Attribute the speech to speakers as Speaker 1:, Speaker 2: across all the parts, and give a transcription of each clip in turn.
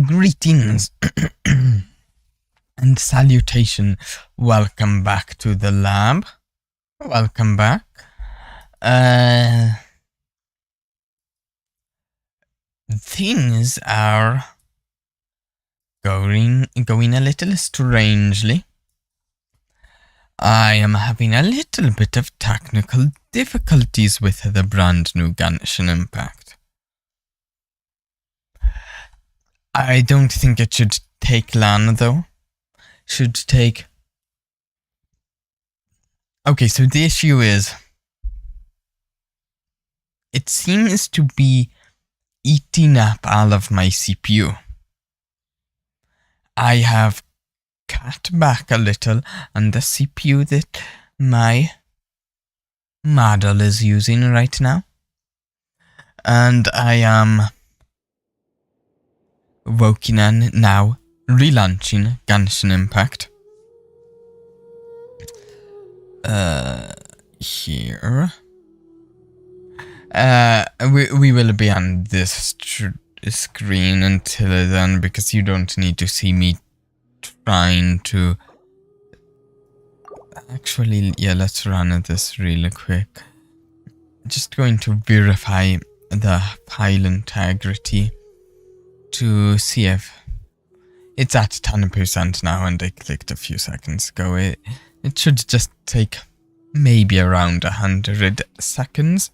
Speaker 1: Greetings and salutation. Welcome back to the lab. Welcome back. things are going a little strangely. I am having a little bit of technical difficulties with the brand new Genshin Impact. I don't think it should take long though. Should take... Okay, so the issue is... it seems to be eating up all of my CPU. I have cut back a little on the CPU that my Mado is using right now. And I am working on now relaunching Genshin Impact. Here. We will be on this screen until then because you don't need to see me trying to... Actually, yeah, let's run this really quick. Just going to verify the file integrity to see if it's at 10% now, and I clicked a few seconds ago. It should just take maybe around 100 seconds.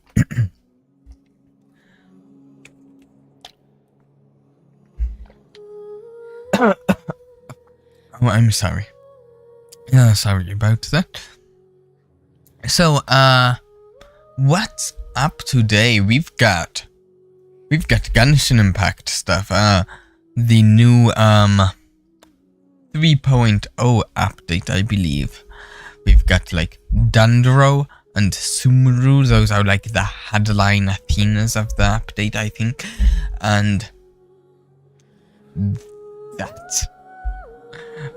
Speaker 1: Oh, I'm sorry. Yeah, sorry about that. So, what's up today? We've got Genshin Impact stuff. The new 3.0 update, I believe. We've got like Dundro and Sumeru. Those are like the headline themes of the update, I think. And that's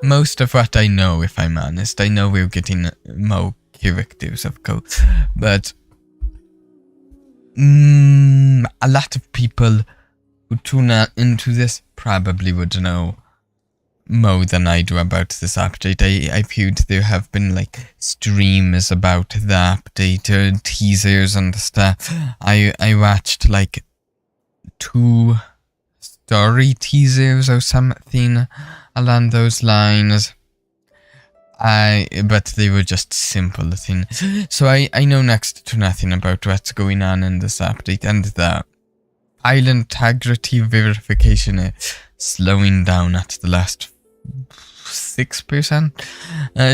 Speaker 1: most of what I know, if I'm honest. I know we're getting more characters, of course, but a lot of people who tune into this probably would know more than I do about this update. I've heard there have been like streams about the update, teasers and stuff. I watched like 2 story teasers or something along those lines. But they were just simple things. So I know next to nothing about what's going on in this update, and the file integrity verification is slowing down at the last 6%.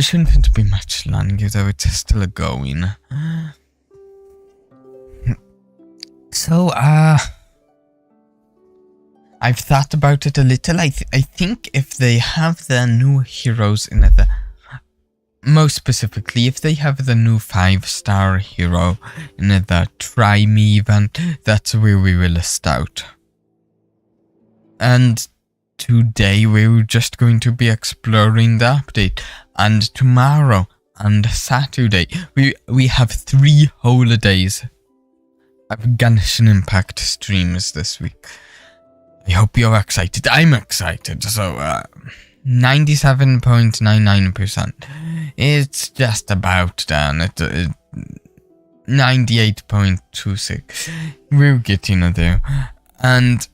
Speaker 1: Shouldn't be much longer though, it's still going. So, I've thought about it a little. I think if they have the new heroes in it, most specifically, if they have the new 5-star hero in the Try Me event, that's where we will start. And today we're just going to be exploring the update, and tomorrow and Saturday we have 3 whole days of Genshin Impact streams this week. I hope you're excited. I'm excited. So 97.99%. It's just about done. 98.26. We're getting there. And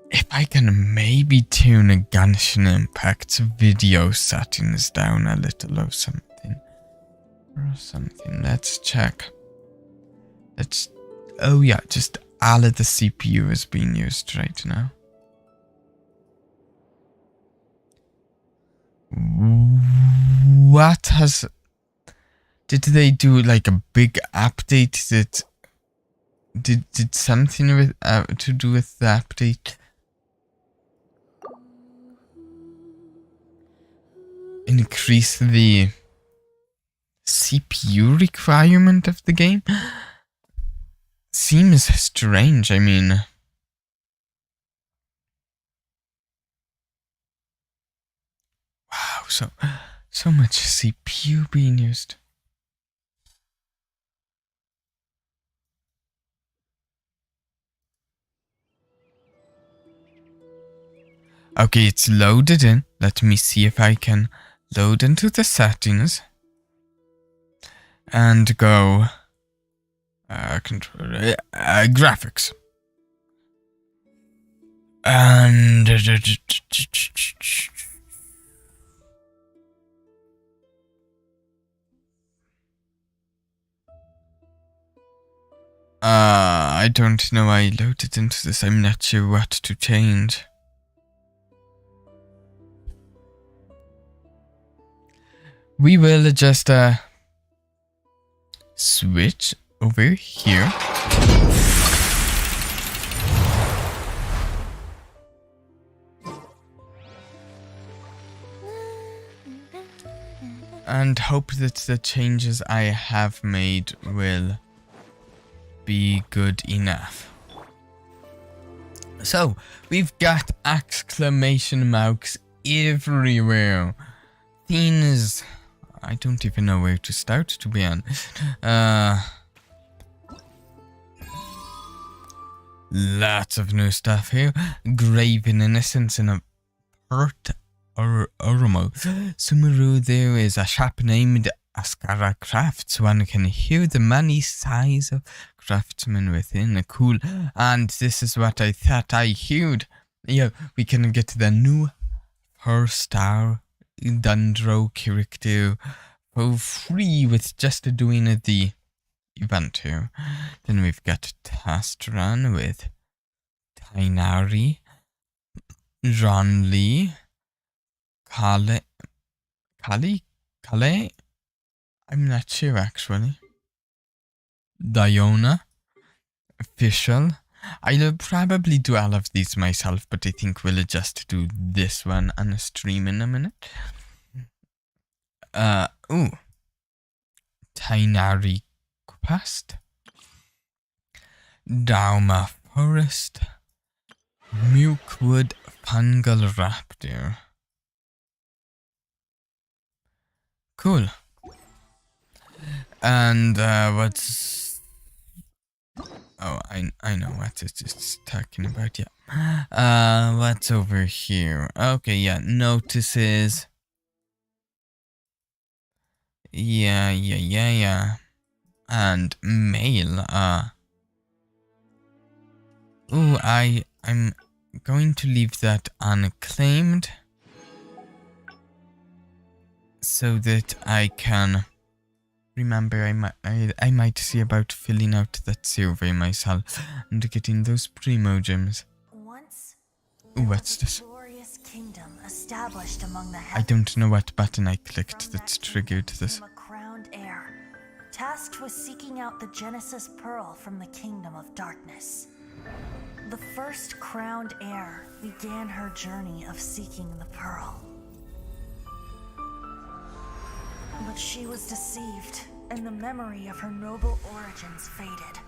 Speaker 1: if I can maybe tune a Genshin Impact's video settings down a little or something. Let's check. Oh yeah, just all of the CPU is being used right now. Did they do like a big update that did something with to do with the update? Increase the CPU requirement of the game? Seems strange, I mean. Wow, so much CPU being used. Okay, it's loaded in. Let me see if I can load into the settings and go controller graphics. And I don't know. I loaded into this. I'm not sure what to change. We will just switch over here. And hope that the changes I have made will be good enough. So, we've got exclamation marks everywhere. Things... I don't even know where to start, to be honest. Lots of new stuff here. Graven innocence in a hurt Oromo. Sumeru, there is a shop named Ascara Crafts. One can hear the many sighs of craftsmen within. Cool. And this is what I thought I heard. Yeah, we can get the new 4-star Dundro character for free with just doing the event here. Then we've got Tast Run with Tainari, Ron Lee, Kale? I'm not sure actually. Diona, Official. I'll probably do all of these myself, but I think we'll just do this one on a stream in a minute. Tainari Quest, Dauma Forest, Milkwood Fungal Raptor. Cool. And what's... Oh, I know what it's talking about, yeah. What's over here? Okay, yeah, notices. Yeah. And mail, ooh, I'm going to leave that unclaimed so that I can remember. I might see about filling out that survey myself and getting those primo gems. Ooh, what's this? I don't know what button I clicked that triggered this.
Speaker 2: Tasked with seeking out the Genesis Pearl from the Kingdom of Darkness. The first crowned heir began her journey of seeking the Pearl. But she was deceived, and the memory of her noble origins faded.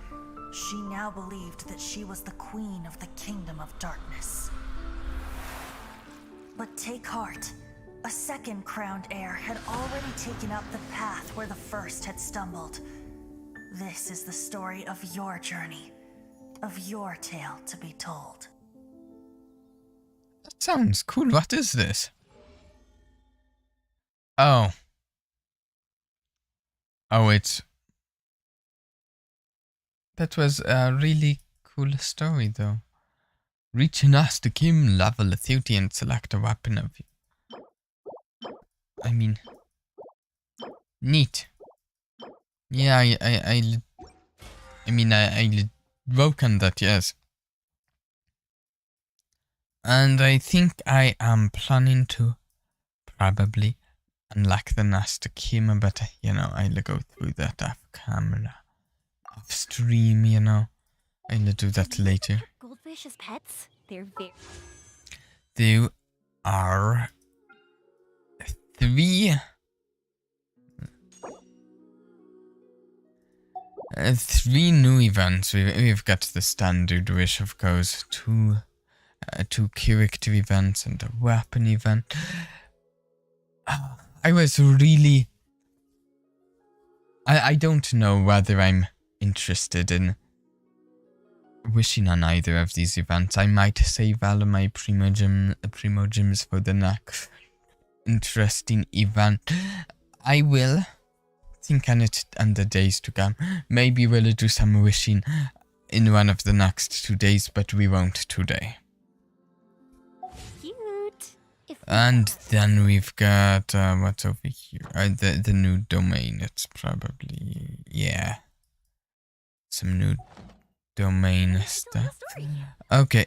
Speaker 2: She now believed that she was the queen of the Kingdom of Darkness. But take heart. A second crowned heir had already taken up the path where the first had stumbled. This is the story of your journey, of your tale to be told.
Speaker 1: That sounds cool. What is this? Oh, it's... That was a really cool story, though. Reach an Astakim level 30 and select a weapon of you. I mean, neat. Yeah, I woke on that, yes. And I think I am planning to probably unlock the Nastakim, but you know, I'll go through that off camera, off stream, you know. I'll do that later.
Speaker 3: Goldfish as pets? They're very...
Speaker 1: There are three new events. We've got the standard wish, of course, two character events and a weapon event. I was really... I don't know whether I'm interested in wishing on either of these events. I might save all of my primo gems for the next interesting event. I will think on it in the days to come. Maybe we'll do some wishing in one of the next 2 days, but we won't today. And then we've got what's over here? The new domain. It's probably, yeah, some new domain stuff. Okay,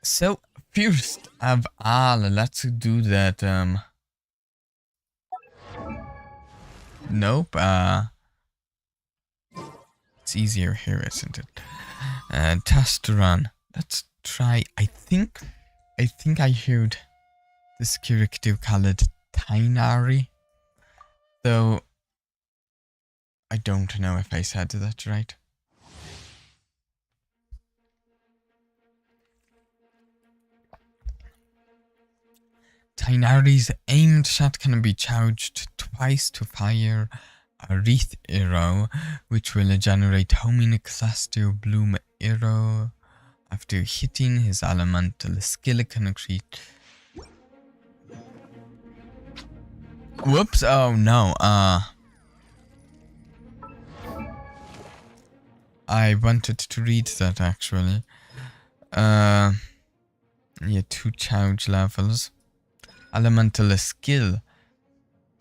Speaker 1: so first of all, let's do that. Nope. It's easier here, isn't it? Test run. Let's try. I think I heard this character called Tainari, though I don't know if I said that right. Tainari's aimed shot can be charged twice to fire a wreath arrow, which will generate homing cluster bloom arrow. After hitting his elemental skill can create. Whoops! Oh no! I wanted to read that actually. Yeah, 2 charge levels. Elemental skill.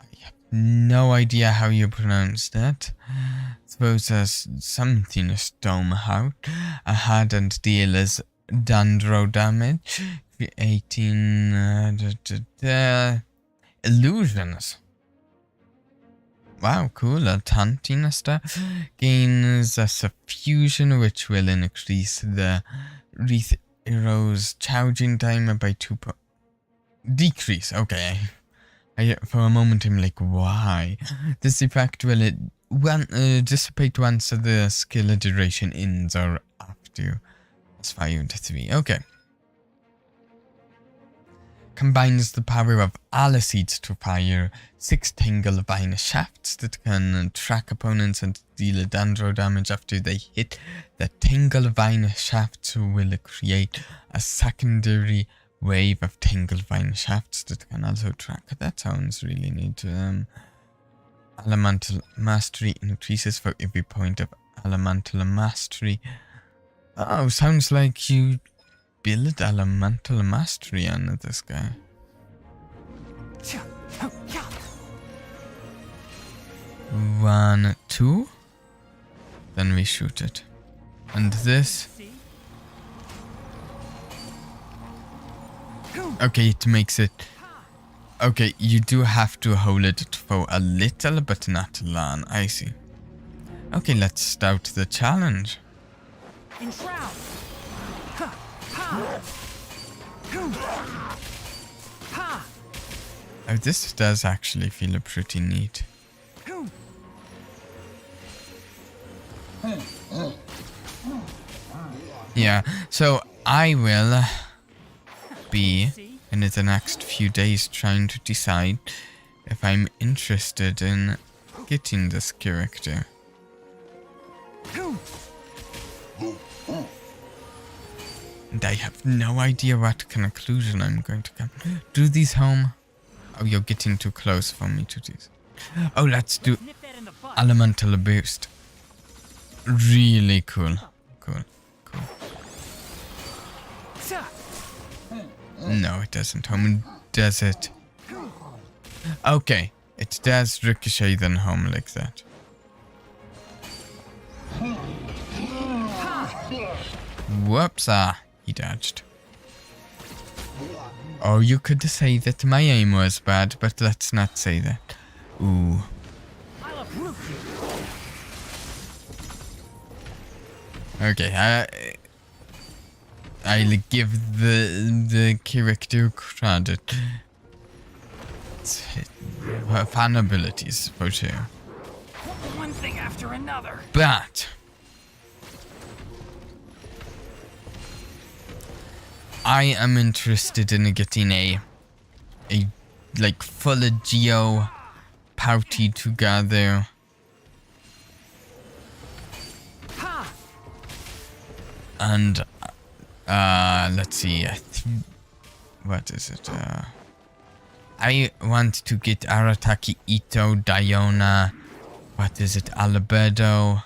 Speaker 1: I have no idea how you pronounce that. Suppose there's something storm out. A hardened deal is Dandro damage. Creating illusions. Wow, cool. A taunting stuff. Gains a suffusion which will increase the wreath arrow's charging time by 2 decrease. Okay. For a moment I'm like, why? This effect will dissipate once the skill duration ends or after it's fired to 3. Okay. Combines the power of all seeds to fire 6 Tangle Vine shafts that can track opponents and deal Dandro damage after they hit. The Tangle Vine shafts will create a secondary wave of Tangle Vine shafts that can also track. That sounds really neat. Elemental Mastery increases for every point of Elemental Mastery. Oh, sounds like you build Elemental Mastery on this guy. 1, 2. Then we shoot it. And this. Okay, it makes it. Okay, you do have to hold it for a little, but not long. I see. Okay, let's start the challenge. Oh, this does actually feel pretty neat. Yeah, so I will be in the next few days trying to decide if I'm interested in getting this character. And I have no idea what conclusion I'm going to come. Do these home? Oh, you're getting too close for me to do this. Oh, let's do Elemental Boost. Really cool. Cool. No, it doesn't home, does it? Okay, it does ricochet then home like that. Whoops, he dodged. Or you could say that my aim was bad, but let's not say that. Ooh. Okay, I'll give the character credit. Fun abilities, for sure.
Speaker 4: One thing after another.
Speaker 1: But I am interested in getting a like full Geo party together. And let's see, what is it? I want to get Arataki, Ito, Diona, what is it, Albedo.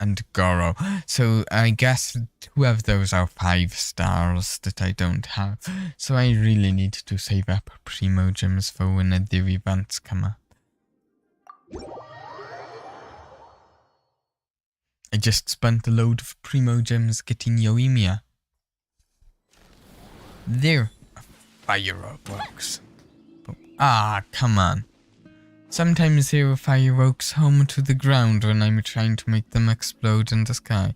Speaker 1: and Goro. So I guess 2 of those are 5 stars that I don't have. So I really need to save up Primo Gems for when the events come up. I just spent a load of Primo Gems getting Yoimiya. There. Fireworks. Ah, come on. Sometimes there are fireworks home to the ground when I'm trying to make them explode in the sky.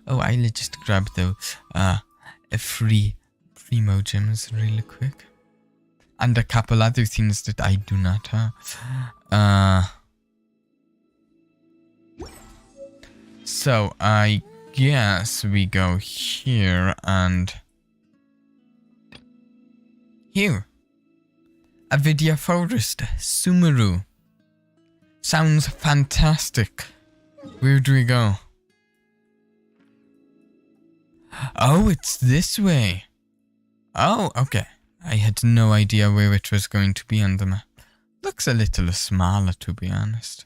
Speaker 1: Oh, I'll just grab those. A free Primo Gems really quick. And a couple other things that I do not have. So I guess we go here and here. Avidia Forest, Sumeru. Sounds fantastic. Where do we go? Oh, it's this way. Oh, okay. I had no idea where it was going to be on the map. Looks a little smaller, to be honest.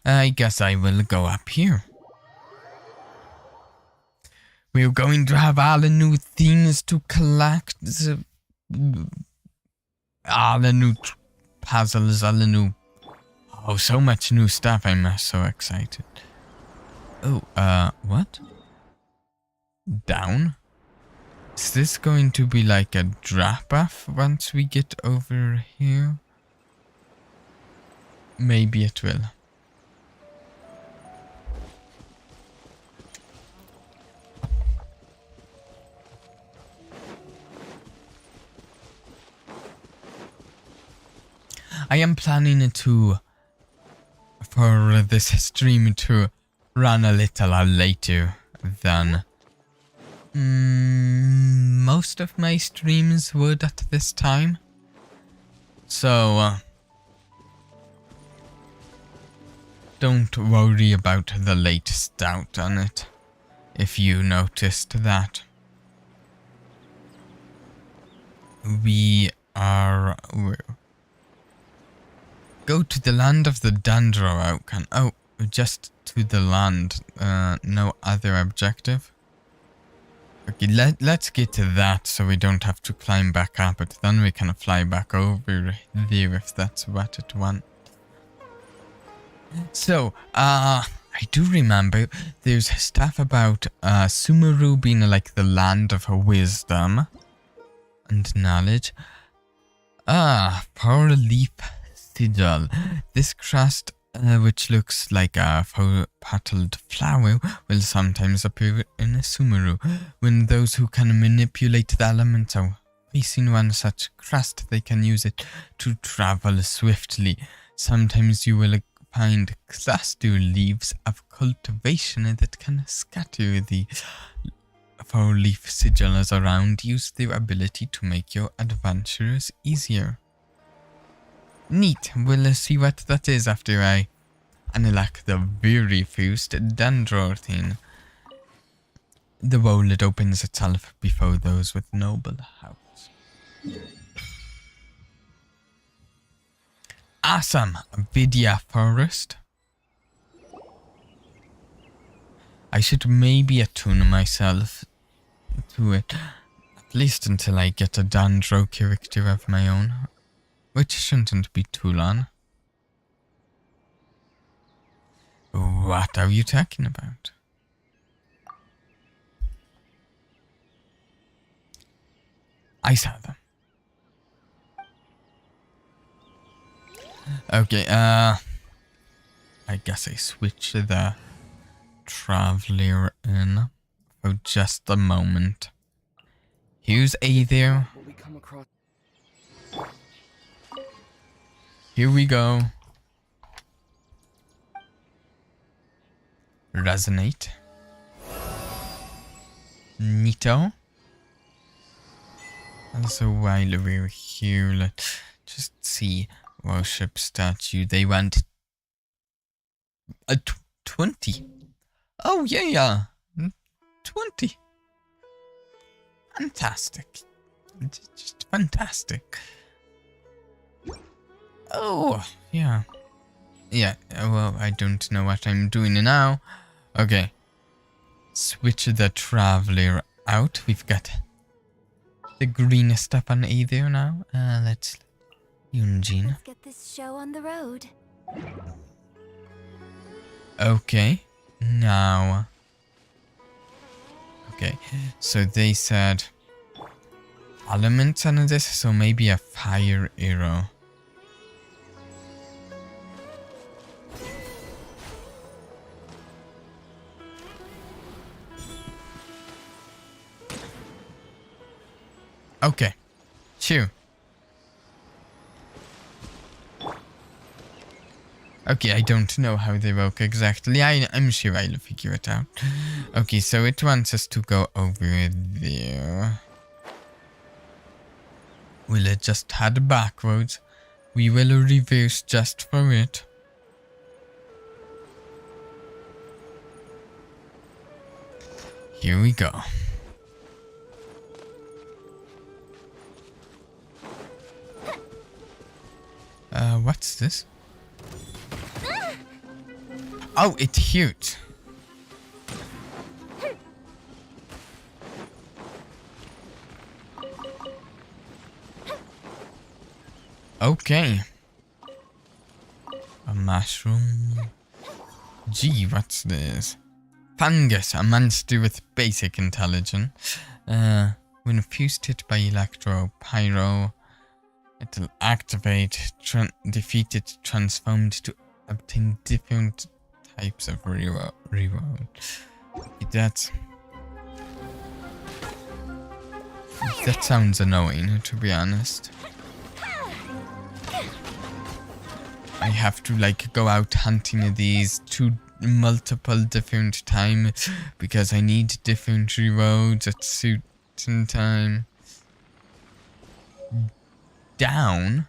Speaker 1: I guess I will go up here. We're going to have all the new things to collect. All the new puzzles, all the new... Oh, so much new stuff. I'm so excited. Oh, what? Down? Is this going to be like a drop-off once we get over here? Maybe it will. I am planning for this stream to run a little later than most of my streams would at this time. So, don't worry about the late start on it, if you noticed that. We are... Go to the land of the Dandro outcome. Oh, just to the land. No other objective. Okay, let's get to that so we don't have to climb back up it. Then we can fly back over there if that's what it wants. So, I do remember there's stuff about Sumeru being like the land of wisdom and knowledge. Pearl leaf sigil. This crust, which looks like a petaled flower, will sometimes appear in a Sumeru. When those who can manipulate the elements are facing one such crust, they can use it to travel swiftly. Sometimes you will find cluster leaves of cultivation that can scatter the four-leaf sigils around. Use their ability to make your adventures easier. Neat. We'll see what that is after I unlock the very first Dendro thing. The wallet opens itself before those with noble house. Awesome. Vidya Forest. I should maybe attune myself to it, at least until I get a Dendro character of my own, which shouldn't be too long. What are you talking about? I saw them. Okay, I guess I switch the traveler in for just a moment. Here's A there. Here we go. Resonate. Neato. Also, while we're here, let's just see. Worship statue. They want a 20. Oh, yeah. 20. Fantastic. Just fantastic. Oh, yeah. Yeah, well, I don't know what I'm doing now. Okay. Switch the traveler out. We've got the green stuff on A there now. Let's... Yunjin.
Speaker 3: Let's get this show on the road.
Speaker 1: Okay. Now... Okay, so they said... elements on this, so maybe a fire arrow. Okay, sure. Okay, I don't know how they work exactly. I'm sure I'll figure it out. Okay, so it wants us to go over there. We'll just head backwards. We will reverse just for it. Here we go. What's this? Oh, it's huge. Okay. A mushroom. Gee, what's this? Fungus, a monster with basic intelligence. When fused hit by pyro, it'll activate, defeat it, transformed to obtain different types of reward. That sounds annoying, to be honest. I have to like go out hunting these multiple different times because I need different rewards at certain time. Down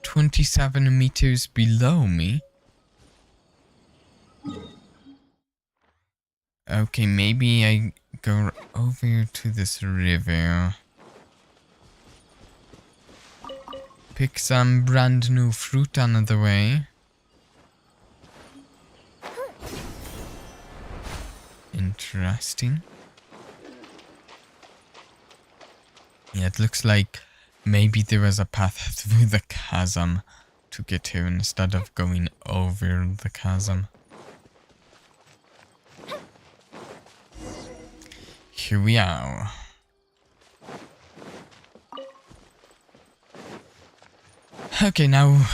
Speaker 1: 27 meters below me. Okay, maybe I go over to this river. Pick some brand new fruit on the way. Interesting. Yeah, it looks like maybe there was a path through the chasm to get here instead of going over the chasm. Here we are. Okay, now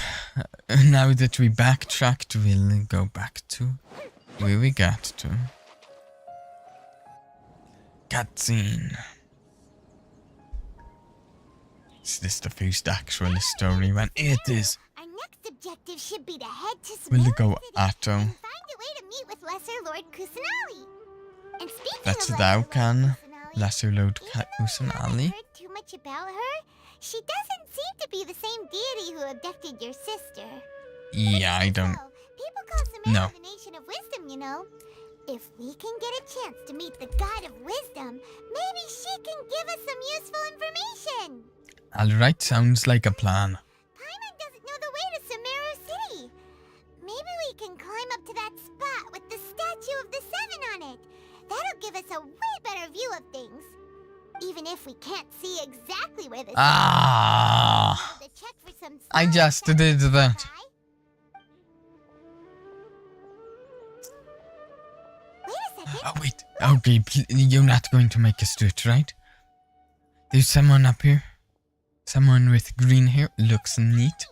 Speaker 1: that we backtracked, we'll go back to where we got to. Cutscene. Is this the first actual story one? It is.
Speaker 3: Our next objective should be to head to
Speaker 1: We'll
Speaker 3: Sumeru
Speaker 1: go
Speaker 3: City
Speaker 1: Atto.
Speaker 3: and find a way to meet with Lesser Lord Kusanali. And speaking
Speaker 1: That's
Speaker 3: of
Speaker 1: thou
Speaker 3: Lesser
Speaker 1: can.
Speaker 3: Lord Kusanali,
Speaker 1: Lesser Lord
Speaker 3: even though I
Speaker 1: Kusanali.
Speaker 3: haven't heard too much about her, she doesn't seem to be the same deity who abducted your sister.
Speaker 1: Yeah, I don't.
Speaker 3: So, people call Sumeru
Speaker 1: No.
Speaker 3: the Nation of Wisdom, you know. If we can get a chance to meet the God of Wisdom, maybe she can give us some useful information.
Speaker 1: Alright, sounds like a plan.
Speaker 3: Paimon doesn't know the way to Sumeru City. Maybe we can climb up to that spot with the statue of the Seven on it. That'll give us a way better view of things. Even if we can't see exactly where the
Speaker 1: Ah!
Speaker 3: to check for some
Speaker 1: I
Speaker 3: small
Speaker 1: just did that.
Speaker 3: nearby. Wait a second.
Speaker 1: Oh, wait. Okay, you're not going to make us do it, right? There's someone up here. Someone with green hair. Looks neat.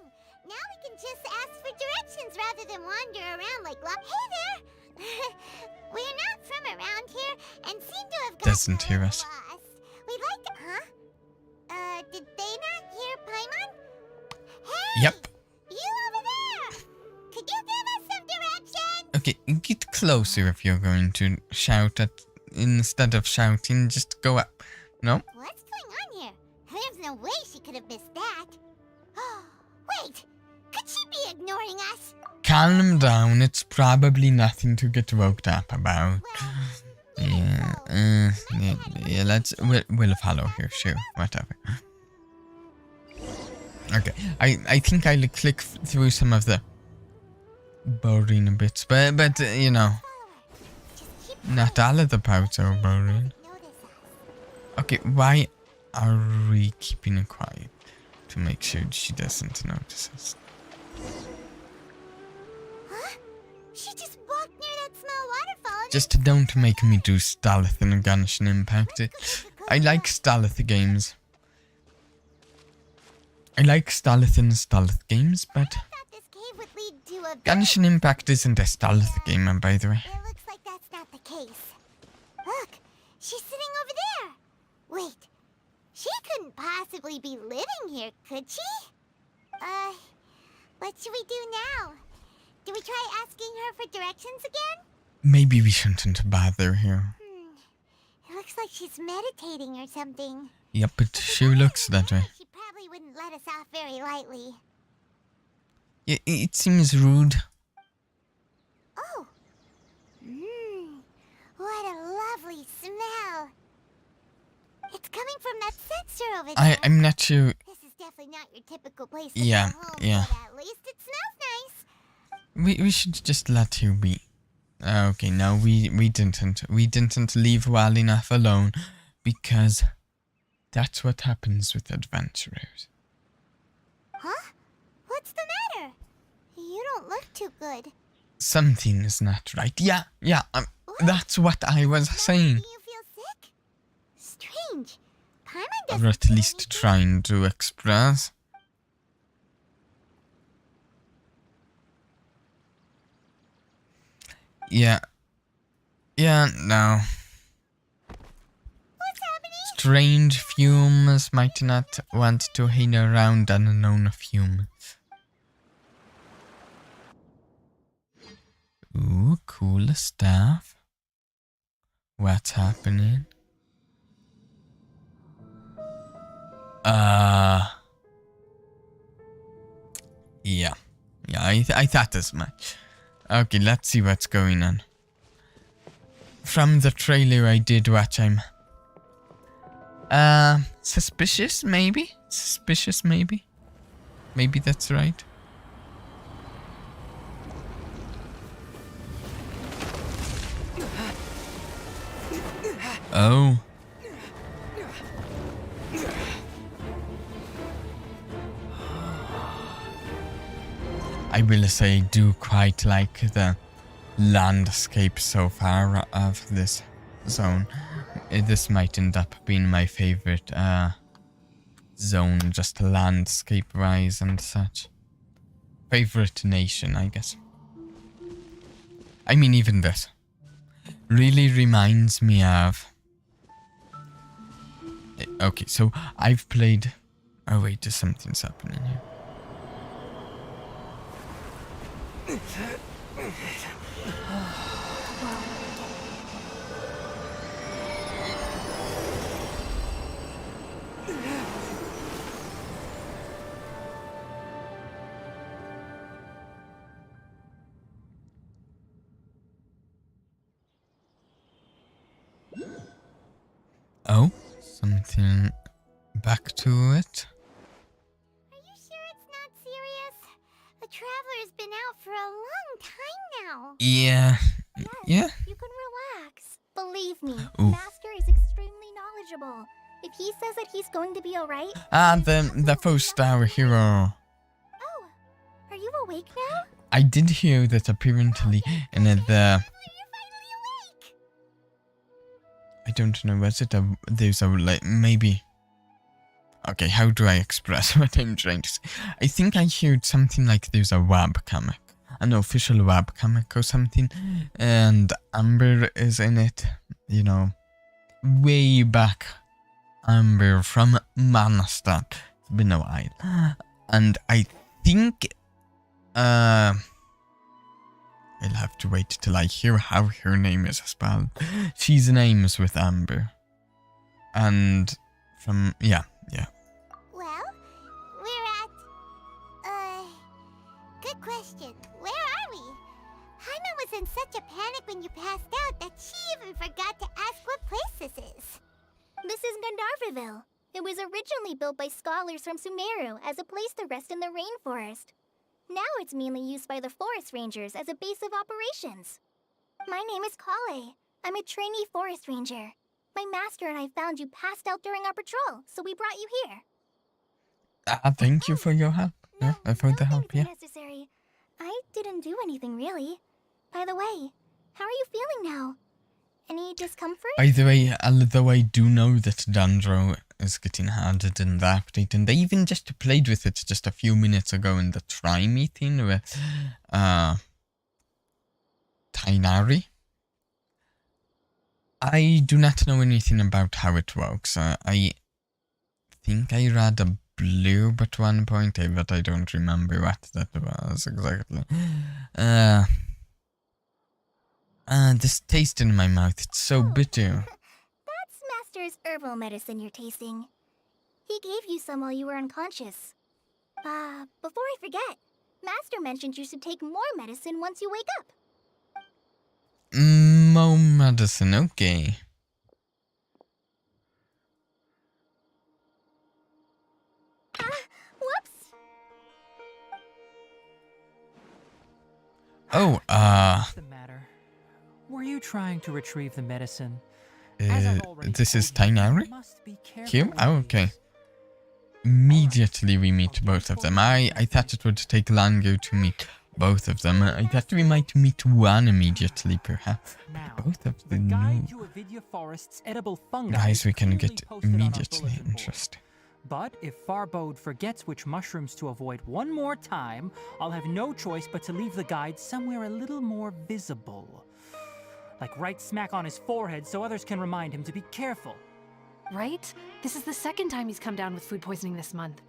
Speaker 3: Now we can just ask for directions rather than wander around like Hey there! We're not from around here and seem to have gotten
Speaker 1: Doesn't hear us.
Speaker 3: lost. We'd like to... Huh? Did they not hear Paimon? Hey!
Speaker 1: Yep.
Speaker 3: You over there! Could you give us some directions?
Speaker 1: Okay, get closer if you're going to shout at... Instead of shouting, just go up. No?
Speaker 3: What's going on here? There's no way she could have missed that. Wait! Could she be ignoring us?
Speaker 1: Calm down. It's probably nothing to get worked up about.
Speaker 3: Well,
Speaker 1: Yeah, we'll follow here, sure, whatever. Okay, I think I'll click through some of the boring bits, but you know,
Speaker 3: Just keep
Speaker 1: not all of the parts are boring.
Speaker 3: notice us.
Speaker 1: Okay, why are we keeping it quiet? To make sure she doesn't notice us.
Speaker 3: Huh? She just walked near that small waterfall. And
Speaker 1: Just don't make me do stealth in a Genshin Impact. I like stealth games. I like stealth in stealth games, but
Speaker 3: I thought this cave would lead to a
Speaker 1: Genshin Impact isn't a stealth game, by the way.
Speaker 3: It looks like that's not the case. Look, she's sitting over there. Wait, she couldn't possibly be living here, could she? What should we do now? Do we try asking her for directions again?
Speaker 1: Maybe we shouldn't bother here.
Speaker 3: It looks like she's meditating or something.
Speaker 1: Yep, but she looks that way.
Speaker 3: She probably wouldn't let us off very lightly.
Speaker 1: It seems rude.
Speaker 3: Oh. What a lovely smell. It's coming from that sensor over there.
Speaker 1: I'm not sure.
Speaker 3: This is definitely not your typical place to
Speaker 1: Yeah,
Speaker 3: call home,
Speaker 1: yeah.
Speaker 3: but at least it smells nice.
Speaker 1: We should just let you be. Okay, no, we didn't leave well enough alone, because that's what happens with adventurers.
Speaker 3: Huh? What's the matter? You don't look too good.
Speaker 1: Something is not right. Yeah, that's what I was saying.
Speaker 3: Do you feel sick? Strange. Paimon
Speaker 1: Or
Speaker 3: doesn't
Speaker 1: at
Speaker 3: feel
Speaker 1: least
Speaker 3: anything.
Speaker 1: trying to express. Yeah, no.
Speaker 3: What's happening?
Speaker 1: Strange fumes might not want to hang around unknown fumes. Ooh, cool stuff. What's happening? Yeah, I thought as much. Okay, let's see what's going on. From the trailer I did watch, I'm suspicious, maybe? Suspicious, maybe? Maybe that's right. Oh. I will say I do quite like the landscape so far of this zone. This might end up being my favorite zone, just landscape-wise and such. Favorite nation, I guess. I mean, even this really reminds me of... Okay, so I've played... Oh wait, just something's happening here. Oh, something back to it.
Speaker 3: Are you sure it's not serious? The Traveler's been out for a long time now.
Speaker 1: Yeah.
Speaker 5: You can relax. Believe me,
Speaker 1: Ooh.
Speaker 5: Master is extremely knowledgeable. If he says that he's going to be alright...
Speaker 1: The first our hero.
Speaker 5: Oh, are you awake now?
Speaker 1: I did hear that apparently in the...
Speaker 3: You're finally awake!
Speaker 1: I don't know, was it there's a, like, maybe... Okay, how do I express what I'm trying to say? I think I heard something like there's a webcomic. An official webcomic or something. And Amber is in it. You know, way back. Amber from Manastat. It's been a while. And I think... I'll have to wait till I hear how her name is spelled. She's names with Amber. And from... Yeah.
Speaker 3: Well, we're at... Good question. Where are we? Hyman was in such a panic when you passed out that she even forgot to ask what place this is.
Speaker 5: This is Gandharville. It was originally built by scholars from Sumeru as a place to rest in the rainforest. Now it's mainly used by the forest rangers as a base of operations. My name is Kale. I'm a trainee forest ranger. My master and I found you passed out during our patrol, so we brought you here.
Speaker 1: Thank you for your help.
Speaker 5: No,
Speaker 1: For the help,
Speaker 5: thanks
Speaker 1: yeah.
Speaker 5: necessary. I didn't do anything really. By the way, how are you feeling now? Any discomfort?
Speaker 1: By the way, although I do know that Dandro is getting harder in the update, and they even just played with it just a few minutes ago in the try meeting with Tainari. I do not know anything about how it works. I think I read a blurb at one point, but I don't remember what that was exactly. This taste in my mouth, it's so bitter.
Speaker 5: That's Master's herbal medicine you're tasting. He gave you some while you were unconscious. Before I forget, Master mentioned you should take more medicine once you wake up.
Speaker 1: More medicine, okay.
Speaker 5: Whoops!
Speaker 1: Oh,
Speaker 4: What's the matter? Were you trying to retrieve the medicine? As I've already
Speaker 1: this is
Speaker 4: told you, you
Speaker 1: Tainari?
Speaker 4: must be careful
Speaker 1: Here?
Speaker 4: with
Speaker 1: Oh,
Speaker 4: these.
Speaker 1: okay. Immediately we meet both of them. I thought it would take longer to meet both of them. I thought we might meet one immediately, perhaps.
Speaker 4: Now,
Speaker 1: Both of
Speaker 4: the
Speaker 1: the
Speaker 4: guide
Speaker 1: new
Speaker 4: to Avidya Forest's edible fungi
Speaker 1: guys
Speaker 4: is
Speaker 1: we can
Speaker 4: clearly
Speaker 1: get
Speaker 4: posted on our
Speaker 1: immediately
Speaker 4: bulletin board.
Speaker 1: interested.
Speaker 4: But if Farbode forgets which mushrooms to avoid one more time, I'll have no choice but to leave the guide somewhere a little more visible. Like right smack on his forehead so others can remind him to be careful.
Speaker 6: Right? This is the second time he's come down with food poisoning this month.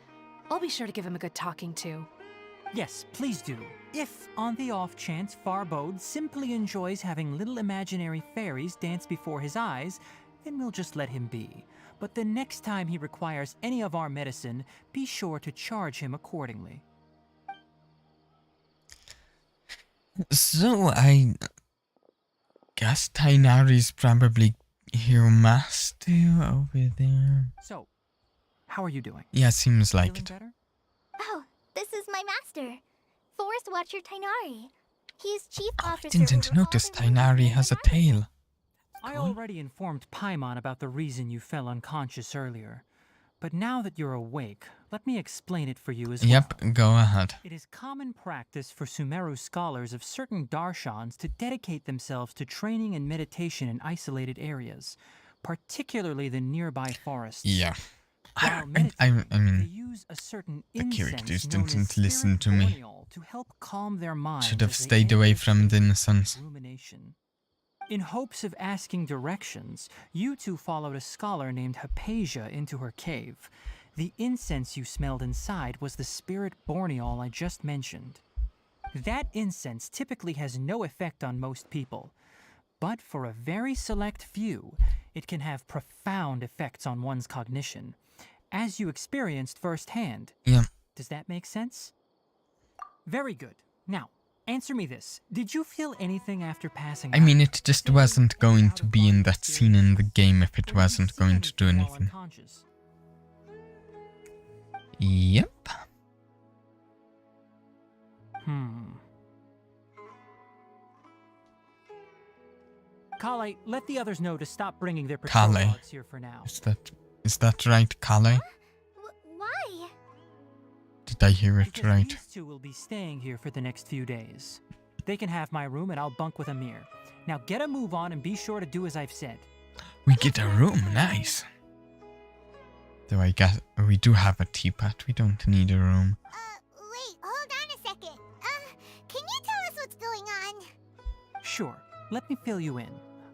Speaker 6: I'll be sure to give him a good talking to.
Speaker 4: Yes, please do. If, on the off chance, Farbode simply enjoys having little imaginary fairies dance before his eyes, then we'll just let him be. But the next time he requires any of our medicine, be sure to charge him accordingly.
Speaker 1: So, I guess Tainari's probably here master over there.
Speaker 4: So, how are you doing?
Speaker 1: Yeah, seems like
Speaker 4: Feeling
Speaker 1: it.
Speaker 4: better?
Speaker 5: Oh, this is my master, Forest Watcher Tainari. He's chief
Speaker 1: I
Speaker 5: officer.
Speaker 1: didn't
Speaker 5: over all
Speaker 1: notice
Speaker 5: the rangers
Speaker 1: Tainari
Speaker 5: in
Speaker 1: has a
Speaker 5: the mountains.
Speaker 1: tail.
Speaker 4: I already informed Paimon about the reason you fell unconscious earlier. But now that you're awake, let me explain it for you as
Speaker 1: Yep,
Speaker 4: well.
Speaker 1: go ahead.
Speaker 4: It is common practice for Sumeru scholars of certain darshans to dedicate themselves to training and meditation in isolated areas, particularly the nearby forests.
Speaker 1: Yeah.
Speaker 4: While
Speaker 1: I
Speaker 4: meditating, they
Speaker 1: mean,
Speaker 4: use a certain
Speaker 1: the characters
Speaker 4: incense known as
Speaker 1: didn't listen
Speaker 4: spirit
Speaker 1: to me.
Speaker 4: boreal to help calm their minds.
Speaker 1: should have
Speaker 4: as they
Speaker 1: stayed
Speaker 4: end
Speaker 1: away
Speaker 4: their
Speaker 1: from the
Speaker 4: state of
Speaker 1: innocence.
Speaker 4: rumination. In hopes of asking directions, you two followed a scholar named Hypatia into her cave. The incense you smelled inside was the spirit boreal I just mentioned. That incense typically has no effect on most people, but for a very select few, it can have profound effects on one's cognition, as you experienced firsthand.
Speaker 1: Yeah.
Speaker 4: Does that make sense? Very good. Now, answer me this. Did you feel anything after passing
Speaker 1: I
Speaker 4: out?
Speaker 1: mean, it just wasn't going to be in that scene in the game if it
Speaker 4: Or did you
Speaker 1: wasn't
Speaker 4: see
Speaker 1: going to do
Speaker 4: anything while
Speaker 1: anything.
Speaker 4: unconscious?
Speaker 1: Yep.
Speaker 4: Kale, let the others know to stop bringing their patrol
Speaker 1: Kale.
Speaker 4: dogs here for now.
Speaker 1: Is that right, Kale?
Speaker 5: Why?
Speaker 1: Did I hear it
Speaker 4: Because
Speaker 1: right?
Speaker 4: these two will be staying here for the next few days. They can have my room and I'll bunk with Amir. Now get a move on and be sure to do as I've said.
Speaker 1: We get a room, nice. Though I guess we do have a teapot, we don't need a room.
Speaker 3: Wait, hold on a second. Can you tell us what's going on?
Speaker 4: Sure, let me fill you in.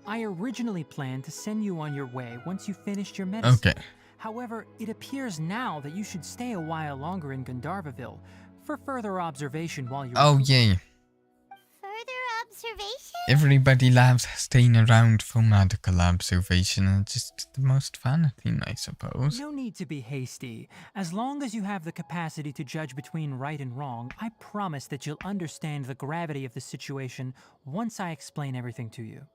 Speaker 4: I originally planned to send you on your way once you finished your medicine.
Speaker 1: Okay.
Speaker 4: However, it appears now that you should stay a while longer in Gandharvaville for further observation while you're
Speaker 1: Oh,
Speaker 4: recuperating.
Speaker 1: yay.
Speaker 3: Further observation?
Speaker 1: Everybody loves staying around for medical observation. It's just the most fun thing, I suppose.
Speaker 4: No need to be hasty. As long as you have the capacity to judge between right and wrong, I promise that you'll understand the gravity of the situation once I explain everything to you.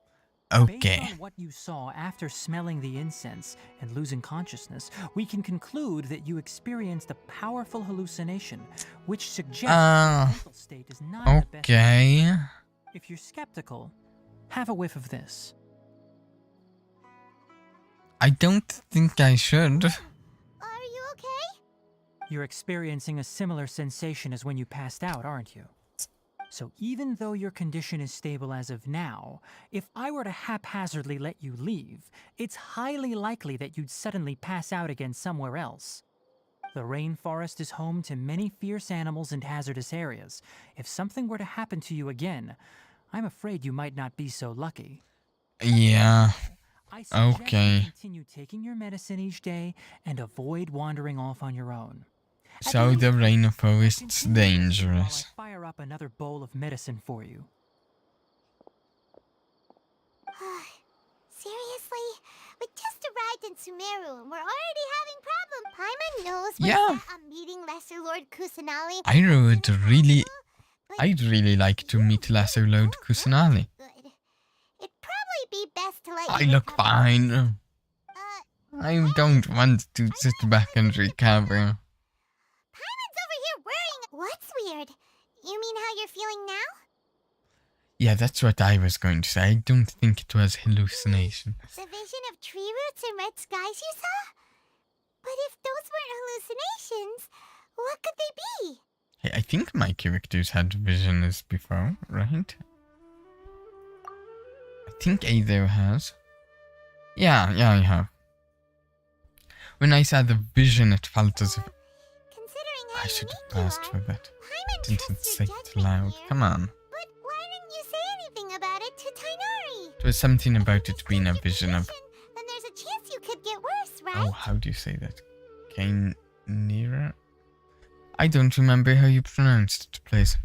Speaker 1: Okay.
Speaker 4: Based on what you saw after smelling the incense and losing consciousness, we can conclude that you experienced a powerful hallucination, which suggests your mental state is not in the best.
Speaker 1: Okay.
Speaker 4: If you're skeptical, have a whiff of this.
Speaker 1: I don't think I should.
Speaker 3: Are you okay?
Speaker 4: You're experiencing a similar sensation as when you passed out, aren't you? So even though your condition is stable as of now, if I were to haphazardly let you leave, it's highly likely that you'd suddenly pass out again somewhere else. The rainforest is home to many fierce animals and hazardous areas. If something were to happen to you again, I'm afraid you might not be so lucky.
Speaker 1: Yeah.
Speaker 4: I suggest
Speaker 1: Okay.
Speaker 4: you continue taking your medicine each day and avoid wandering off on your own.
Speaker 1: So the rainforest's dangerous.
Speaker 4: While I fire up another bowl of medicine for you.
Speaker 3: Seriously? We just arrived in Sumeru and we're already having problems. Paimon knows
Speaker 1: Yeah.
Speaker 3: we're set on meeting Lesser Lord Kusanali.
Speaker 1: I'd really like to meet Lesser Lord Kusanali.
Speaker 3: Good. It'd probably be best to let
Speaker 1: I
Speaker 3: you
Speaker 1: look
Speaker 3: recover.
Speaker 1: fine. I don't want to sit back and recover.
Speaker 3: Paimon's over here worrying. What's weird? You mean how you're feeling now?
Speaker 1: Yeah, that's what I was going to say. I don't think it was hallucination.
Speaker 3: The vision of tree roots and red skies you saw? But if those weren't hallucinations, what could they be?
Speaker 1: Hey, I think my characters had visions before, right? I think Ado has. Yeah, I have. When I saw the vision, it felt as if
Speaker 3: Considering how
Speaker 1: I should have
Speaker 3: unique you
Speaker 1: passed
Speaker 3: are,
Speaker 1: for that.
Speaker 3: Paimon
Speaker 1: Didn't
Speaker 3: trusts
Speaker 1: say
Speaker 3: your
Speaker 1: it
Speaker 3: judgment
Speaker 1: loud.
Speaker 3: here.
Speaker 1: Come on.
Speaker 3: But why didn't you say anything about it to Tainari?
Speaker 1: There was something
Speaker 3: If
Speaker 1: about
Speaker 3: you
Speaker 1: it being a
Speaker 3: mistake your
Speaker 1: vision of...
Speaker 3: position, then there's a chance you could get worse, right?
Speaker 1: Oh, how do you say that? Kainira? I don't remember how you pronounced it, please.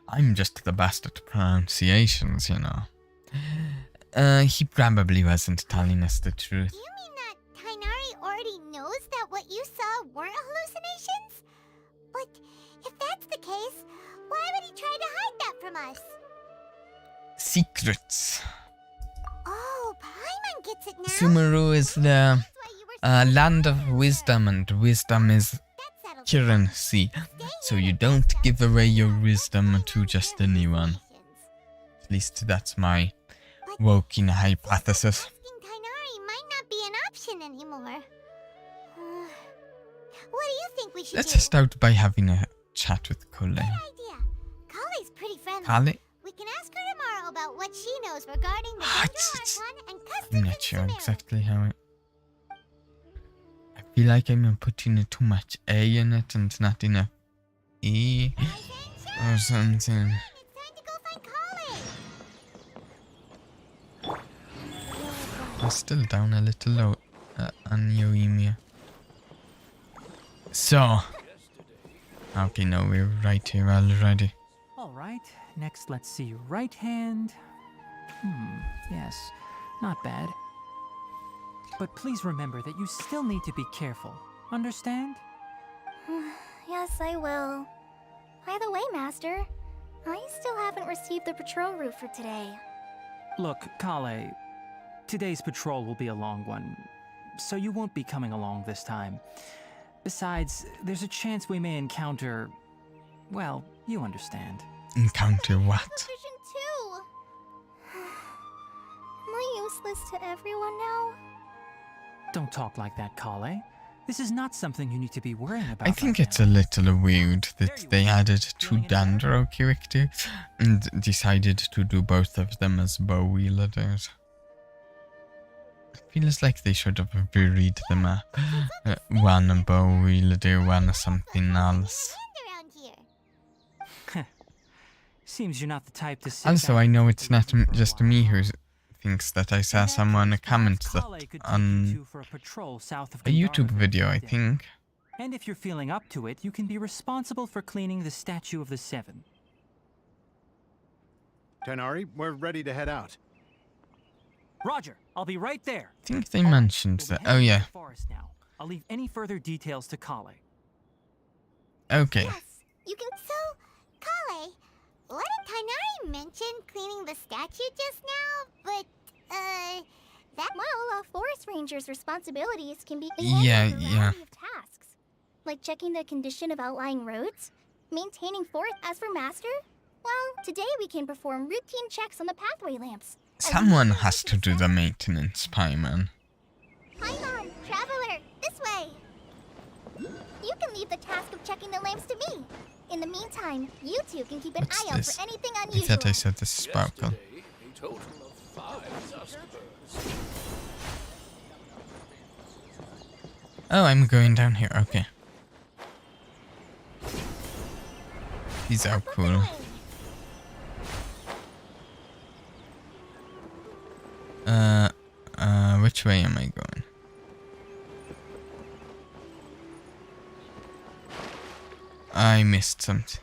Speaker 1: I'm just the best at pronunciations, you know. He probably wasn't telling us the truth.
Speaker 3: Do you mean that Tainari already knows that what you saw weren't hallucinations? But if that's the case, why would he try to hide that from us?
Speaker 1: Secrets.
Speaker 3: Oh, Paimon gets it now.
Speaker 1: Sumeru is the
Speaker 3: That's why you were so
Speaker 1: land of
Speaker 3: scared.
Speaker 1: wisdom, and wisdom is
Speaker 3: That settles it.
Speaker 1: currency. So you don't give away your wisdom to just anyone. At least that's my working hypothesis.
Speaker 3: Asking Tainari might not be an option anymore. What do you think we should
Speaker 1: Let's
Speaker 3: do?
Speaker 1: start by having a chat with Kole.
Speaker 3: Good idea. Kale's pretty friendly.
Speaker 1: Kale?
Speaker 3: We can ask her tomorrow about what she knows regarding the
Speaker 1: Ah,
Speaker 3: Dino
Speaker 1: it's-
Speaker 3: Archon and
Speaker 1: I'm
Speaker 3: custom
Speaker 1: not sure exactly how it... I feel like I'm putting too much A in it and not enough E or something.
Speaker 3: It's time to go find Kale.
Speaker 1: I'm still down a little low on Yoemia. So... Okay, no, we're right here already.
Speaker 4: Alright, next let's see your right hand. Yes, not bad. But please remember that you still need to be careful. Understand?
Speaker 5: Yes, I will. By the way, Master, I still haven't received the patrol route for today.
Speaker 4: Look, Kale, today's patrol will be a long one, so you won't be coming along this time. Besides, there's a chance we may encounter... well, you understand.
Speaker 1: Encounter what?
Speaker 5: Vision 2! Am I useless to everyone now?
Speaker 4: Don't talk like that, Kale. This is not something you need to be worrying about.
Speaker 1: I think
Speaker 4: right
Speaker 1: it's
Speaker 4: now.
Speaker 1: a little weird that they added two Dandro characters and decided to do both of them as bow wielders. It feels like they should have varied them up. One a bow wielder, one something else.
Speaker 3: Around here.
Speaker 4: Seems you're not the type to sit
Speaker 1: Also,
Speaker 4: back
Speaker 1: I know
Speaker 4: and
Speaker 1: it's not
Speaker 4: listen for a
Speaker 1: just
Speaker 4: while.
Speaker 1: me who thinks that I saw someone comment that
Speaker 4: Kale could take you
Speaker 1: on
Speaker 4: two for a patrol south of
Speaker 1: a YouTube
Speaker 4: Gandharva
Speaker 1: video, I
Speaker 4: today.
Speaker 1: think.
Speaker 4: And if you're feeling up to it, you can be responsible for cleaning the Statue of the Seven.
Speaker 7: Tainari, we're ready to head out.
Speaker 4: Roger, I'll be right there.
Speaker 1: I think they mentioned
Speaker 4: We'll
Speaker 1: that.
Speaker 4: be
Speaker 1: Oh
Speaker 4: heading
Speaker 1: yeah,
Speaker 4: to the forest now. I'll leave any further details to Kale.
Speaker 1: okay.
Speaker 3: Yes, you can. So, Kale, what did Tainari mention cleaning the statue just now? But That.
Speaker 5: Well, a forest ranger's responsibilities can be
Speaker 1: Yeah,
Speaker 5: involved in a
Speaker 1: yeah.
Speaker 5: variety of tasks, like checking the condition of outlying roads, maintaining forest. As for Master, well, today we can perform routine checks on the pathway lamps.
Speaker 1: Someone has to do the maintenance, Paimon.
Speaker 5: Paimon, traveler, this way. You can leave the task of checking the lamps to me. In the meantime, you two can keep an
Speaker 1: What's
Speaker 5: eye out
Speaker 1: this?
Speaker 5: for anything
Speaker 1: I
Speaker 5: unusual.
Speaker 1: thought I saw the sparkle.
Speaker 8: Yesterday, a total of 5 suspects.
Speaker 1: Oh, I'm going down here. Okay. These are cool. Which way am I going? I missed something.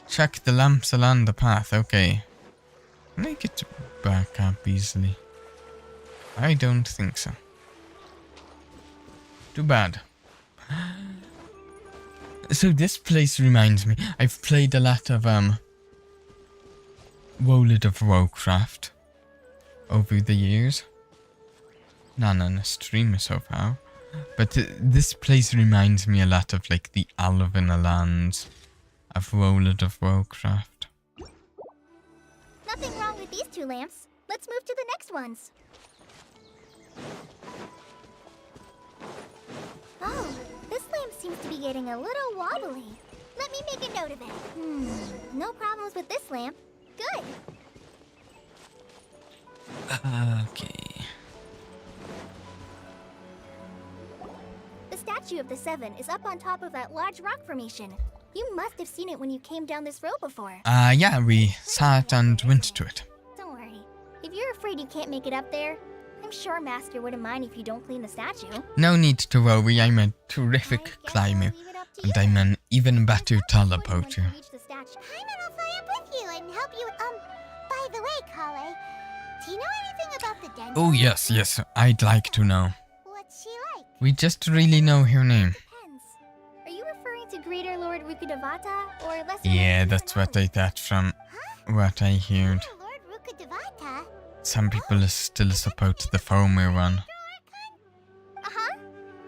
Speaker 1: Check the lamps along the path. Okay. Can I get back up easily? I don't think so. Too bad. So this place reminds me. I've played a lot of World of Warcraft over the years. Not on a stream so far. But this place reminds me a lot of like the Alvin lands of World of Warcraft.
Speaker 5: Nothing wrong with these two lamps. Let's move to the next ones. Oh, this lamp seems to be getting a little wobbly. Let me make a note of it. No problems with this lamp. Good.
Speaker 1: Okay.
Speaker 5: The statue of the Seven is up on top of that large rock formation. You must have seen it when you came down this road before.
Speaker 1: Yeah, we saw it and went to it.
Speaker 5: Don't worry. If you're afraid you can't make it up there, I'm sure Master wouldn't mind if you don't clean the statue.
Speaker 1: No need to worry, I'm a terrific climber. And I'm an even better teleporter.
Speaker 3: Paimon will fly up with you and help you. By the way, Kale, do you know anything about the Dendro?
Speaker 1: Oh yes, yes, I'd like to know.
Speaker 3: What's she like?
Speaker 1: We just really know her name.
Speaker 5: Depends. Are you referring to Greater Lord Rukkhadevata or Lesser
Speaker 1: Yeah,
Speaker 5: Lord
Speaker 1: that's what I
Speaker 5: Kusanali?
Speaker 1: thought from what I heard.
Speaker 3: Oh, Lord Rukkhadevata.
Speaker 1: Some people still support the former one.
Speaker 5: Uh-huh.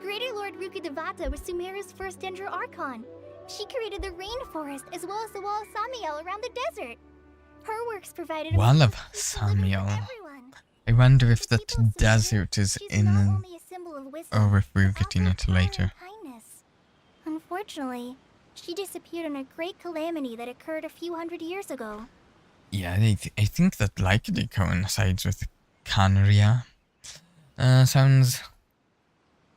Speaker 5: Greater Lord Rukkhadevata was Sumeru's first Dendro Archon. She created the rainforest as well as the wall of Samiel around the desert. Her works provided a
Speaker 1: Wall of
Speaker 5: place for living for
Speaker 1: Samiel.
Speaker 5: everyone.
Speaker 1: I wonder if
Speaker 5: The
Speaker 1: that
Speaker 5: people of Sumeru,
Speaker 1: desert is
Speaker 5: she's not
Speaker 1: in,
Speaker 5: only a symbol of wisdom,
Speaker 1: or if we're
Speaker 5: but
Speaker 1: getting
Speaker 5: also
Speaker 1: it
Speaker 5: power and
Speaker 1: later.
Speaker 5: kindness. Unfortunately, she disappeared in a great calamity that occurred a few hundred years ago.
Speaker 1: Yeah, I think that likely coincides with Canria. Sounds...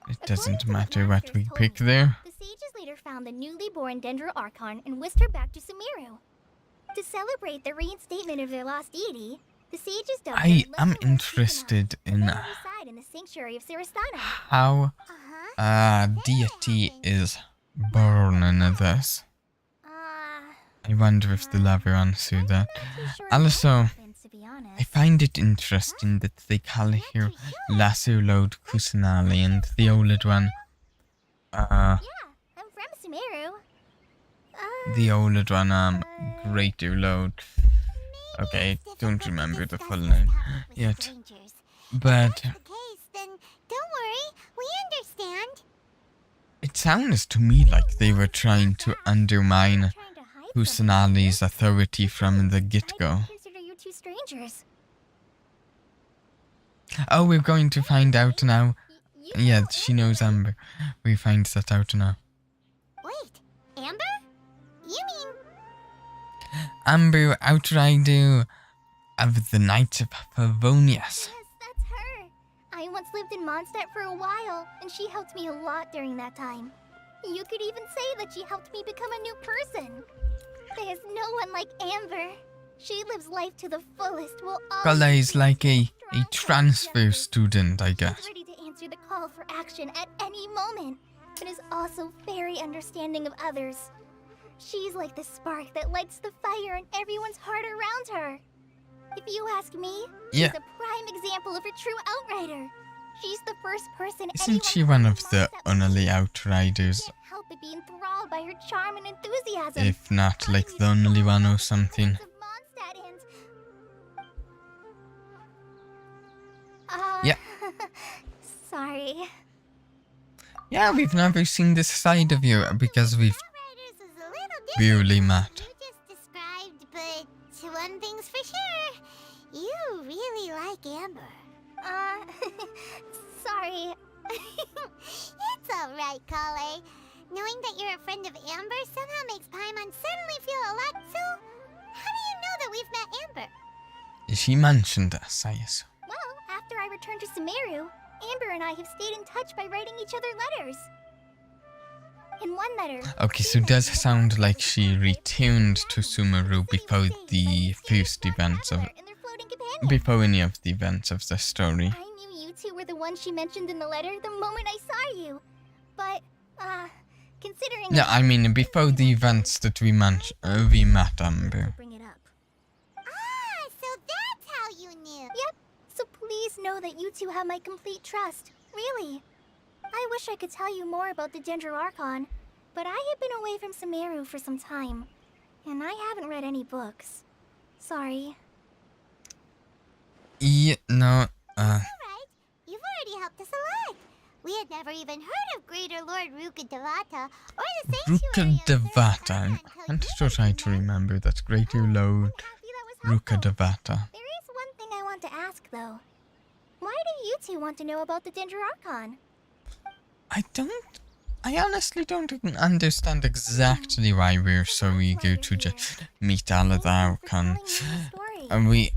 Speaker 1: It
Speaker 5: According
Speaker 1: doesn't
Speaker 5: to what
Speaker 1: matter what
Speaker 5: Masters
Speaker 1: we
Speaker 5: told
Speaker 1: pick
Speaker 5: me,
Speaker 1: there.
Speaker 5: The sages later found the newly born Dendro Archon and whisked her back to Sumeru. To celebrate the reinstatement of their lost deity, the sages dubbed her
Speaker 1: I
Speaker 5: Lesser
Speaker 1: am
Speaker 5: Lord
Speaker 1: interested
Speaker 5: Kusanali,
Speaker 1: in
Speaker 5: and let her reside in the sanctuary of Sarastana.
Speaker 1: how
Speaker 3: Uh-huh.
Speaker 1: deity is born in this. I wonder if the lover answered that. Also, I find it interesting that they call her Lesser Lord Kusanali and the old one,
Speaker 5: Yeah, I'm from Sumeru.
Speaker 1: the old one, Greater Lord. Okay, I don't remember the full name yet. But
Speaker 3: If that's the case, then don't worry. We understand.
Speaker 1: it sounds to me like they were trying to undermine
Speaker 5: Trying to hide something.
Speaker 1: Kusanali's authority from the
Speaker 5: I
Speaker 1: get-go.
Speaker 5: don't consider you two strangers.
Speaker 1: Oh, we're going to find out now.
Speaker 5: You
Speaker 1: Yeah,
Speaker 5: know
Speaker 1: she knows
Speaker 5: Amber.
Speaker 1: Amber. We find that out now.
Speaker 3: Wait, Amber? You mean
Speaker 1: Amber, Outrider of the Knights of Favonius.
Speaker 5: Yes, that's her. I once lived in Mondstadt for a while, and she helped me a lot during that time. You could even say that she helped me become a new person. There's no one like Amber. She lives life to the fullest while always
Speaker 1: Kala is like a
Speaker 5: strong
Speaker 1: transfer
Speaker 5: together.
Speaker 1: student, I
Speaker 5: She's
Speaker 1: guess.
Speaker 5: ready to answer the call for action at any moment, but is also very understanding of others. She's like the spark that lights the fire in everyone's heart around her. If you ask me,
Speaker 1: Yeah.
Speaker 5: she's a prime example of a true outrider. She's the first person
Speaker 1: Isn't
Speaker 5: anyone
Speaker 1: she one
Speaker 5: from
Speaker 1: of the
Speaker 5: Mondstadt would
Speaker 1: only
Speaker 5: choose.
Speaker 1: Outriders?
Speaker 5: Can't help but be enthralled by her charm and enthusiasm.
Speaker 1: If not like the only one or something.
Speaker 5: Sorry.
Speaker 1: Yeah, we've never seen this side of you because we've
Speaker 3: Outriders is a little different
Speaker 1: barely
Speaker 3: from
Speaker 1: met.
Speaker 3: what you just described, but one thing's for sure. You really like Amber.
Speaker 5: Sorry.
Speaker 3: It's alright, Kale. Knowing that you're a friend of Amber somehow makes Paimon suddenly feel a lot so... How do you know that we've met Amber?
Speaker 1: She mentioned us, I assume.
Speaker 5: Well, after I returned to Sumeru, Amber and I have stayed in touch by writing each other letters. In one letter...
Speaker 1: Okay, so it does sound like she returned to Sumeru before the first events of...
Speaker 5: ...and their floating companion.
Speaker 1: Before any of the events of the story.
Speaker 5: I knew you two were the ones she mentioned in the letter the moment I saw you. But, considering...
Speaker 1: Yeah, I mean, before the events that we met Amber.
Speaker 5: Bring it up.
Speaker 3: Ah, so that's how you knew.
Speaker 5: Yep. So please know that you two have my complete trust. Really. I wish I could tell you more about the Ginger Archon, but I have been away from Sumeru for some time, and I haven't read any books. Sorry.
Speaker 1: Yeah, no,
Speaker 3: Alright, you've already helped us a lot. We had never even heard of Greater Lord Rukadevata or the Sanctuary of
Speaker 1: Rukadevata. I'm still trying to remember that Greater Lord Rukadevata.
Speaker 5: There is one thing I want to ask, though. Why do you two want to know about the Ginger Archon?
Speaker 1: I honestly don't understand exactly why we're so eager to just meet all of the Archons. And we,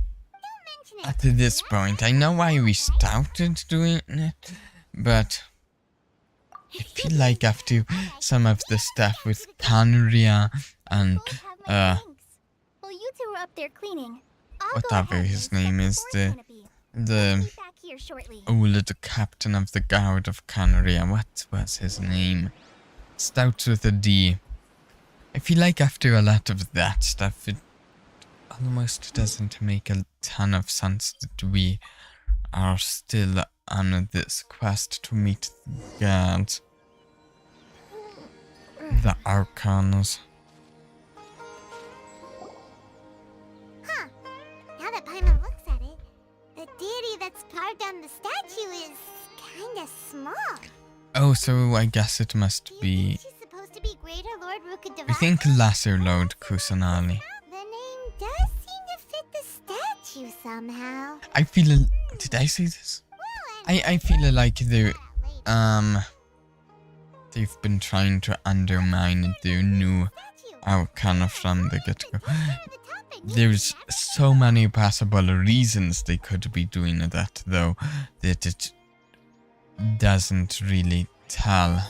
Speaker 1: at this point, I know why we started doing it, but I feel like after some of the stuff with Canria and,
Speaker 5: Well, you two were up there cleaning. I'll go
Speaker 1: whatever
Speaker 5: ahead
Speaker 1: his
Speaker 5: and check
Speaker 1: name
Speaker 5: where
Speaker 1: is,
Speaker 5: Forrest's
Speaker 1: the
Speaker 5: gonna be. I'll be back here shortly.
Speaker 1: old captain of the guard of Canria. What was his name? Starts with a D. I feel like after a lot of that stuff, it almost doesn't make a ton of sense that we are still on this quest to meet the gods. The Archons.
Speaker 3: Huh. Now that Paimon looks at it, the deity that's carved on the statue is kinda small.
Speaker 1: Oh, so I guess it must
Speaker 3: Do you
Speaker 1: be...
Speaker 3: think she's supposed to be Greater Lord Rukadevata?
Speaker 1: I think Lesser Lord Kusanali.
Speaker 3: The name does seem to fit the statue somehow.
Speaker 1: I feel... Did I say this? I feel like they've been trying to undermine their new Arcana from the get-go. There's so many possible reasons they could be doing that, though, that it doesn't really tell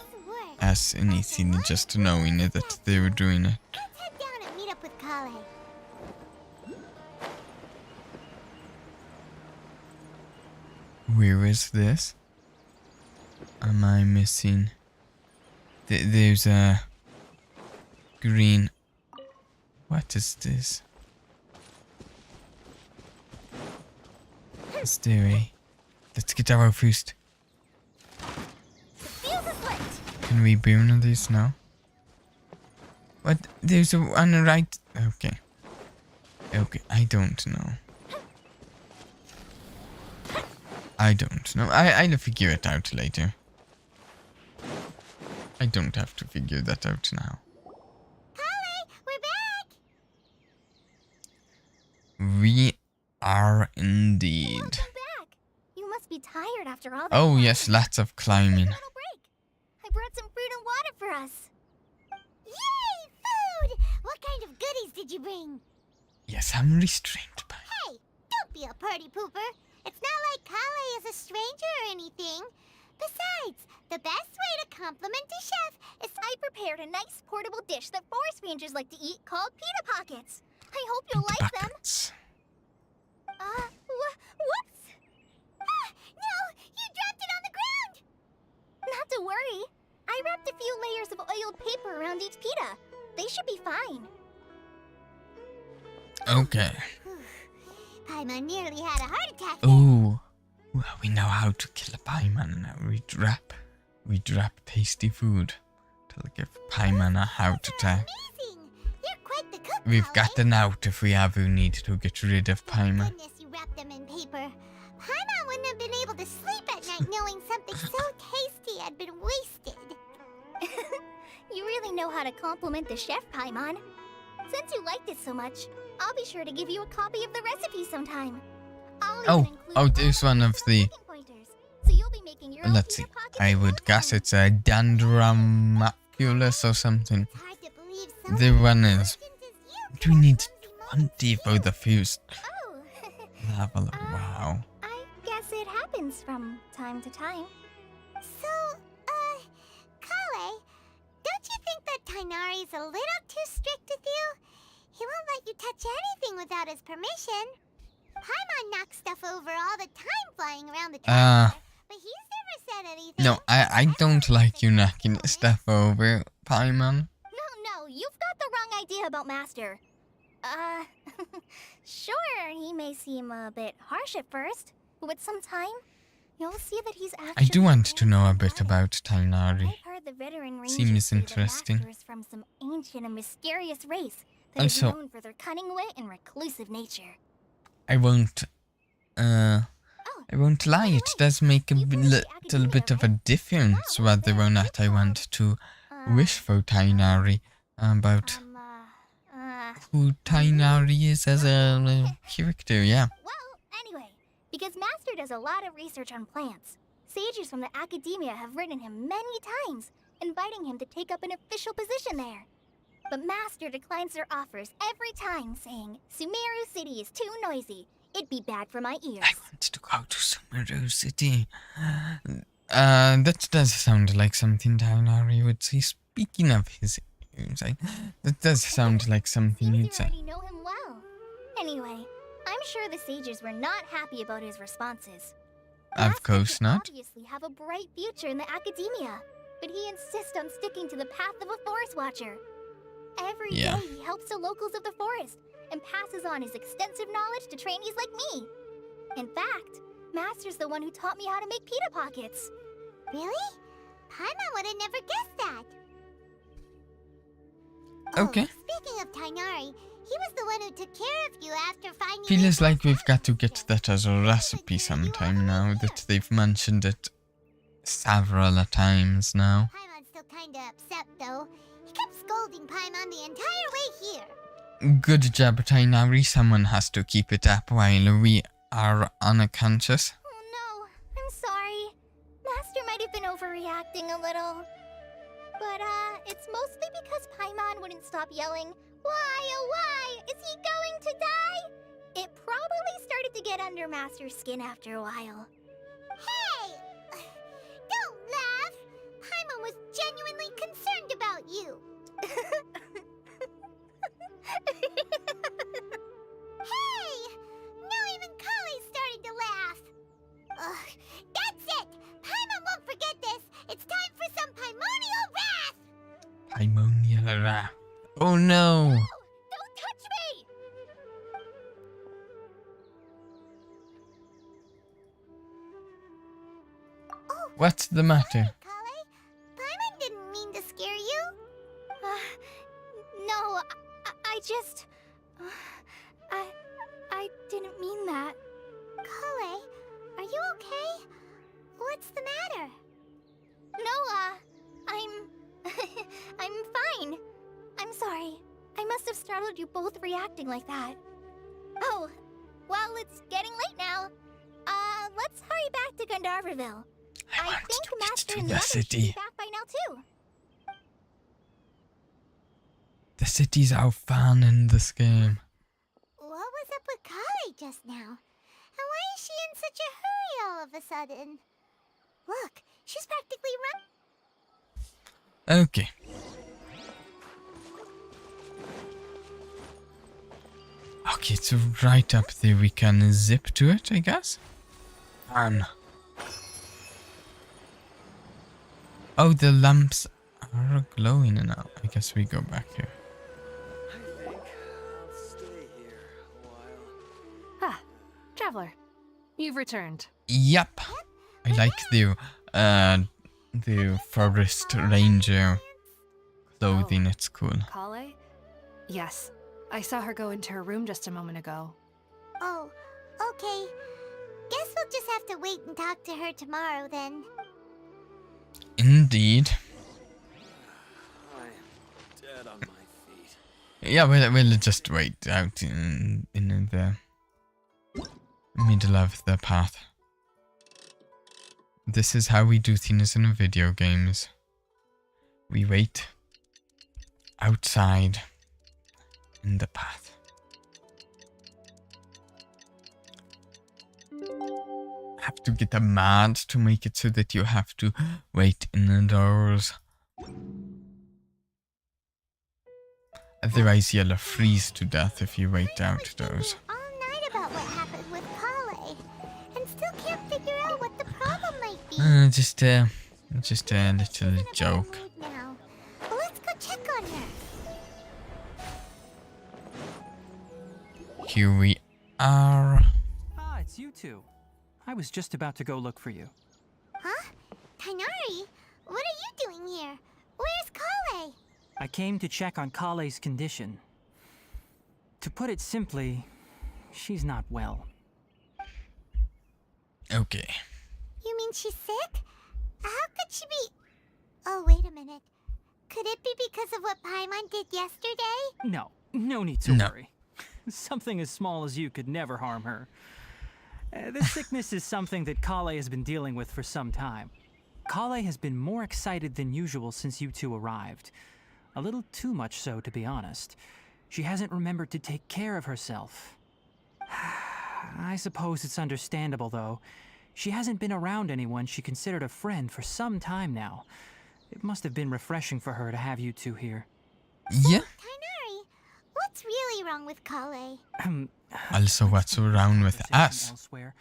Speaker 1: us anything just knowing that they were doing it.
Speaker 3: Let's head down and meet up with Kale.
Speaker 1: Where is this? Am I missing? There's a green... What is this? Is there a... Let's get our first.
Speaker 5: Fuse is lit.
Speaker 1: Can we burn this now? What? There's a one right... Okay. Okay, I don't know. I don't know. I'll figure it out later. I don't have to figure that out now.
Speaker 3: Kale, we're back!
Speaker 1: We are indeed.
Speaker 5: Welcome back. You must be tired after all that.
Speaker 1: Oh yes, lots of climbing.
Speaker 5: Take a little break. I brought some fruit and water for us.
Speaker 3: Yay, food! What kind of goodies did you bring?
Speaker 1: Yes, I'm restrained by...
Speaker 3: Hey, don't be a party pooper. It's not like Kale is a stranger or anything. Besides, the best way to compliment a chef is...
Speaker 5: I prepared a nice portable dish that forest rangers like to eat called pita pockets. I hope you'll like them.
Speaker 1: Buckets.
Speaker 5: Whoops!
Speaker 3: Ah, no! You dropped it on the ground!
Speaker 5: Not to worry. I wrapped a few layers of oiled paper around each pita. They should be fine.
Speaker 1: Okay.
Speaker 3: Paimon nearly had a heart attack.
Speaker 1: Oh, well, we know how to kill a Paimon now. We drop tasty food to give Paimon a heart attack.
Speaker 3: Amazing! You're quite the cook,
Speaker 1: We've
Speaker 3: Kale.
Speaker 1: got an out if we ever need to get rid of Paimon.
Speaker 3: Goodness, you wrapped them in paper. Paimon wouldn't have been able to sleep at night knowing something so tasty had been wasted.
Speaker 5: You really know how to compliment the chef, Paimon. Since you liked it so much, I'll be sure to give you a copy of the recipe sometime. I'll even include all
Speaker 1: there's one of the.
Speaker 5: cooking pointers, so you'll be making your own
Speaker 1: Let's see.
Speaker 5: Peter Pockets
Speaker 1: I
Speaker 5: in no
Speaker 1: would guess
Speaker 5: time.
Speaker 1: it's a Dandramaculus or something.
Speaker 3: It's hard to believe
Speaker 1: The one is.
Speaker 3: as you
Speaker 1: Do we need 20 for the first
Speaker 5: Oh,
Speaker 1: level? Wow.
Speaker 5: I guess it happens from time to time.
Speaker 3: So, Kale, don't you think that Tainari's a little too strict with you? He won't let you touch anything without his permission. Paimon knocks stuff over all the time flying around the trailer, but he's never said anything.
Speaker 1: No, I don't like you knocking stuff over, Paimon.
Speaker 5: No, you've got the wrong idea about Master. Sure, he may seem a bit harsh at first, but with some time, you'll see that he's actually...
Speaker 1: I do want to know a
Speaker 5: very
Speaker 1: bit about Tainari.
Speaker 5: I've heard the veteran rangers
Speaker 1: Seems
Speaker 5: say that
Speaker 1: interesting.
Speaker 5: Master is from some ancient and mysterious race that is
Speaker 1: Also-
Speaker 5: known for their cunning wit and reclusive nature.
Speaker 1: I won't lie, it does make a little bit of a difference whether or not I want to wish for Tainari about who Tainari is as a character, yeah.
Speaker 5: Well, anyway, because Master does a lot of research on plants, sages from the academia have written him many times, inviting him to take up an official position there. But Master declines their offers every time, saying, Sumeru City is too noisy. It'd be bad for my ears.
Speaker 1: I want to go to Sumeru City. That does sound like something Tainari would say. Speaking of his ears, that does sound like something
Speaker 5: Seems
Speaker 1: he'd
Speaker 5: you
Speaker 1: say.
Speaker 5: already know him well. Anyway, I'm sure the sages were not happy about his responses.
Speaker 1: Of
Speaker 5: Master
Speaker 1: course
Speaker 5: could
Speaker 1: not.
Speaker 5: obviously have a bright future in the academia, but he insists on sticking to the path of a forest watcher. Every day
Speaker 1: Yeah.
Speaker 5: he helps the locals of the forest and passes on his extensive knowledge to trainees like me. In fact, Master's the one who taught me how to make pita pockets.
Speaker 3: Really? Paimon would have never guessed that.
Speaker 1: Okay.
Speaker 3: Oh, speaking of Tainari, he was the one who took care of you after finding...
Speaker 1: Feels like we've got to get that as a recipe sometime now that they've mentioned it several times now.
Speaker 3: Paimon's still kinda upset, though. He kept scolding Paimon the entire way here.
Speaker 1: Good job, Tainari. Someone has to keep it up while we are unconscious.
Speaker 5: Oh no, I'm sorry. Master might have been overreacting a little. But, it's mostly because Paimon wouldn't stop yelling, Why, oh why, is he going to die? It probably started to get under Master's skin after a while.
Speaker 3: Hey! Don't laugh! Paimon was genuinely concerned about you. Hey! Now even Kali started to laugh. Ugh, that's it! Paimon won't forget this. It's time for some Paimonial wrath!
Speaker 1: Paimonial wrath. Oh no!
Speaker 5: Don't touch me!
Speaker 3: Oh,
Speaker 1: What's the matter?
Speaker 3: Kale, Paimon didn't mean to scare you.
Speaker 5: No, I just... I didn't mean that.
Speaker 3: Kale, are you okay? What's the matter?
Speaker 5: No, I'm fine. I'm sorry. I must have startled you both reacting like that. Oh, well, it's getting late now. Let's hurry back to Gandharville.
Speaker 1: I want
Speaker 5: think
Speaker 1: to get
Speaker 5: Master
Speaker 1: to
Speaker 5: and
Speaker 1: the
Speaker 5: others should be
Speaker 1: city.
Speaker 5: back by now too.
Speaker 1: The city's our fun in this game.
Speaker 3: What was up with Kale just now? And why is she in such a hurry all of a sudden? Look, she's practically
Speaker 1: Okay. Okay, it's right up there. We can zip to it, I guess. Oh, the lamps are glowing now. I guess we go back here.
Speaker 8: I think I'll stay here a while.
Speaker 6: Ah, Traveler. You've returned.
Speaker 1: Yep. I like the forest ranger clothing. It's cool.
Speaker 6: Kale? Yes. I saw her go into her room just a moment ago.
Speaker 3: Oh, okay. Guess we'll just have to wait and talk to her tomorrow then.
Speaker 1: Indeed.
Speaker 8: I am dead on my feet.
Speaker 1: Yeah, we'll just wait out in the middle of the path. This is how we do things in video games. We wait outside in the path. Have to get a mod to make it so that you have to wait indoors. Otherwise you'll freeze to death if you wait outdoors.
Speaker 3: All night about what happened with Kale, and still can't figure out what the problem might be.
Speaker 1: Just a little
Speaker 3: She's in a bad
Speaker 1: joke.
Speaker 3: mood now. Well, let's go check on her.
Speaker 1: Here we are.
Speaker 4: Ah, it's you two. I was just about to go look for you.
Speaker 3: Huh? Tainari, what are you doing here? Where's Kale?
Speaker 4: I came to check on Kale's condition. To put it simply, she's not well.
Speaker 1: Okay.
Speaker 3: You mean she's sick? How could she be... Oh, wait a minute. Could it be because of what Paimon did yesterday?
Speaker 4: No need to
Speaker 1: No.
Speaker 4: worry. Something as small as you could never harm her. This sickness is something that Kale has been dealing with for some time. Kale has been more excited than usual since you two arrived. A little too much so, to be honest. She hasn't remembered to take care of herself. I suppose it's understandable, though. She hasn't been around anyone she considered a friend for some time now. It must have been refreshing for her to have you two here.
Speaker 1: Yeah.
Speaker 3: Tainari, what's really wrong with Kale?
Speaker 1: Also, what's wrong with us?
Speaker 4: Elsewhere.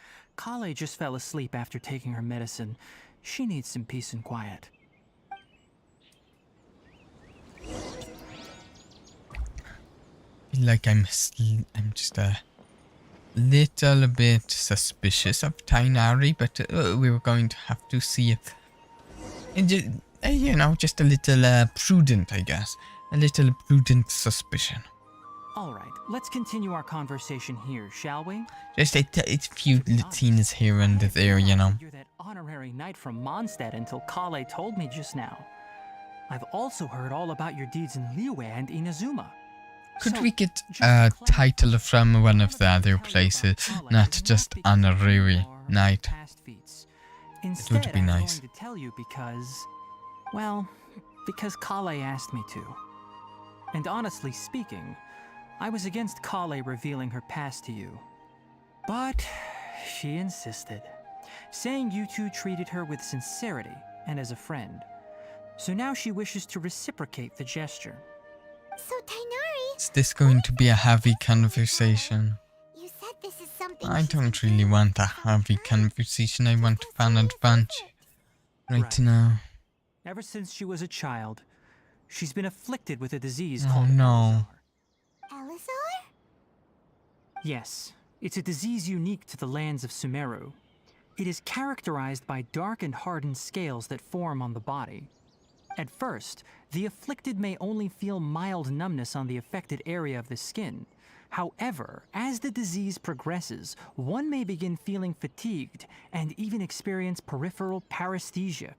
Speaker 4: Kale just fell asleep after taking her medicine. She needs some peace and quiet.
Speaker 1: Like I'm just a little bit suspicious of Tainari, but we were going to have to see if, just a little prudent, I guess. A little prudent suspicion.
Speaker 4: All right, let's continue our conversation here, shall we?
Speaker 1: Just a few things here and there, you know.
Speaker 4: You're that honorary knight from Mondstadt until Kale told me just now. I've also heard all about your deeds in Liyue and Inazuma.
Speaker 1: Could
Speaker 4: So,
Speaker 1: we get
Speaker 4: just
Speaker 1: a
Speaker 4: to clarify,
Speaker 1: title from one of the
Speaker 4: I'm
Speaker 1: other
Speaker 4: not telling you about
Speaker 1: places,
Speaker 4: Kale
Speaker 1: not
Speaker 4: is
Speaker 1: just
Speaker 4: because
Speaker 1: honorary
Speaker 4: of your
Speaker 1: knight?
Speaker 4: past feats.
Speaker 1: would
Speaker 4: Instead,
Speaker 1: be
Speaker 4: I'm
Speaker 1: nice.
Speaker 4: going to tell you because Kale asked me to. And honestly speaking, I was against Kale revealing her past to you. But she insisted, saying you two treated her with sincerity and as a friend. So now she wishes to reciprocate the gesture.
Speaker 3: So, Tainari,
Speaker 1: Is this going to be a heavy conversation?
Speaker 3: you said this is something
Speaker 1: I
Speaker 3: she's
Speaker 1: don't
Speaker 3: been
Speaker 1: really
Speaker 3: doing
Speaker 1: want a
Speaker 3: for some
Speaker 1: heavy
Speaker 3: time.
Speaker 1: conversation. I want
Speaker 3: Just
Speaker 1: fun
Speaker 3: as soon as
Speaker 1: adventure right
Speaker 4: Right.
Speaker 1: now.
Speaker 4: Ever since she was a child, she's been afflicted with a disease
Speaker 1: Oh,
Speaker 4: called
Speaker 1: no.
Speaker 4: Elazar.
Speaker 3: Elazar?
Speaker 4: Yes, it's a disease unique to the lands of Sumeru. It is characterized by dark and hardened scales that form on the body. At first, the afflicted may only feel mild numbness on the affected area of the skin. However, as the disease progresses, one may begin feeling fatigued and even experience peripheral paresthesia.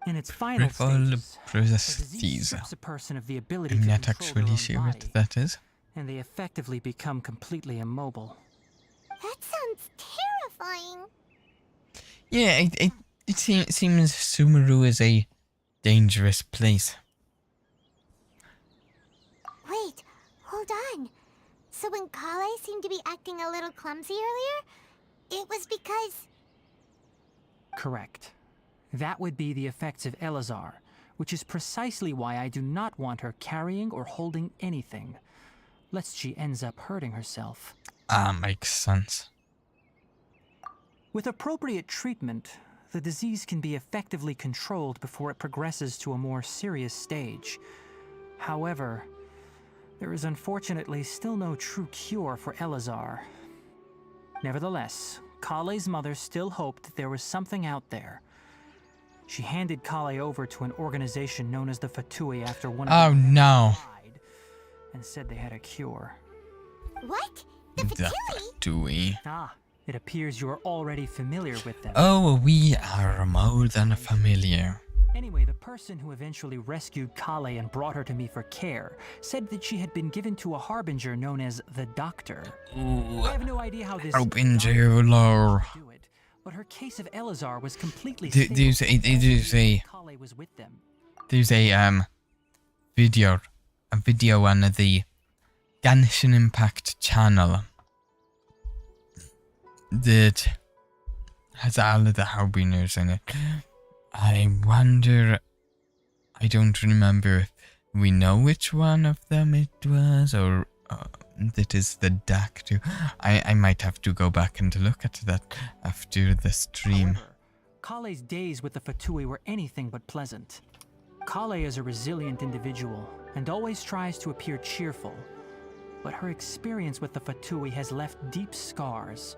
Speaker 4: In its final
Speaker 1: Peripheral
Speaker 4: stages, the disease
Speaker 1: paresthesia.
Speaker 4: strips a person of the ability
Speaker 1: I'm
Speaker 4: to
Speaker 1: not
Speaker 4: control their
Speaker 1: actually
Speaker 4: own
Speaker 1: sure what
Speaker 4: body,
Speaker 1: that is.
Speaker 4: and they effectively become completely immobile.
Speaker 3: That sounds terrifying.
Speaker 1: Yeah, it seems Sumeru is a dangerous place.
Speaker 3: Wait, hold on. So when Kale seemed to be acting a little clumsy earlier, it was because...
Speaker 4: Correct. That would be the effects of Elazar, which is precisely why I do not want her carrying or holding anything, lest she ends up hurting herself.
Speaker 1: Makes sense.
Speaker 4: With appropriate treatment, the disease can be effectively controlled before it progresses to a more serious stage. However, there is unfortunately still no true cure for Elazar. Nevertheless, Kale's mother still hoped that there was something out there. She handed Kale over to an organization known as the Fatui after one of
Speaker 1: Oh
Speaker 4: them
Speaker 1: no.
Speaker 4: died, and said they had a cure.
Speaker 3: What? The
Speaker 1: The
Speaker 3: Fatui?
Speaker 1: Fatui.
Speaker 4: Ah, It appears you are already familiar with them.
Speaker 1: Oh, we are more than familiar.
Speaker 4: Anyway, the person who eventually rescued Kale and brought her to me for care said that she had been given to a harbinger known as the Doctor.
Speaker 1: Ooh,
Speaker 4: I have no idea how this
Speaker 1: harbinger lore.
Speaker 4: do it, but her case of Elazar was completely
Speaker 1: There's
Speaker 4: Kale was with them.
Speaker 1: a video on the Genshin Impact channel that has all of the harbingers in it. I wonder, I don't remember if we know which one of them it was, or that is the Doctor. I might have to go back and look at that after the stream.
Speaker 4: However, Kale's days with the Fatui were anything but pleasant. Kale is a resilient individual and always tries to appear cheerful, but her experience with the Fatui has left deep scars.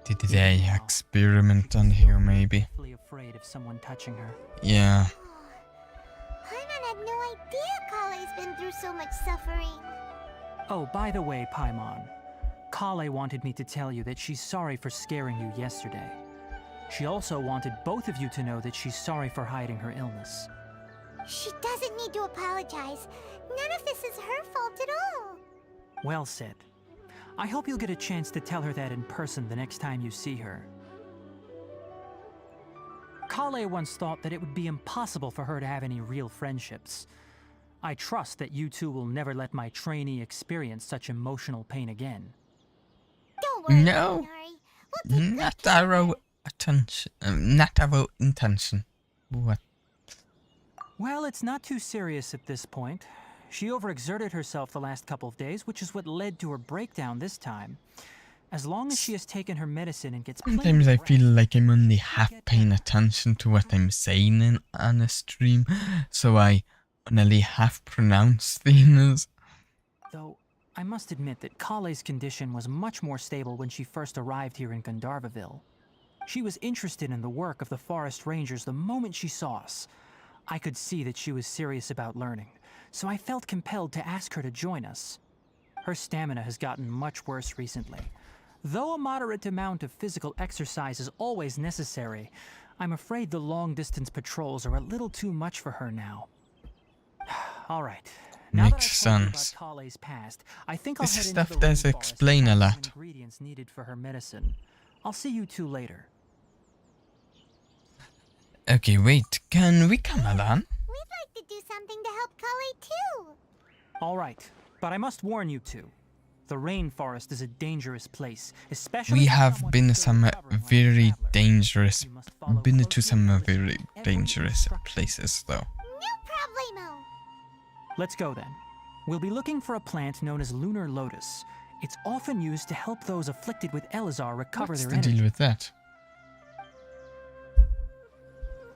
Speaker 1: Did they experiment on here, maybe?
Speaker 4: Deathly afraid of someone touching her.
Speaker 1: Yeah.
Speaker 3: Paimon had no idea Kale's been through so much suffering.
Speaker 4: Oh, by the way, Paimon, Kale wanted me to tell you that she's sorry for scaring you yesterday. She also wanted both of you to know that she's sorry for hiding her illness.
Speaker 3: She doesn't need to apologize. None of this is her fault at all.
Speaker 4: Well said. I hope you'll get a chance to tell her that in person the next time you see her. Kale once thought that it would be impossible for her to have any real friendships. I trust that you two will never let my trainee experience such emotional pain again.
Speaker 3: Don't worry,
Speaker 1: No.
Speaker 3: Minari. We'll take
Speaker 1: Not our attention. Not our intention. What?
Speaker 4: Well, it's not too serious at this point. She overexerted herself the last couple of days, which is what led to her breakdown this time. As long as she has taken her medicine and gets plenty
Speaker 1: Sometimes I
Speaker 4: of
Speaker 1: feel
Speaker 4: rest,
Speaker 1: like I'm only half paying attention to what I'm saying on a stream, so I only half pronounce things.
Speaker 4: though I must admit that Kale's condition was much more stable when she first arrived here in Gandharvaville. She was interested in the work of the forest rangers the moment she saw us. I could see that she was serious about learning, so I felt compelled to ask her to join us. Her stamina has gotten much worse recently. Though a moderate amount of physical exercise is always necessary, I'm afraid the long-distance patrols are a little too much for her now. All right. Now
Speaker 1: Makes
Speaker 4: that I've told you
Speaker 1: sense.
Speaker 4: about Kale's past, I think I'll
Speaker 1: This
Speaker 4: head
Speaker 1: stuff
Speaker 4: into the
Speaker 1: does
Speaker 4: rainforest
Speaker 1: explain
Speaker 4: to
Speaker 1: a
Speaker 4: find some
Speaker 1: lot.
Speaker 4: ingredients needed for her medicine. I'll see you two later.
Speaker 1: Okay, wait. Can we come along?
Speaker 3: We'd like to do something to help Kale too.
Speaker 4: All right, but I must warn you two. The rainforest is a dangerous place, especially
Speaker 1: We
Speaker 4: for
Speaker 1: have
Speaker 4: someone
Speaker 1: been
Speaker 4: who's still
Speaker 1: some
Speaker 4: recovering like a
Speaker 1: very
Speaker 4: traveler.
Speaker 1: dangerous.
Speaker 4: You must follow
Speaker 1: Been to
Speaker 4: closely
Speaker 1: some
Speaker 4: and
Speaker 1: very
Speaker 4: listen to every
Speaker 1: dangerous
Speaker 4: instruction.
Speaker 1: places, though.
Speaker 3: No problemo.
Speaker 4: Let's go then. We'll be looking for a plant known as lunar lotus. It's often used to help those afflicted with Elazar recover
Speaker 1: What's
Speaker 4: their
Speaker 1: the
Speaker 4: energy.
Speaker 1: deal with that?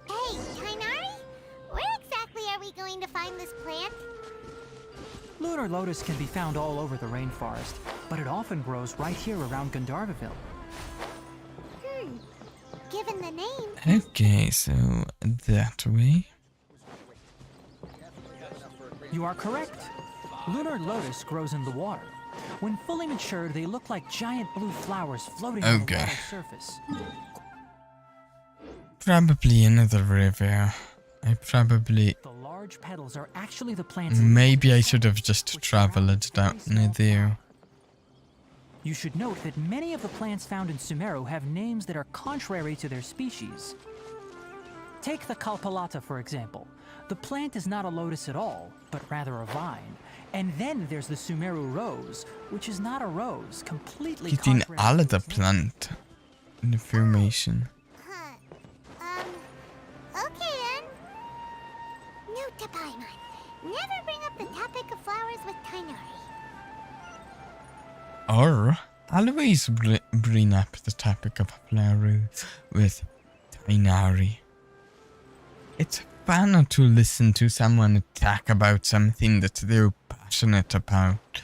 Speaker 3: Hey, Tainari? Where exactly are we going to find this plant?
Speaker 4: Lunar lotus can be found all over the rainforest, but it often grows right here around Gandharvaville.
Speaker 3: Given the name,
Speaker 1: Okay, so that way.
Speaker 4: You are correct. Lunar lotus grows in the water. When fully matured, they look like giant blue flowers floating on the
Speaker 1: Okay.
Speaker 4: water's surface.
Speaker 1: Probably another river. I probably.
Speaker 4: The large petals are actually the plant's
Speaker 1: Maybe I
Speaker 4: leaves,
Speaker 1: should have just
Speaker 4: which
Speaker 1: traveled
Speaker 4: surrounds a
Speaker 1: down
Speaker 4: very small
Speaker 1: there.
Speaker 4: flower. You should note that many of the plants found in Sumeru have names that are contrary to their species. Take the Kalpalata, for example. The plant is not a lotus at all, but rather a vine. And then there's the Sumeru rose, which is not a rose, completely
Speaker 1: Getting
Speaker 4: contrary
Speaker 1: all
Speaker 4: to
Speaker 1: of the
Speaker 4: its name.
Speaker 1: plant information.
Speaker 3: huh? Okay then. Note to Paimon. Never bring up the topic of flowers with Tainari.
Speaker 1: Or always bring up the topic of flowers with Tainari. It's fun to listen to someone talk about something that they're passionate about.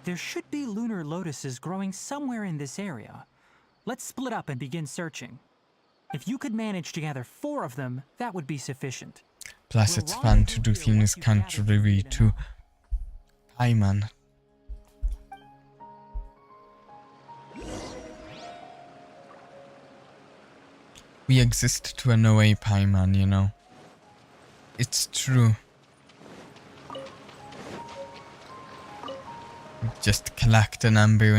Speaker 4: There should be lunar lotuses growing somewhere in this area. Let's split up and begin searching. If you could manage to gather 4 of them, that would be sufficient.
Speaker 1: Plus,
Speaker 4: We'll
Speaker 1: it's fun to do
Speaker 4: rendezvous here
Speaker 1: things
Speaker 4: once you've gathered
Speaker 1: contrary
Speaker 4: food
Speaker 1: to
Speaker 4: enough.
Speaker 1: Paimon. We exist to annoy Paimon, you know. It's true. We just collect a number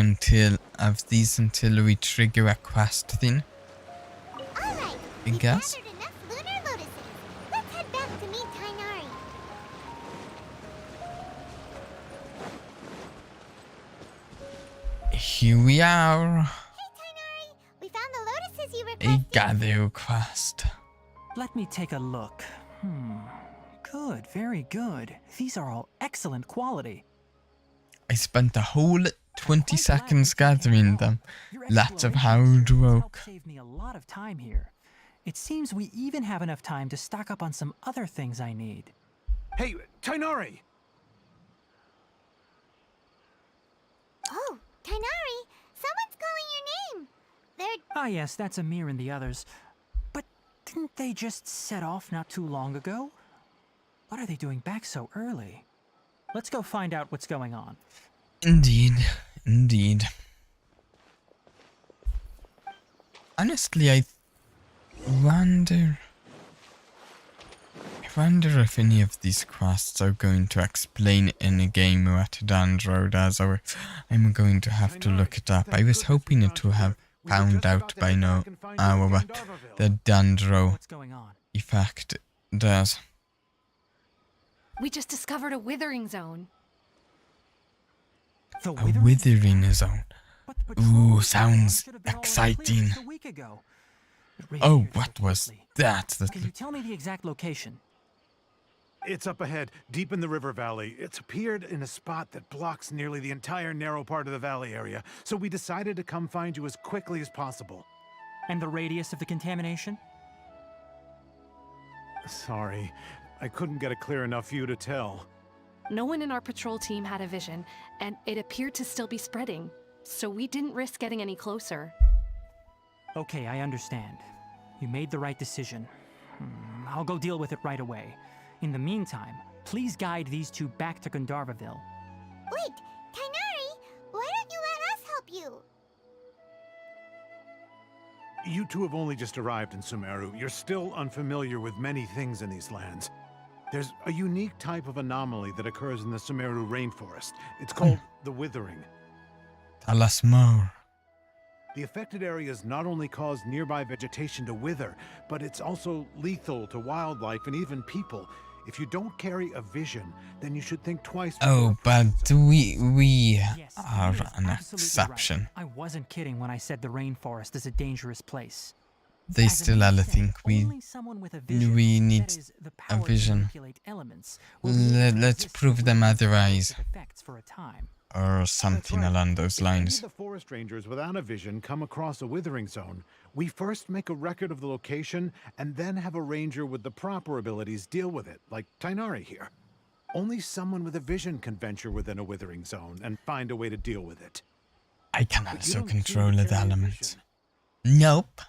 Speaker 1: of these until we trigger a quest thing.
Speaker 3: Alright,
Speaker 1: I
Speaker 3: we've
Speaker 1: guess.
Speaker 3: gathered enough lunar lotuses. Let's head back to meet Tainari.
Speaker 1: Here we are.
Speaker 3: Hey Tainari, we found the lotuses you
Speaker 1: A
Speaker 3: requested.
Speaker 1: gather quest.
Speaker 4: Let me take a look. Good, very good. These are all excellent quality.
Speaker 1: I spent the whole 20
Speaker 4: Quite
Speaker 1: seconds
Speaker 4: glad you came
Speaker 1: gathering
Speaker 4: along.
Speaker 1: them.
Speaker 4: Your
Speaker 1: Lots of
Speaker 4: exploration
Speaker 1: hard
Speaker 4: has
Speaker 1: work.
Speaker 4: helped save me a lot of time here. It seems we even have enough time to stock up on some other things I need.
Speaker 7: Hey, Tainari!
Speaker 3: Oh, Tainari, someone's calling your name. They're
Speaker 4: Ah yes, that's Amir and the others. But didn't they just set off not too long ago? What are they doing back so early? Let's go find out what's going on.
Speaker 1: Indeed, indeed. Honestly, I wonder if any of these quests are going to explain in a game what Dandro does, or I'm going to have to look it up. I was hoping to have found out by now what the Dandro
Speaker 4: What's going on?
Speaker 1: effect does.
Speaker 6: We just discovered a withering zone.
Speaker 4: The
Speaker 1: A withering zone.
Speaker 4: But the patrol
Speaker 1: Ooh,
Speaker 4: plan
Speaker 1: sounds
Speaker 4: should have been already
Speaker 1: exciting.
Speaker 4: cleared just a week ago. It
Speaker 1: Oh,
Speaker 4: radiated
Speaker 1: what
Speaker 4: so
Speaker 1: was
Speaker 4: quickly.
Speaker 1: that?
Speaker 4: Can you tell me the exact location?
Speaker 7: It's up ahead, deep in the river valley. It's appeared in a spot that blocks nearly the entire narrow part of the valley area, so we decided to come find you as quickly as possible.
Speaker 4: And the radius of the contamination?
Speaker 7: Sorry, I couldn't get a clear enough view to tell.
Speaker 6: No one in our patrol team had a vision, and it appeared to still be spreading. So we didn't risk getting any closer.
Speaker 4: Okay, I understand. You made the right decision. I'll go deal with it right away. In the meantime, please guide these two back to Gandharvaville.
Speaker 3: Wait, Tainari, why don't you let us help you?
Speaker 7: You two have only just arrived in Sumeru. You're still unfamiliar with many things in these lands. There's a unique type of anomaly that occurs in the Sumeru rainforest. It's called the withering.
Speaker 1: Tell us more.
Speaker 7: The affected areas not only cause nearby vegetation to wither, but it's also lethal to wildlife and even people. If you don't carry a vision, then you should think twice.
Speaker 1: Oh, but we
Speaker 4: Yes,
Speaker 1: are
Speaker 4: Amir is
Speaker 1: an
Speaker 4: absolutely
Speaker 1: exception.
Speaker 4: right. I wasn't kidding when I said the rainforest is a dangerous place.
Speaker 1: They
Speaker 4: As
Speaker 1: still
Speaker 4: Amir
Speaker 1: all
Speaker 4: said,
Speaker 1: think
Speaker 4: only someone with a vision,
Speaker 1: we need
Speaker 4: that is, the power to
Speaker 1: vision.
Speaker 4: manipulate elements, will be able to
Speaker 1: Let's
Speaker 4: resist
Speaker 1: prove
Speaker 4: the
Speaker 1: them
Speaker 4: withering
Speaker 1: otherwise,
Speaker 4: effects for a time.
Speaker 1: or something
Speaker 7: right.
Speaker 1: along those
Speaker 7: If any
Speaker 1: lines.
Speaker 7: of the forest rangers without a vision come across a withering zone, we first make a record of the location and then have a ranger with the proper abilities deal with it, like Tainari here. Only someone with a vision can venture within a withering zone and find a way to deal with it.
Speaker 1: I can
Speaker 7: But you
Speaker 1: also
Speaker 7: don't seem to
Speaker 1: control the
Speaker 7: carry a
Speaker 1: elements.
Speaker 7: vision.
Speaker 1: Nope.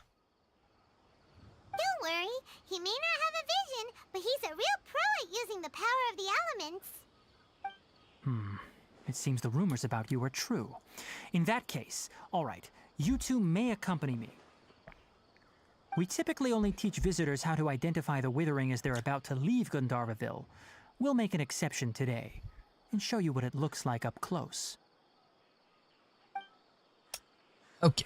Speaker 3: Don't worry, he may not have a vision, but he's a real pro at using the power of the elements.
Speaker 4: It seems the rumors about you are true. In that case, all right, you two may accompany me. We typically only teach visitors how to identify the withering as they're about to leave Gandharvaville. We'll make an exception today and show you what it looks like up close.
Speaker 1: Okay.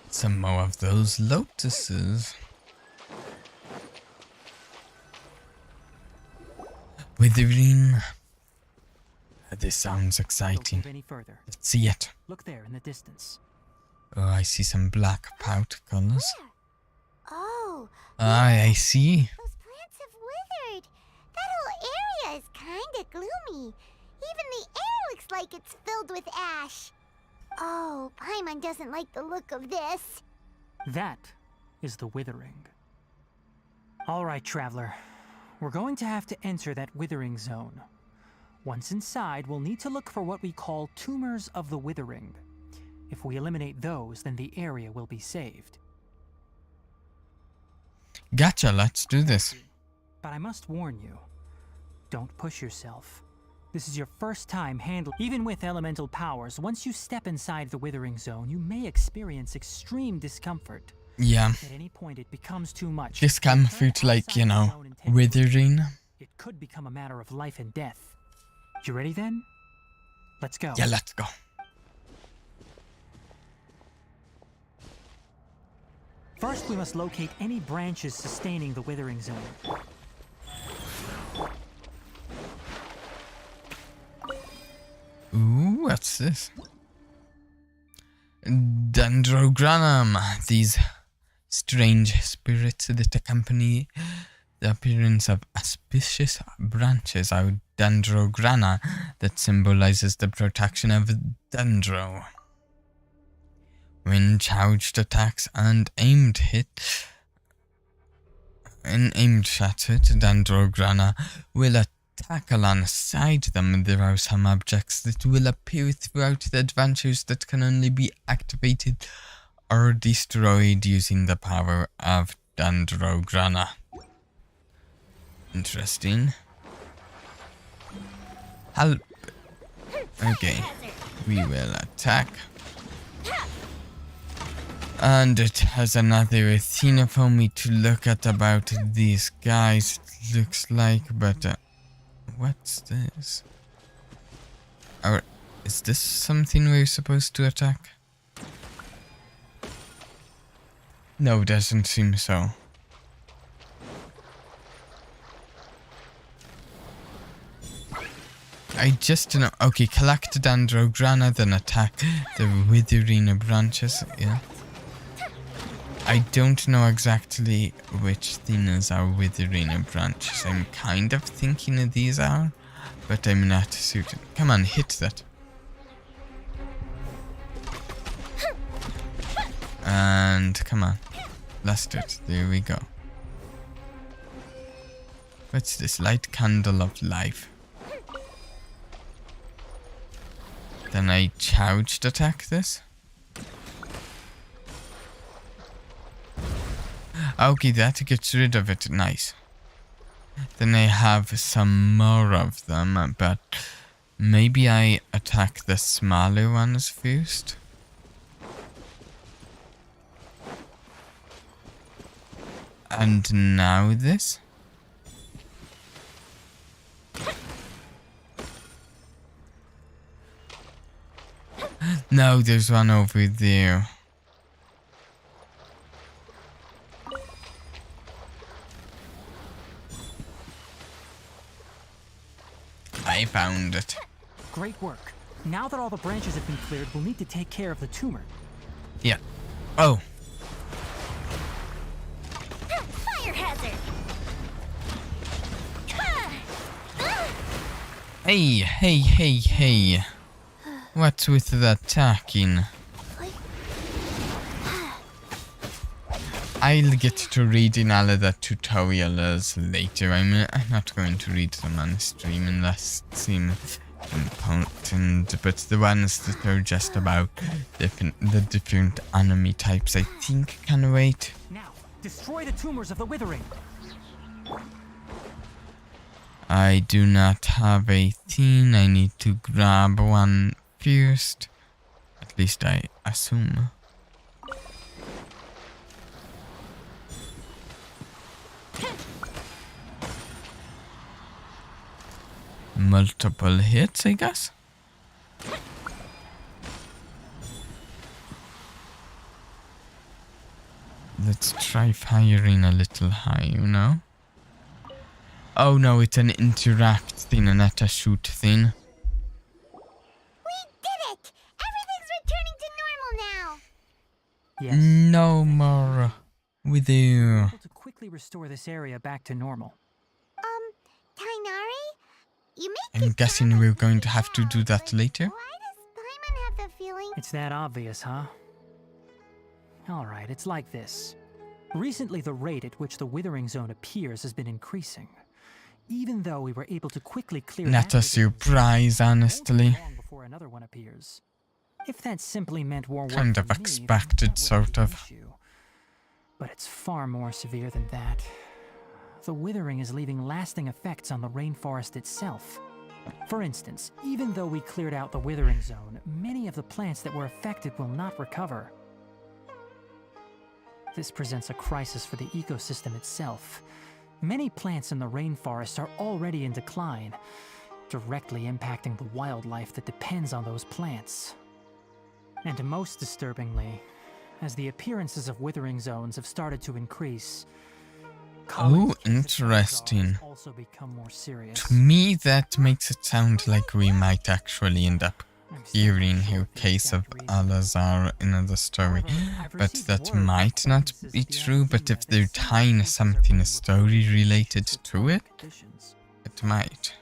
Speaker 1: Some more of those lotuses. Withering. This sounds
Speaker 4: Don't
Speaker 1: exciting.
Speaker 4: move any further.
Speaker 1: Let's see it.
Speaker 4: Look there in the distance.
Speaker 1: Oh, I see some black particles.
Speaker 3: Oh,
Speaker 1: I see.
Speaker 3: those plants have withered. That whole area is kinda gloomy. Even the air looks like it's filled with ash. Oh, Paimon doesn't like the look of this.
Speaker 4: That is the withering. All right, traveler. We're going to have to enter that withering zone. Once inside, we'll need to look for what we call tumors of the withering. If we eliminate those, then the area will be saved.
Speaker 1: Gotcha, let's do this.
Speaker 4: But I must warn you, don't push yourself. This is your first time handling. Even with elemental powers, once you step inside the withering zone, you may experience extreme discomfort.
Speaker 1: Yeah.
Speaker 4: At any point, it becomes too much.
Speaker 1: Discomfort, like, you know, withering.
Speaker 4: It could become a matter of life and death. You ready then? Let's go.
Speaker 1: Yeah, let's go.
Speaker 4: First, we must locate any branches sustaining the withering zone.
Speaker 1: Ooh, what's this? Dendrogranum. These strange spirits that accompany the appearance of auspicious branches are dendrograna that symbolizes the protection of dendro. When charged attacks and aimed at it, dendrograna will attack alongside them. There are some objects that will appear throughout the adventures that can only be activated or destroyed using the power of dendrograna. Interesting. Help. Okay, we will attack. And it has another Athena for me to look at about these guys, it looks like, but what's this? Or is this something we're supposed to attack? No, doesn't seem so. I just don't know. Okay, collect dendrograna, then attack the withering branches. Yeah. I don't know exactly which things are withering branches. I'm kind of thinking these are, but I'm not certain. Come on, hit that. And come on. Last it. There we go. What's this? Light candle of life. Then I charged attack this. Okay, that gets rid of it. Nice. Then I have some more of them, but maybe I attack the smaller ones first. And now this. No, there's one over there. I found it.
Speaker 4: Great work. Now that all the branches have been cleared, we'll need to take care of the tumor.
Speaker 1: Yeah. Oh.
Speaker 5: Fire hazard!
Speaker 1: Hey. What's with that attacking? I'll get to reading all of the tutorials later. I'm not going to read them on stream unless it seems important. But the ones that are just about the different enemy types, I think can wait.
Speaker 4: Now, destroy the tumors of the withering.
Speaker 1: I do not have a thing. I need to grab one first. At least I assume. Multiple hits, I guess. Let's try firing a little high, you know? Oh no, it's an interact thing and not a shoot thing.
Speaker 3: We did it! Everything's returning to normal now!
Speaker 4: Yes.
Speaker 1: No more with you.
Speaker 4: To quickly restore this area back to normal.
Speaker 3: Tainari? You make
Speaker 1: I'm
Speaker 3: it
Speaker 1: guessing
Speaker 3: sound
Speaker 1: we're
Speaker 3: like
Speaker 1: going
Speaker 3: we
Speaker 1: to have to do
Speaker 3: have,
Speaker 1: that
Speaker 3: but
Speaker 1: later.
Speaker 3: Why does Paimon have the feeling?
Speaker 4: It's that obvious, huh? Alright, it's like this. Recently, the rate at which the withering zone appears has been increasing. Even though we were able to quickly clear
Speaker 1: Not
Speaker 4: that
Speaker 1: a
Speaker 4: withering
Speaker 1: surprise,
Speaker 4: zone, it won't
Speaker 1: honestly.
Speaker 4: be long before another one appears. If that simply meant more work
Speaker 1: Kind
Speaker 4: for
Speaker 1: of
Speaker 4: me, then
Speaker 1: expected,
Speaker 4: that
Speaker 1: sort
Speaker 4: wouldn't be an
Speaker 1: of.
Speaker 4: issue. But it's far more severe than that. The withering is leaving lasting effects on the rainforest itself. For instance, even though we cleared out the withering zone, many of the plants that were affected will not recover. This presents a crisis for the ecosystem itself. Many plants in the rainforest are already in decline, directly impacting the wildlife that depends on those plants. And most disturbingly, as the appearances of withering zones have started to increase,
Speaker 1: Oh, interesting.
Speaker 4: also become more serious.
Speaker 1: To me, that makes it sound like we might actually end up hearing a case of Al-Azhar in the story. But that might not be true, but if they're tying something story related to it, it might.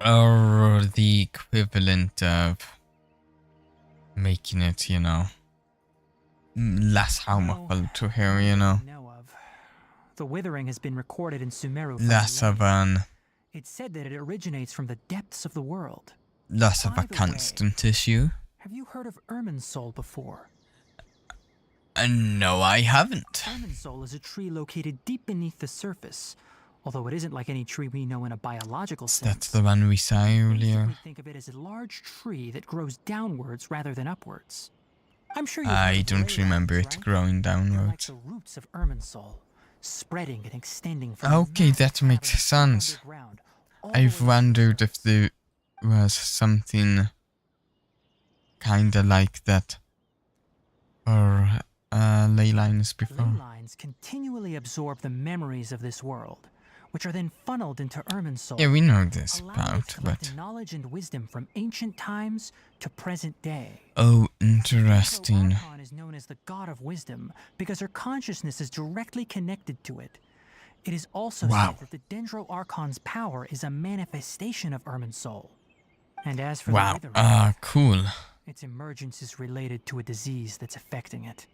Speaker 1: Or the equivalent of making it, less harmful to her,
Speaker 4: The withering has been recorded in Sumeru for
Speaker 1: less of
Speaker 4: millennia.
Speaker 1: an
Speaker 4: It's said that it originates from the depths of the world.
Speaker 1: less of
Speaker 4: By
Speaker 1: a
Speaker 4: the
Speaker 1: constant issue.
Speaker 4: Have you heard of Irminsul before?
Speaker 1: No, I haven't.
Speaker 4: Irminsul is a tree located deep beneath the surface, although it isn't like any tree we know in a biological sense.
Speaker 1: That's the one we saw earlier.
Speaker 4: Basically, think of it as a large tree that grows downwards rather than upwards. I'm sure you've heard
Speaker 1: I
Speaker 4: of
Speaker 1: don't
Speaker 4: ley
Speaker 1: remember
Speaker 4: lines,
Speaker 1: it
Speaker 4: right?
Speaker 1: growing
Speaker 4: They're like
Speaker 1: downwards.
Speaker 4: the roots of Irminsul, spreading and extending from
Speaker 1: Okay,
Speaker 4: massive
Speaker 1: that makes
Speaker 4: caverns
Speaker 1: sense.
Speaker 4: underground, all the
Speaker 1: I've
Speaker 4: way
Speaker 1: wondered if there was something kinda like that or ley lines
Speaker 4: Ley
Speaker 1: before.
Speaker 4: lines continually absorb the memories of this world, which are then funneled into Irminsul.
Speaker 1: Yeah, we know this
Speaker 4: allowing it
Speaker 1: about,
Speaker 4: to collect
Speaker 1: but
Speaker 4: knowledge and wisdom from ancient times to present day.
Speaker 1: oh, interesting.
Speaker 4: Archon is known as the god of wisdom because her consciousness is directly connected to it. It is also
Speaker 1: Wow.
Speaker 4: said that the Dendro Archon's power is a manifestation of Irminsul. And as for
Speaker 1: Wow,
Speaker 4: the withering,
Speaker 1: cool.
Speaker 4: its emergence is related to a disease that's affecting it.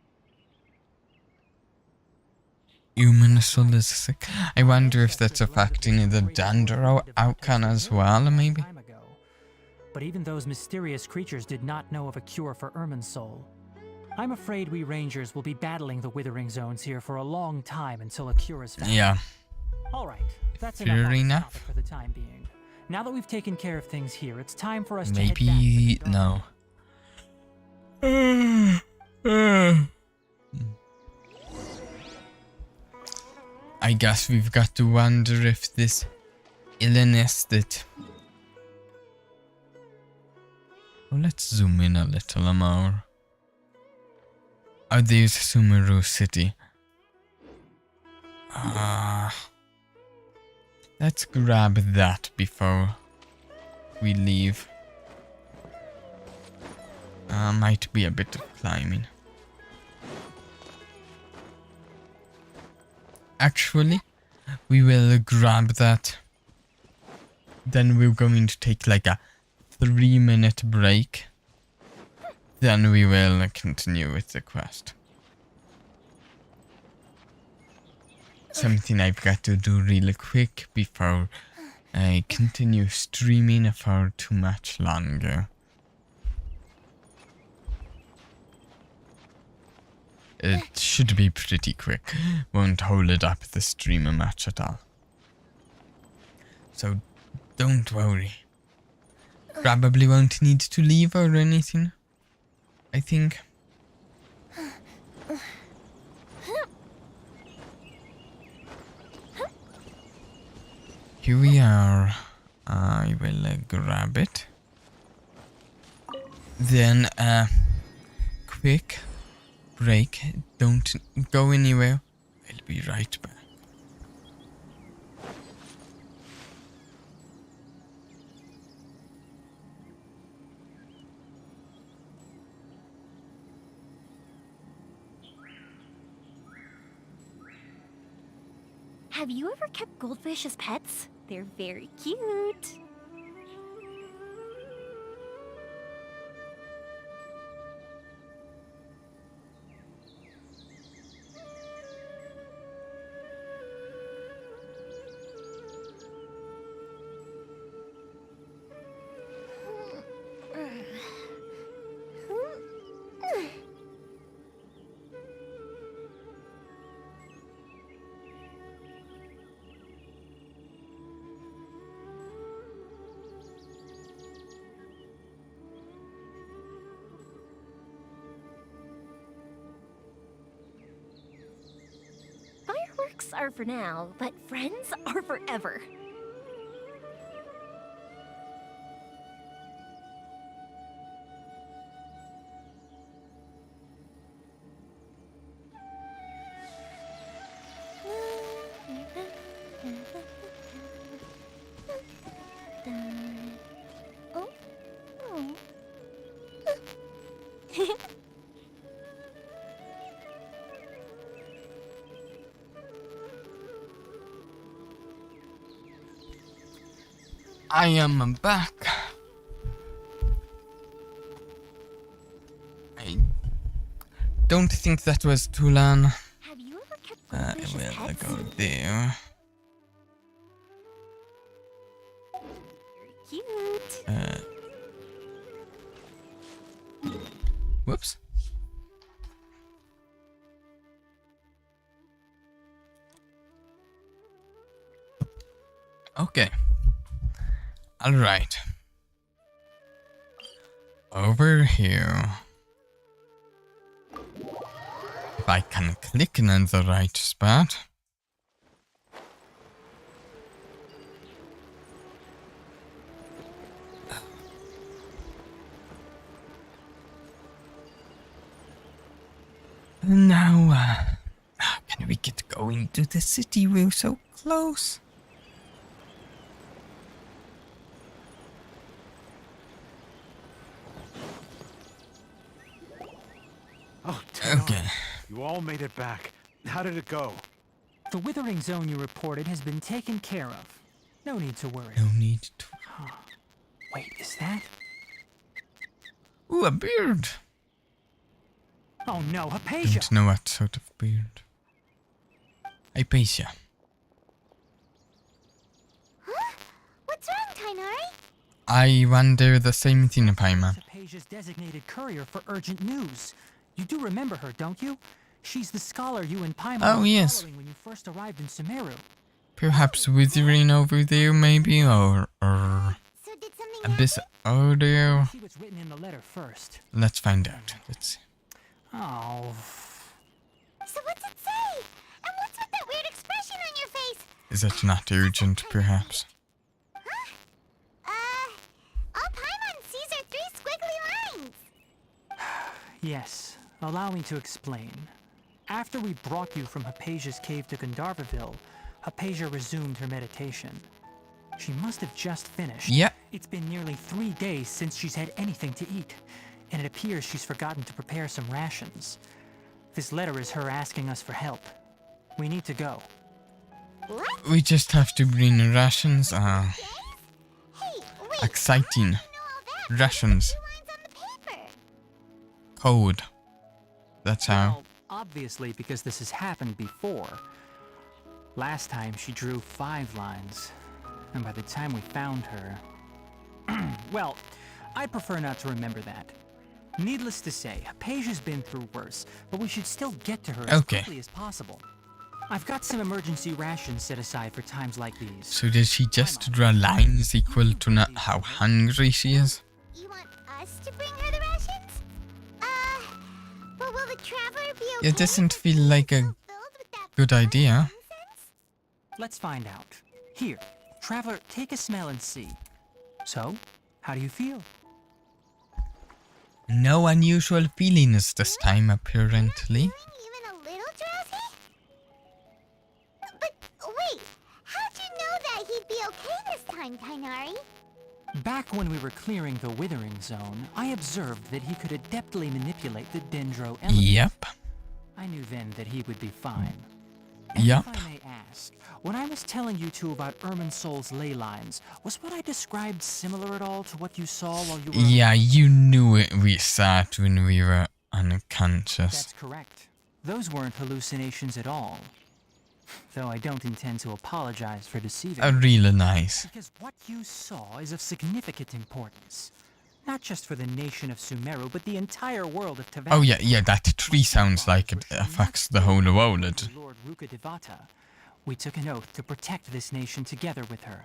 Speaker 1: Human soul is sick. I wonder if that's affecting the Dendro Archon as well, maybe?
Speaker 4: Time ago. But even those mysterious creatures did not know of a cure for Irminsul. I'm afraid we Rangers will be battling the withering zones here for a long time until a cure is found.
Speaker 1: Yeah.
Speaker 4: Alright, that's
Speaker 1: Fair
Speaker 4: enough on this
Speaker 1: enough.
Speaker 4: topic for the time being. Now that we've taken care of things here, it's time for us to head back to
Speaker 1: Maybe
Speaker 4: the
Speaker 1: no. I guess we've got to wonder if this illness that... Well, let's zoom in a little more. Oh, there's Sumeru City. Let's grab that before we leave. Might be a bit of climbing. Actually, we will grab that. Then we're going to take like a 3-minute break. Then we will continue with the quest. Something I've got to do really quick before I continue streaming for too much longer. It should be pretty quick. Won't hold it up the streamer much at all. So don't worry. Probably won't need to leave or anything, I think. Here we are. I will grab it. Then quick break. Don't go anywhere. I'll be right back.
Speaker 5: Have you ever kept goldfish as pets? They're very cute.
Speaker 9: are for now, but friends are forever.
Speaker 1: I am back. I don't think that was too long.
Speaker 9: Have you ever kept
Speaker 1: I
Speaker 9: goldfish's
Speaker 1: will
Speaker 9: pets?
Speaker 1: go there.
Speaker 9: Cute.
Speaker 1: Whoops. Okay. Alright. Over here. If I can click in the right spot. Now, can we get going to the city? We're so close.
Speaker 7: Oh, damn.
Speaker 1: Okay.
Speaker 7: You all made it back. How did it go?
Speaker 4: The withering zone you reported has been taken care of. No need to worry.
Speaker 1: No need to.
Speaker 4: Wait, is that?
Speaker 1: Ooh, a beard.
Speaker 4: Oh no, Hypatia!
Speaker 1: Don't know what sort of beard. Hypatia.
Speaker 3: Huh? What's wrong, Tainari?
Speaker 1: I wonder the same thing, Paimon.
Speaker 4: Hypatia's designated courier for urgent news. You do remember her, don't you? She's the scholar you and Paimon were
Speaker 1: yes.
Speaker 4: following when you first arrived in Sumeru.
Speaker 1: Perhaps withering over there, maybe, or
Speaker 3: So did something
Speaker 1: abyss audio.
Speaker 4: See what's written in the letter first.
Speaker 1: Let's find out. Let's see.
Speaker 4: Oh.
Speaker 3: So what's it say? And what's with that weird expression on your face?
Speaker 1: Is it not urgent, perhaps?
Speaker 3: All Paimon sees are 3 squiggly lines.
Speaker 4: Yes, allow me to explain. After we brought you from Hypatia's cave to Gandharvaville, Hypatia resumed her meditation. She must have just finished.
Speaker 1: Yeah.
Speaker 4: It's been nearly 3 days since she's had anything to eat, and it appears she's forgotten to prepare some rations. This letter is her asking us for help. We need to go.
Speaker 3: What?
Speaker 1: We just have to bring rations.
Speaker 3: Hey, wait.
Speaker 1: Exciting.
Speaker 3: How do you know all that?
Speaker 1: Rations.
Speaker 3: 2 lines on the paper.
Speaker 1: Code. That's how.
Speaker 4: Well, obviously because this has happened before. Last time she drew 5 lines, and by the time we found her... Well, I'd prefer not to remember that. Needless to say, Hypatia's been through worse, but we should still get to her as quickly as possible. I've got some emergency rations set aside for times like these.
Speaker 1: So did she just draw lines equal to not how hungry she is?
Speaker 3: You want us to bring her the rations? But will the traveler be okay?
Speaker 1: It doesn't feel like a
Speaker 3: Filled with that
Speaker 1: good idea.
Speaker 3: nonsense?
Speaker 4: Let's find out. Here, Traveler, take a smell and see. So, how do you feel?
Speaker 1: No unusual feelings this time, apparently.
Speaker 3: Feeling even a little drowsy? But wait, how'd you know that he'd be okay this time, Tainari?
Speaker 4: Back when we were clearing the Withering Zone, I observed that he could adeptly manipulate the Dendro element.
Speaker 1: Yep.
Speaker 4: I knew then that he would be fine.
Speaker 1: Yep.
Speaker 4: If I may ask, when I was telling you two about Irminsol's ley lines, was what I described similar at all to what you saw while you were...
Speaker 1: Yeah, you knew it. We saw it when we were unconscious.
Speaker 4: That's correct. Those weren't hallucinations at all. Though I don't intend to apologize for deceiving you.
Speaker 1: Really nice.
Speaker 4: Because what you saw is of significant importance. Not just for the nation of Sumeru, but the entire world of Tavana.
Speaker 1: Oh yeah, that tree sounds like it affects the whole world.
Speaker 4: Lord Rukadevata, we took an oath to protect this nation together with her.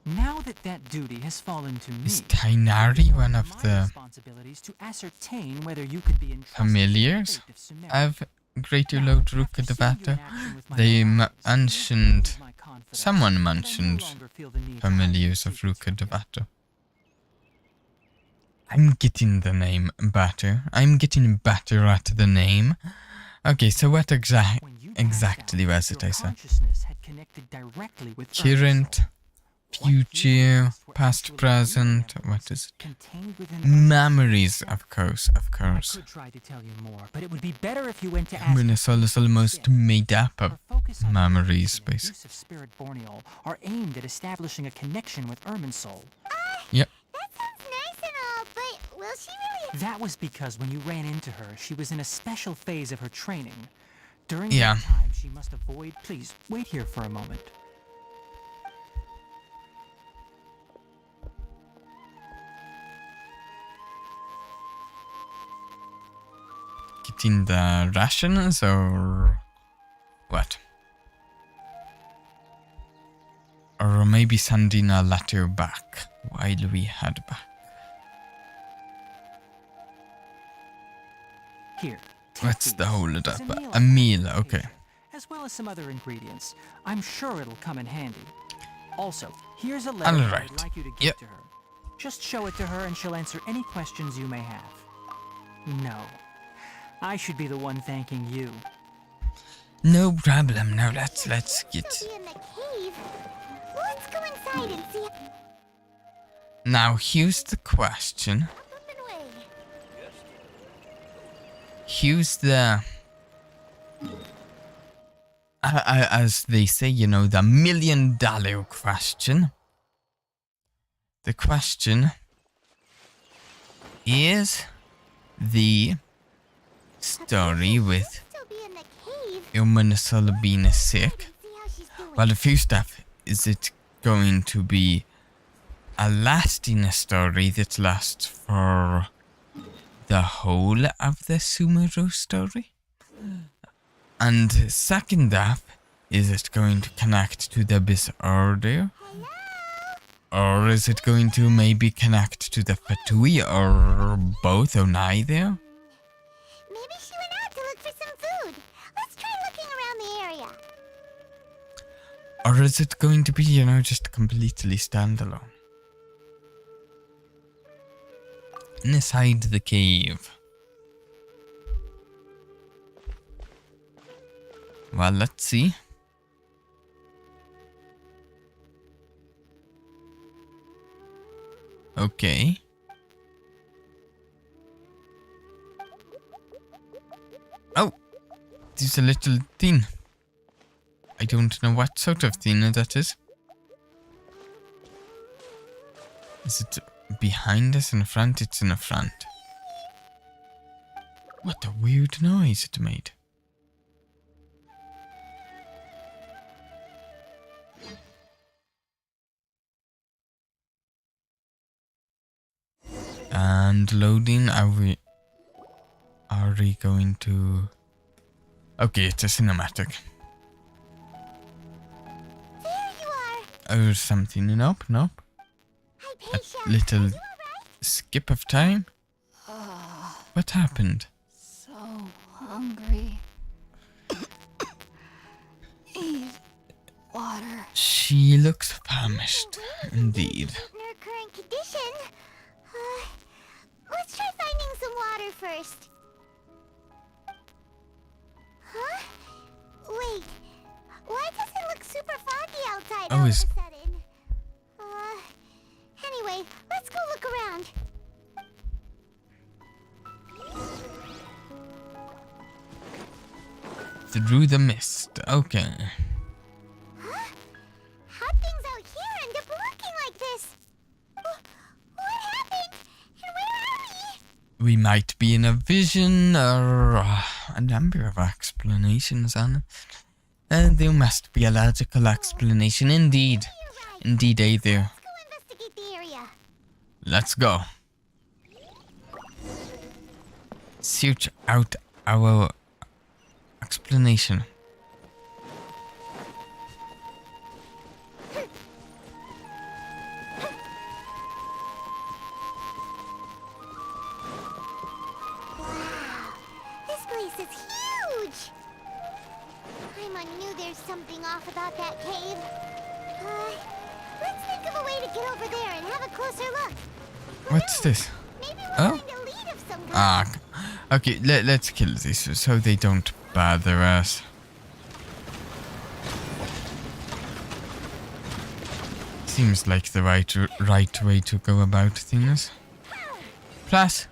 Speaker 4: Now that that duty has fallen to me,
Speaker 1: Is Tainari one of
Speaker 4: my
Speaker 1: the
Speaker 4: responsibilities to ascertain whether you could be entrusted with the
Speaker 1: familiars
Speaker 4: fate of Sumeru.
Speaker 1: of Great Load Ruka Devato. They mentioned, someone mentioned familiars of Ruka Devato. I'm getting the name better. I'm getting better at the name. Okay, so what exactly was it I said? Current, future, past, present, what is it? Memories, of course.
Speaker 4: I could try to tell you more, but it would be better if you went to ask.
Speaker 1: Luminosol is almost made up of memories,
Speaker 4: basically.
Speaker 1: basically.
Speaker 4: Use of Spirit Borneol are aimed at establishing a connection with Irminsul.
Speaker 1: Yep.
Speaker 3: That sounds nice and all, but will she really?
Speaker 4: That was because when you ran into her, she was in a special phase of her training. During
Speaker 1: Yeah.
Speaker 4: that time, she must avoid. Please wait here for a moment.
Speaker 1: Getting the rations or what? Or maybe sending a letter back while we head back.
Speaker 4: Here. take
Speaker 1: What's
Speaker 4: these.
Speaker 1: the hold
Speaker 4: It's
Speaker 1: up?
Speaker 4: a
Speaker 1: A meal, okay.
Speaker 4: As well as some other ingredients. I'm sure it'll come in handy. Also, here's a letter
Speaker 1: All
Speaker 4: that
Speaker 1: right.
Speaker 4: I'd like you to give
Speaker 1: Yep.
Speaker 4: to her. Just show it to her and she'll answer any questions you may have. No. I should be the one thanking you.
Speaker 1: No problem. Now let's get.
Speaker 3: She'll be in the cave. Let's go inside and see.
Speaker 1: Now here's the question.
Speaker 3: Up and away.
Speaker 1: Here's the. As they say, you know, the $1 million question. The question is the story with
Speaker 3: She'll be in the cave.
Speaker 1: Irminsul being sick.
Speaker 3: See how she's doing.
Speaker 1: Well, the first step, is it going to be a lasting story that lasts for the whole of the Sumeru story? And second up, is it going to connect to the Abyss Order? Or is it going to maybe connect to the Fatui, or both, or neither?
Speaker 3: Maybe she went out to look for some food. Let's try looking around the area.
Speaker 1: Or is it going to be, you know, just completely standalone? Inside the cave. Well, let's see. Okay. Oh! There's a little thing. I don't know what sort of thing that is. Is it behind us, in the front? It's in the front. What a weird noise it made. And loading, are we going to... Okay, it's a cinematic.
Speaker 3: There you are.
Speaker 1: Oh, something, nope.
Speaker 3: Hi,
Speaker 1: A
Speaker 3: Paisha.
Speaker 1: little
Speaker 3: Are you alright?
Speaker 1: skip of time? What happened?
Speaker 9: So hungry. Need water.
Speaker 1: She looks famished, indeed.
Speaker 3: In her current condition. Let's try finding some water first. Huh? Wait. Why does it look super foggy outside
Speaker 1: Oh,
Speaker 3: all of a
Speaker 1: is-
Speaker 3: sudden? Anyway, let's go look around.
Speaker 1: Through the mist, okay.
Speaker 3: Huh? How'd things out here end up looking like this? What happened? And where are we?
Speaker 1: We might be in a vision, or a number of explanations on it. And there must be a logical explanation, indeed.
Speaker 3: You're right.
Speaker 1: Indeed, either.
Speaker 3: Let's go investigate the area.
Speaker 1: Let's go. Search out our explanation.
Speaker 3: Wow, this place is huge. going off about that cave. Let's think of a way to get over there and have a closer look. Who
Speaker 1: What's
Speaker 3: knows?
Speaker 1: this?
Speaker 3: Maybe we'll
Speaker 1: Oh.
Speaker 3: find a lead of some kind.
Speaker 1: Ah, okay, let's kill these so they don't bother us. Seems like the right way to go about things. Plus,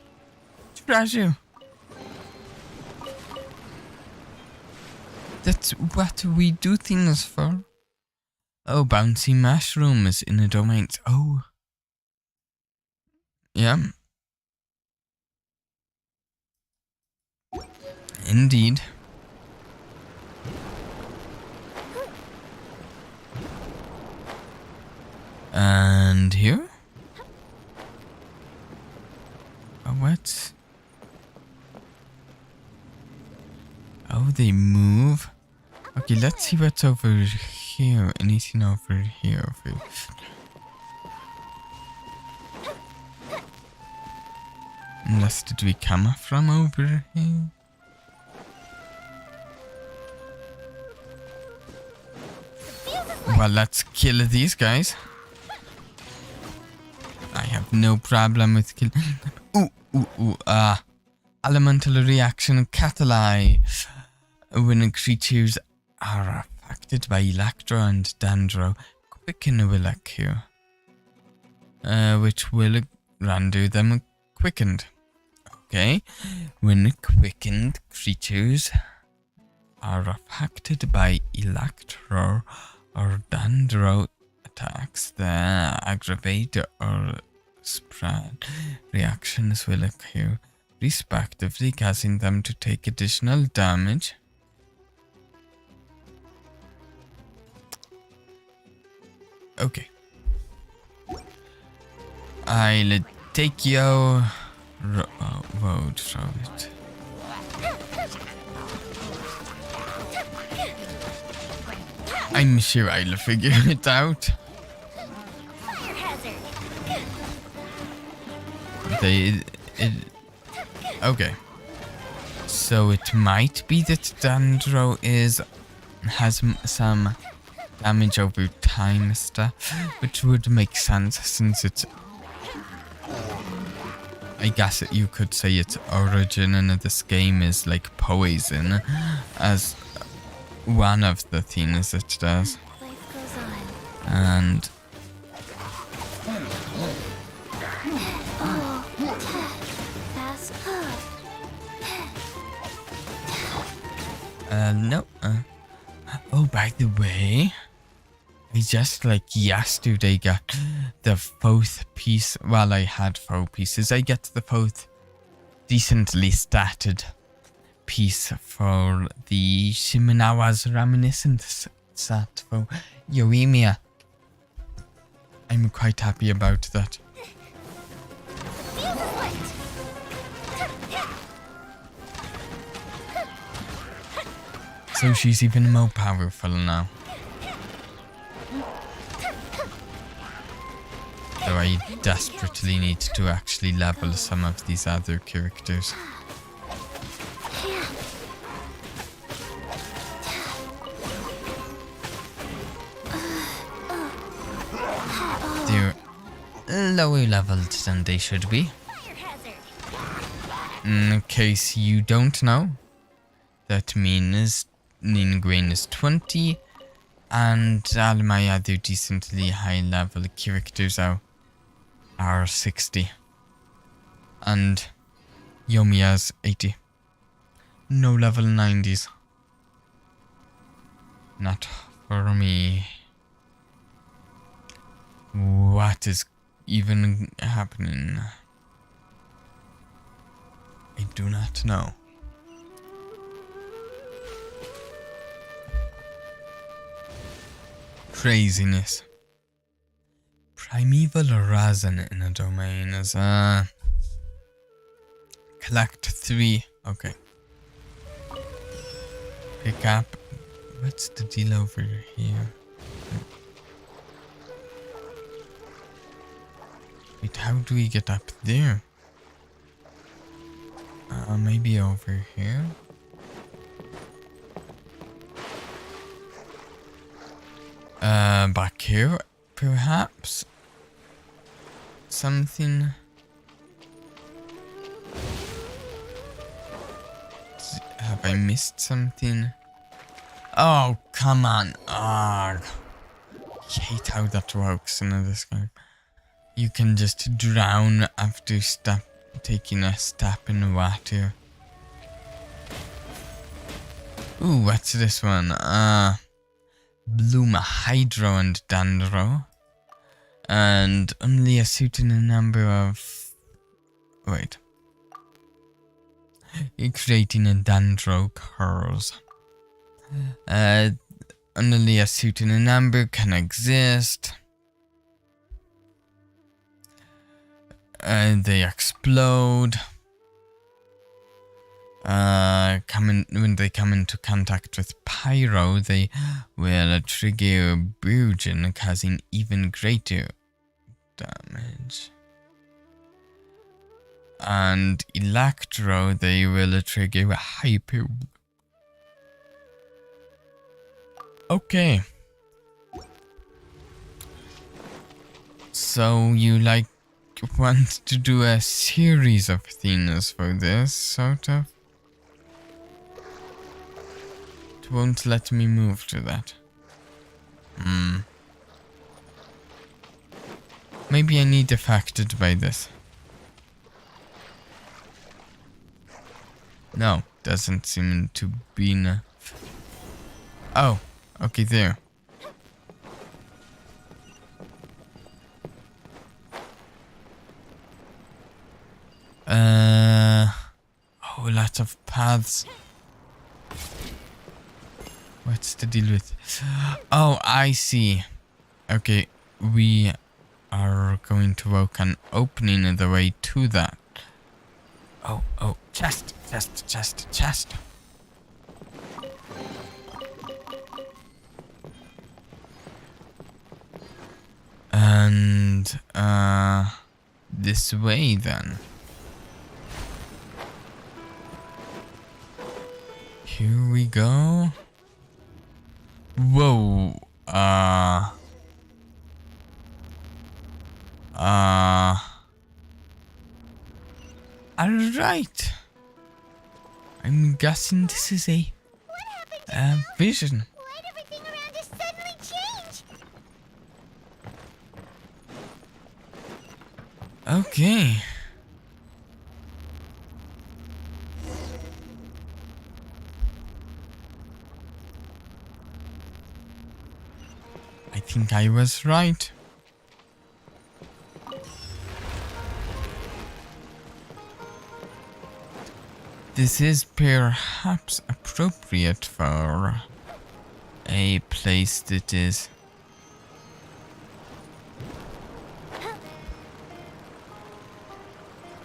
Speaker 1: trash you. That's what we do things for. Oh, bouncy mushrooms in the domains. Oh. Yeah. Indeed. And here? What? Oh, they move. Okay, let's see what's over here. Anything over here? Unless did we come from over here? Well, let's kill these guys. I have no problem with killing them. Elemental reaction catalyze. When creatures are affected by Electro and Dendro, quicken will occur. Which will render them quickened. Okay. When quickened creatures are affected by Electro or Dendro attacks, the aggravate or spread reactions will occur, respectively, causing them to take additional damage. Okay. I'll take your road from it. I'm sure I'll figure it out.
Speaker 3: Fire hazard.
Speaker 1: Okay. So it might be that Dendro has some damage over time stuff, which would make sense since it's, I guess you could say its origin in this game is like poison, as one of the things it does.
Speaker 3: Life goes on.
Speaker 1: And
Speaker 3: Fast.
Speaker 1: no. Oh, by the way, I just like yesterday got the fourth piece. Well, I had 4 pieces. I get the fourth decently statted piece for the Shimenawa's reminiscence set for Yoimiya. I'm quite happy about that. So she's even more powerful now. Though I desperately need to actually level some of these other characters. They're lower leveled than they should be. In case you don't know, that means Ningguang is 20 and all my other decently high level characters are 60. And Yomiya's 80. No level 90s. Not for me. What is even happening? I do not know. Craziness. Primeval resin in a domain is collect 3. Okay. Pick up. What's the deal over here? Wait, how do we get up there? Maybe over here? Back here, perhaps? Something? Have I missed something? Oh, come on. I hate how that works in this game. You can just drown after taking a step in water. Ooh, what's this one? Bloom, Hydro, and Dandro. And only a certain number of... Wait. You're creating a Dandro curls. Only a certain number can exist. They explode. When they come into contact with pyro, they will trigger burgeon, causing even greater damage. And electro, they will trigger hyper. Okay. So you want to do a series of things for this, sort of? It won't let me move to that. Maybe I need affected by this. No, doesn't seem to be enough. Oh, okay, there. Oh, lots of paths. What's the deal with? Oh, I see. Okay, we are going to work on opening the way to that. Oh, chest. And, this way then. Here we go. Whoa. Alright. I'm guessing this is a vision.
Speaker 3: Why'd everything around us suddenly change?
Speaker 1: Okay. I think I was right. This is perhaps appropriate for a place that is...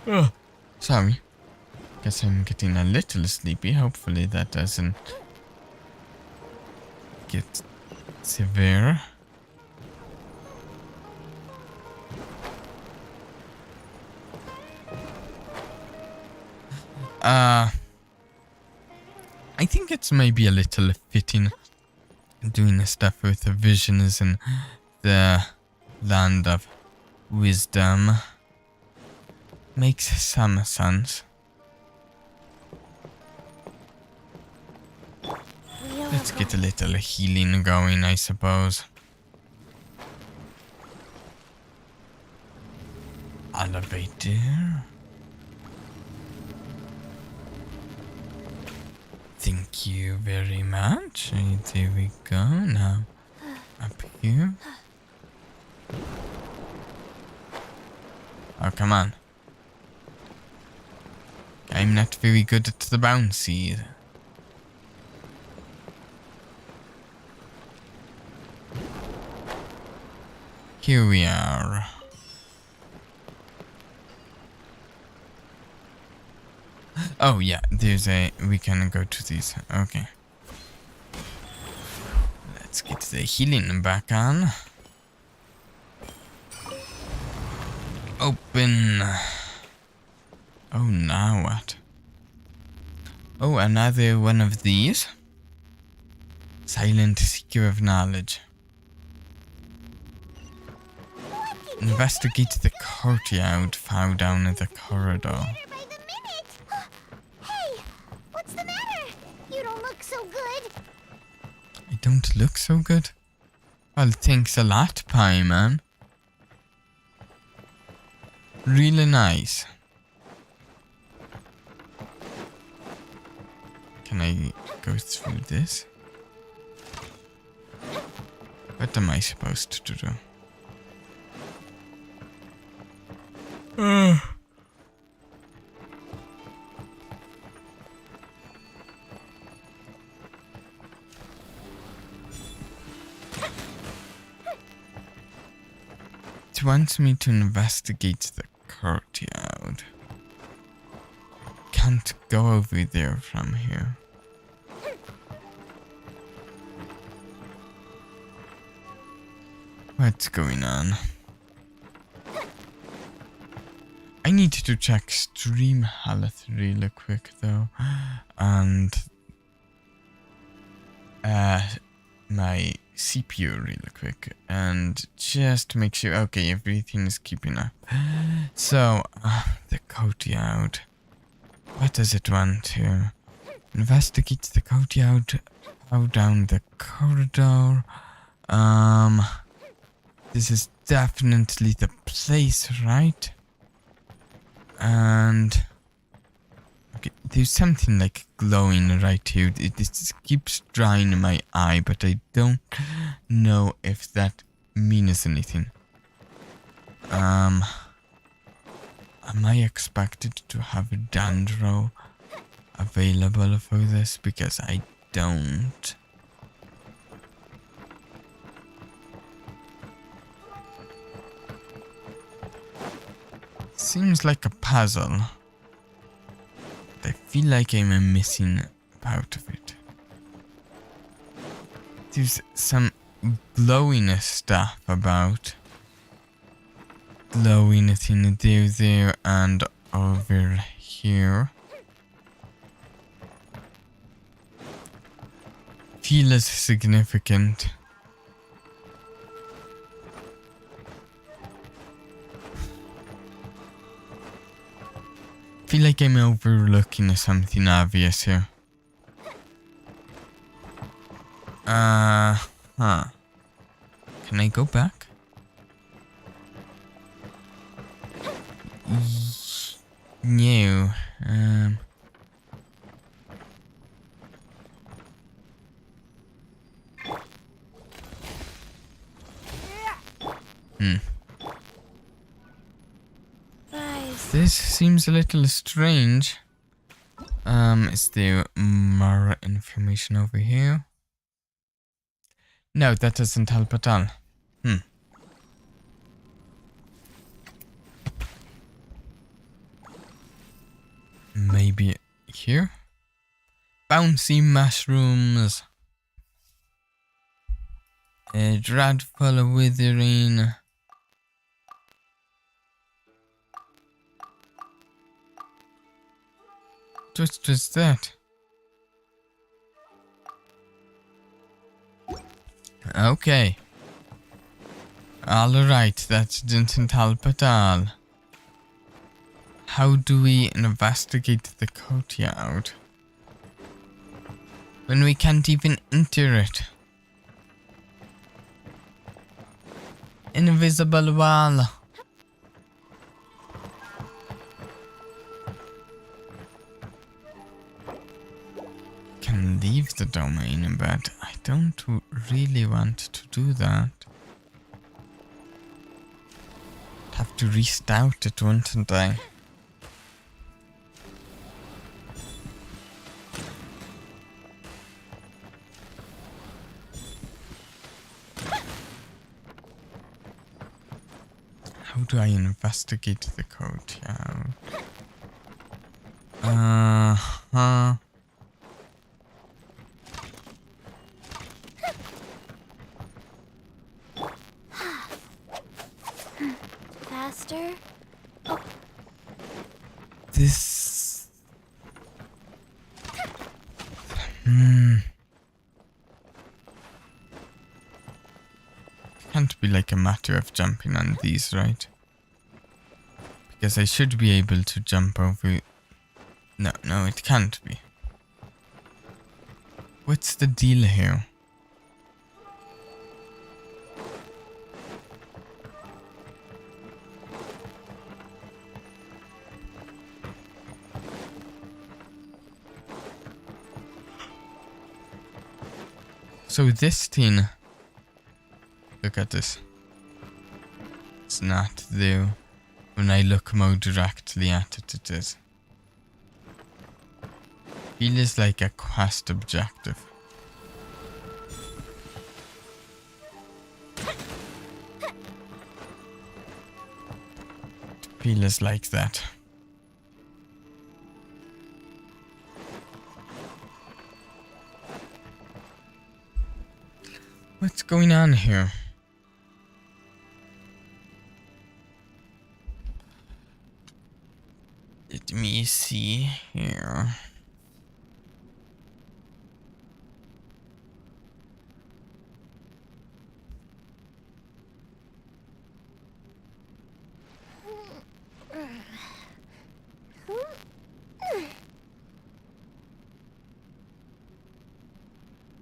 Speaker 1: Oh, sorry. Guess I'm getting a little sleepy. Hopefully that doesn't get severe. I think it's maybe a little fitting doing stuff with the visions in the land of wisdom. Makes some sense. Let's get a little healing going, I suppose. Elevator. Thank you very much. There we go. Now, up here. Oh, come on. I'm not very good at the bouncy. Here we are. Oh yeah, we can go to these. Okay. Let's get the healing back on. Open. Oh, now what? Oh, another one of these. Silent Seeker of Knowledge. investigate the courtyard far down the corridor.
Speaker 3: Better by the minute! Hey, what's the matter? You don't look so good.
Speaker 1: I don't look so good. Well, thanks a lot, Pie Man. Really nice. Can I go through this? What am I supposed to do? It wants me to investigate the courtyard. Can't go over there from here. What's going on? I need to check stream health really quick though, and my CPU really quick, and just to make sure, okay, everything is keeping up. So, the courtyard. What does it want to? Investigate the courtyard, go down the corridor. This is definitely the place, right? And okay, there's something like glowing right here. It keeps drying my eye, but I don't know if that means anything. Am I expected to have a Dandro available for this? Because I don't. Seems like a puzzle. I feel like I'm missing part of it. There's some glowing stuff about. Glowing thing there and over here. Feels significant. Feel like I'm overlooking something obvious here. Can I go back? No. This seems a little strange. Is there more information over here? No, that doesn't help at all. Maybe here? Bouncy mushrooms. A dreadful withering. What was that? Okay. Alright, that didn't help at all. How do we investigate the courtyard when we can't even enter it? Invisible wall. Can leave the domain, but I don't really want to do that. Have to restart it, wouldn't I? How do I investigate the courtyard?
Speaker 3: Faster?
Speaker 1: This... can't be like a matter of jumping on these, right? Because I should be able to jump over... No, it can't be. What's the deal here? So this thing... Look at this. It's not there. When I look more directly at it, it is. Feels like a quest objective. It feels like that. What's going on here? Let me see here.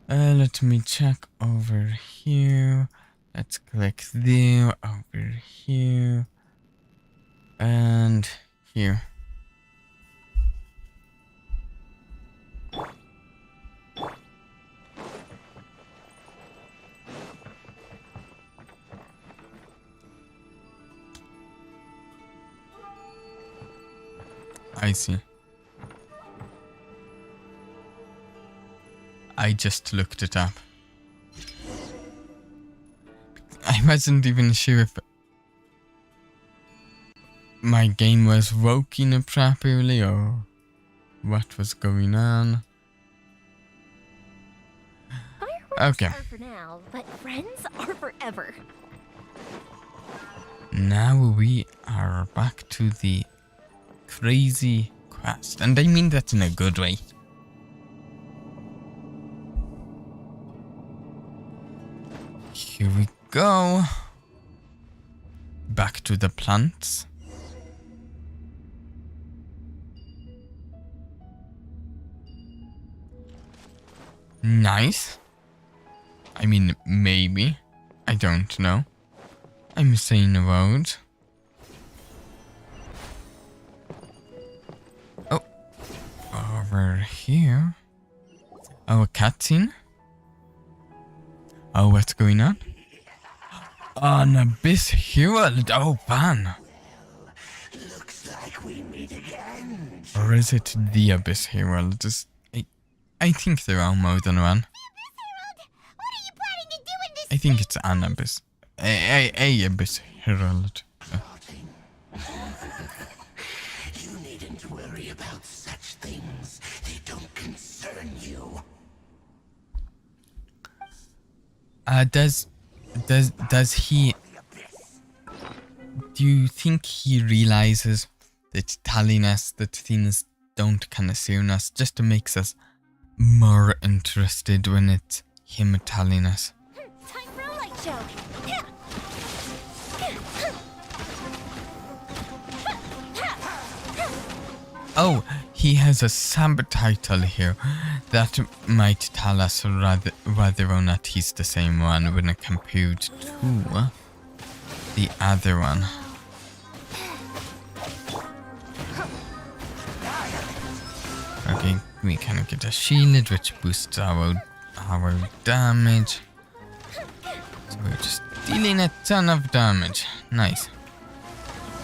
Speaker 1: Let me check over here. Let's click there, over here, and here. I see. I just looked it up. I wasn't even sure if my game was working it properly or what was going on. Okay.
Speaker 5: Are for now, but friends are forever.
Speaker 1: Now we are back to the crazy quest, and I mean that in a good way. Here we go. Back to the plants. Nice. I mean, maybe. I don't know. I'm saying a word. Oh. Over here. Oh, a cutscene? Oh, what's going on? An Abyss Herald. Oh, man.
Speaker 8: Looks like we meet again.
Speaker 1: Or is it the Abyss Herald? I think there are more than one. I think it's an Abyss. A Abyss Herald.
Speaker 8: You needn't worry about such things. They don't concern you.
Speaker 1: Does he... Do you think he realizes that telling us that things don't concern us just makes us more interested when it's him telling us?
Speaker 5: Time for a light show.
Speaker 1: Oh, he has a subtitle here that might tell us whether or not he's the same one when compared to the other one. Okay, we can get a shield which boosts our damage. So we're just dealing a ton of damage. Nice.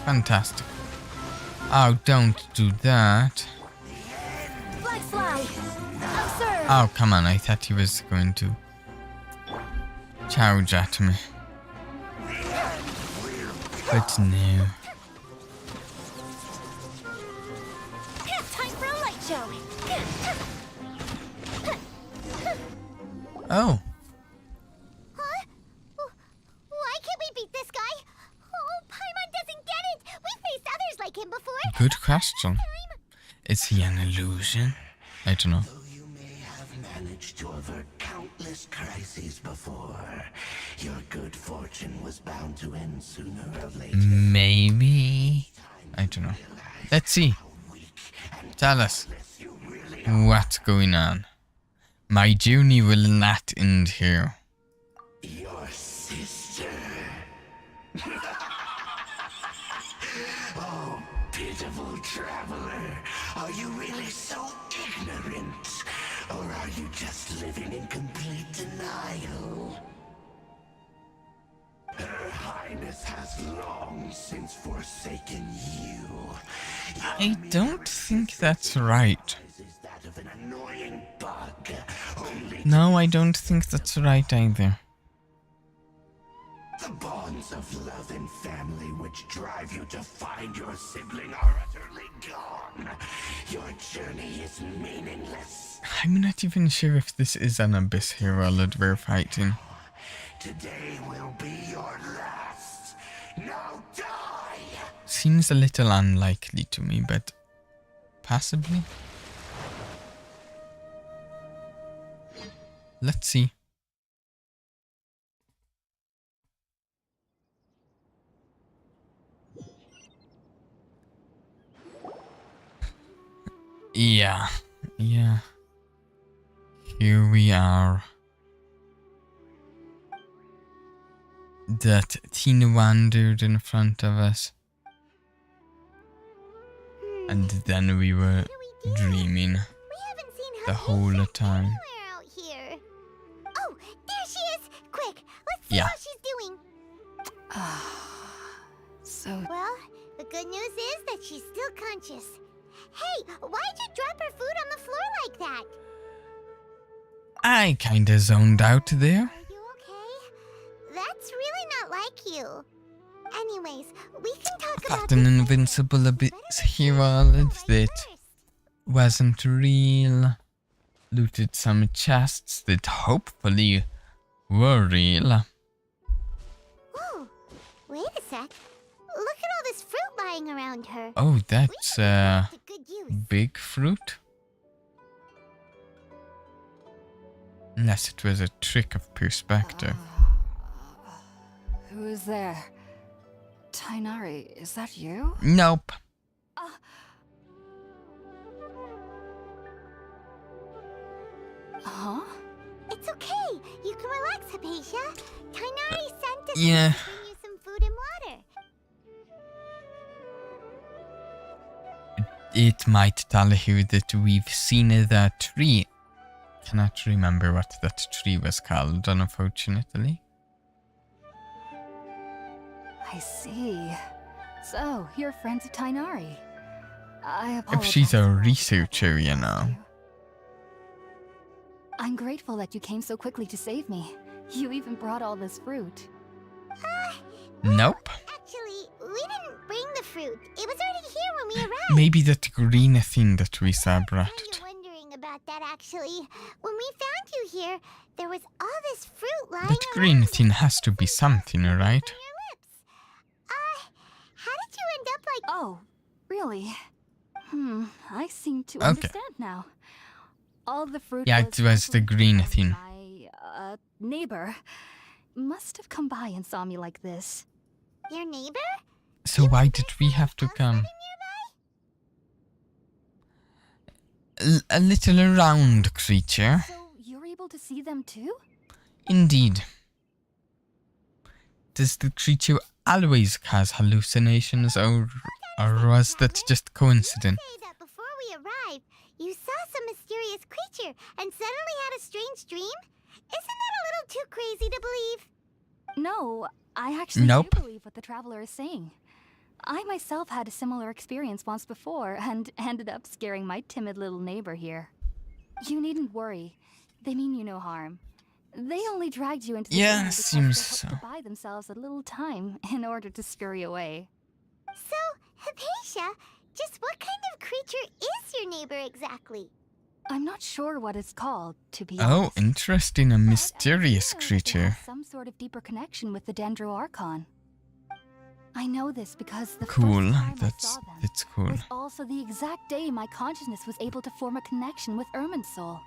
Speaker 1: Fantastic. Oh, don't do that.
Speaker 5: Black slide. Oh, sir.
Speaker 1: Oh, come on. I thought he was going to charge at me. But no.
Speaker 5: Time for a light show.
Speaker 1: Oh.
Speaker 3: Huh? Why can't we beat this guy? Oh, Paimon doesn't get it. We faced others like him before.
Speaker 1: Good question. Is he an illusion? I don't know.
Speaker 8: Though you may have managed to avert countless crises before, you're good for misfortune was bound to end sooner or later.
Speaker 1: Maybe. I don't know. Let's see. Tell us. What's going on? My journey will not end here.
Speaker 8: Your sister. Oh, pitiful traveler. Are you really so ignorant? Or are you just living in complete denial? Her Highness has long since forsaken you.
Speaker 1: I don't think that's right.
Speaker 8: Is that of an annoying bug, only
Speaker 1: No, I don't think that's right either.
Speaker 8: the bonds of love and family which drive you to find your sibling are utterly gone. Your journey is meaningless.
Speaker 1: I'm not even sure if this is an abyss herald we're fighting.
Speaker 8: Today will be your last. Now die!
Speaker 1: Seems a little unlikely to me, but possibly. Let's see. Yeah. Here we are. That teen wandered in front of us. And then we were dreaming
Speaker 3: We haven't seen her
Speaker 1: the whole time.
Speaker 3: anywhere out here. Oh, there she is! Quick, let's see
Speaker 1: Yeah.
Speaker 3: how she's doing.
Speaker 9: So
Speaker 3: Well, the good news is that she's still conscious. Hey, why'd you drop her food on the floor like that?
Speaker 1: I kinda zoned out there.
Speaker 3: Are you okay? That's really not like you. Anyways, we can talk about
Speaker 1: Got an
Speaker 3: this later.
Speaker 1: invincible abyss
Speaker 3: Better
Speaker 1: herald
Speaker 3: right
Speaker 1: that
Speaker 3: first.
Speaker 1: wasn't real. Looted some chests that hopefully were real.
Speaker 3: Whoa, wait a sec. Look at all this fruit lying around her.
Speaker 1: Oh,
Speaker 3: We
Speaker 1: that's
Speaker 3: can put that to good use.
Speaker 1: big fruit. Unless it was a trick of perspective.
Speaker 9: who is there? Tainari, is that you?
Speaker 1: Nope.
Speaker 9: Huh?
Speaker 3: It's okay. You can relax, Hypatia. Tainari sent us
Speaker 1: yeah.
Speaker 3: to bring you some food and water.
Speaker 1: It might tell you that we've seen that tree. Cannot remember what that tree was called, unfortunately.
Speaker 9: I see. So, you're friends of Tainari. I
Speaker 1: If
Speaker 9: apologize.
Speaker 1: she's a
Speaker 9: for all the
Speaker 1: researcher, you
Speaker 9: trouble I
Speaker 1: know.
Speaker 9: caused you. I'm grateful that you came so quickly to save me. You even brought all this fruit.
Speaker 1: Nope.
Speaker 3: Actually, we didn't bring the fruit. It was already here when we arrived.
Speaker 1: Maybe that green thing that we saw brought
Speaker 3: Kinda
Speaker 1: it.
Speaker 3: wondering about that, actually. When we found you here, there was all this fruit lying
Speaker 1: That green
Speaker 3: around.
Speaker 1: thing has to be something, right?
Speaker 3: On your lips. How did you end up like...
Speaker 9: Oh, really? I seem to
Speaker 1: Okay.
Speaker 9: understand now. All the fruit
Speaker 1: Yeah, it was the green
Speaker 9: from
Speaker 1: thing.
Speaker 9: My, neighbor must have come by and saw me like this.
Speaker 3: Your neighbor?
Speaker 1: So why did we have to come? A little round creature.
Speaker 9: So you're able to see them too?
Speaker 1: Indeed. Does the creature always cause hallucinations, or was that just coincidence?
Speaker 3: Say that before we arrived, you saw some mysterious creature and suddenly had a strange dream? Isn't that a little too crazy to believe?
Speaker 9: No, I actually
Speaker 1: Nope.
Speaker 9: do believe what the traveler is saying. I myself had a similar experience once before and ended up scaring my timid little neighbor here. You needn't worry. They mean you no harm. They only dragged you into the
Speaker 1: Yeah,
Speaker 9: room because
Speaker 1: seems
Speaker 9: they hoped
Speaker 1: so.
Speaker 9: to buy themselves a little time in order to scurry away.
Speaker 3: So, Hypatia, just what kind of creature is your neighbor exactly?
Speaker 9: I'm not sure what it's called, to be
Speaker 1: Oh,
Speaker 9: honest.
Speaker 1: interesting, a
Speaker 9: but I
Speaker 1: mysterious
Speaker 9: do know that they
Speaker 1: creature.
Speaker 9: have some sort of deeper connection with the Dendro Archon. I know this because the
Speaker 1: Cool,
Speaker 9: first time I
Speaker 1: that's
Speaker 9: saw them
Speaker 1: cool.
Speaker 9: was also the exact day my consciousness was able to form a connection with Ermin's soul.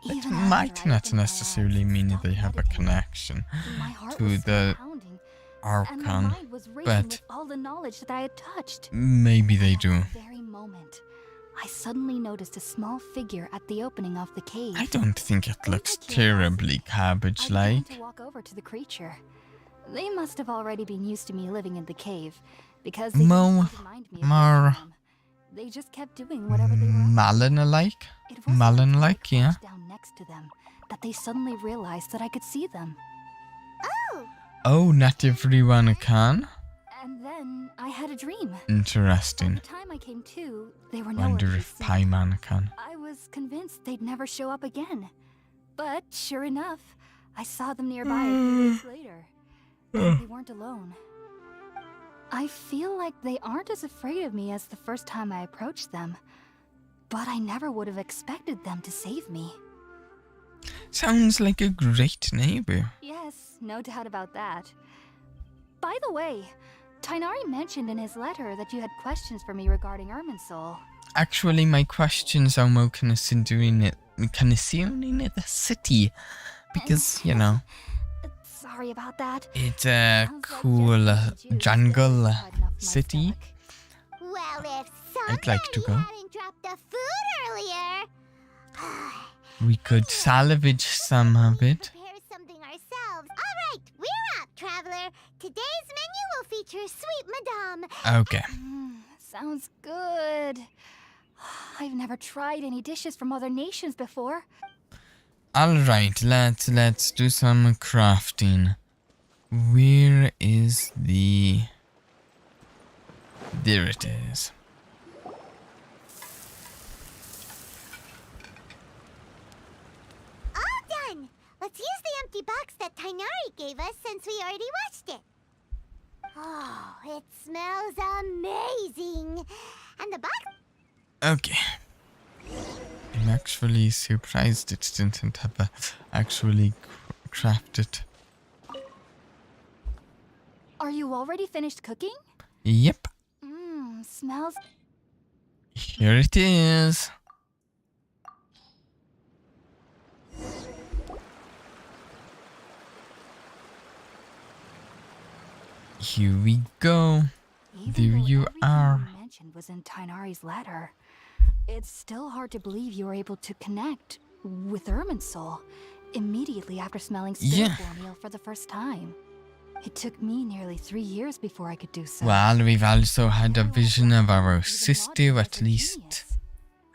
Speaker 1: It
Speaker 9: Even
Speaker 1: might
Speaker 9: after I
Speaker 1: not
Speaker 9: opened my eyes
Speaker 1: necessarily
Speaker 9: and
Speaker 1: mean
Speaker 9: stopped
Speaker 1: they have a
Speaker 9: meditating,
Speaker 1: connection
Speaker 9: my heart
Speaker 1: to
Speaker 9: was still
Speaker 1: the
Speaker 9: pounding, and my
Speaker 1: Archon,
Speaker 9: mind was racing
Speaker 1: but
Speaker 9: with all the knowledge that I had touched.
Speaker 1: maybe they do.
Speaker 9: At that very moment, I suddenly noticed a small figure at the opening of the cave.
Speaker 1: I don't think it
Speaker 9: Going
Speaker 1: looks
Speaker 9: by curiosity,
Speaker 1: terribly
Speaker 9: I began
Speaker 1: cabbage-like.
Speaker 9: to walk over to the creature. They must have already been used to me living in the cave, because they
Speaker 1: Mo-
Speaker 9: didn't seem to mind me
Speaker 1: more
Speaker 9: approaching them. They just kept doing whatever they were up to.
Speaker 1: Malin-like?
Speaker 9: It wasn't until I
Speaker 1: Malin-like, yeah.
Speaker 9: crouched down next to them that they suddenly realized that I could see them.
Speaker 3: Oh,
Speaker 1: Oh, not everyone can?
Speaker 9: And then I had a dream. By
Speaker 1: Interesting.
Speaker 9: the time I came to, they were nowhere
Speaker 1: Wonder
Speaker 9: to be
Speaker 1: if
Speaker 9: seen.
Speaker 1: Paimon can.
Speaker 9: I was convinced they'd never show up again. But sure enough, I saw them nearby a few days later. And they weren't alone. I feel like they aren't as afraid of me as the first time I approached them. But I never would have expected them to save me.
Speaker 1: Sounds like a great neighbor.
Speaker 9: Yes, no doubt about that. By the way, Tainari mentioned in his letter that you had questions for me regarding Irminsul.
Speaker 1: Actually, my questions are more concerning the city. Because, you know,
Speaker 9: Sorry about that.
Speaker 1: it's a
Speaker 9: Sounds like
Speaker 1: cool
Speaker 9: just because you
Speaker 1: jungle
Speaker 9: didn't quite enough of my
Speaker 1: city.
Speaker 9: stomach.
Speaker 3: well, if
Speaker 1: I'd like to
Speaker 3: somebody
Speaker 1: go.
Speaker 3: hadn't dropped the food earlier.
Speaker 1: We could salvage some of it.
Speaker 3: Prepare something ourselves. All right, we're up, traveler. Today's menu will feature sweet madame.
Speaker 1: Okay.
Speaker 9: Sounds good. I've never tried any dishes from other nations before.
Speaker 1: Alright, let's do some crafting. Where is the... There it is.
Speaker 3: All done. Let's use the empty box that Tainari gave us since we already watched it. Oh, it smells amazing. And the box...
Speaker 1: Okay. I'm actually surprised it didn't have actually crafted.
Speaker 9: Are you already finished cooking?
Speaker 1: Yep,
Speaker 9: Smells...
Speaker 1: here it is. Here we go.
Speaker 9: Even
Speaker 1: There
Speaker 9: though
Speaker 1: you
Speaker 9: everything
Speaker 1: are.
Speaker 9: you mentioned was in Tainari's letter, it's still hard to believe you were able to connect with Irminsul immediately after smelling
Speaker 1: Yeah.
Speaker 9: spirit meal for the first time. It took me nearly 3 years before I could do so.
Speaker 1: Well, we've also had a
Speaker 9: Now I
Speaker 1: vision
Speaker 9: feel
Speaker 1: of our
Speaker 9: even
Speaker 1: sister,
Speaker 9: logic
Speaker 1: at
Speaker 9: is a
Speaker 1: least.
Speaker 9: genius.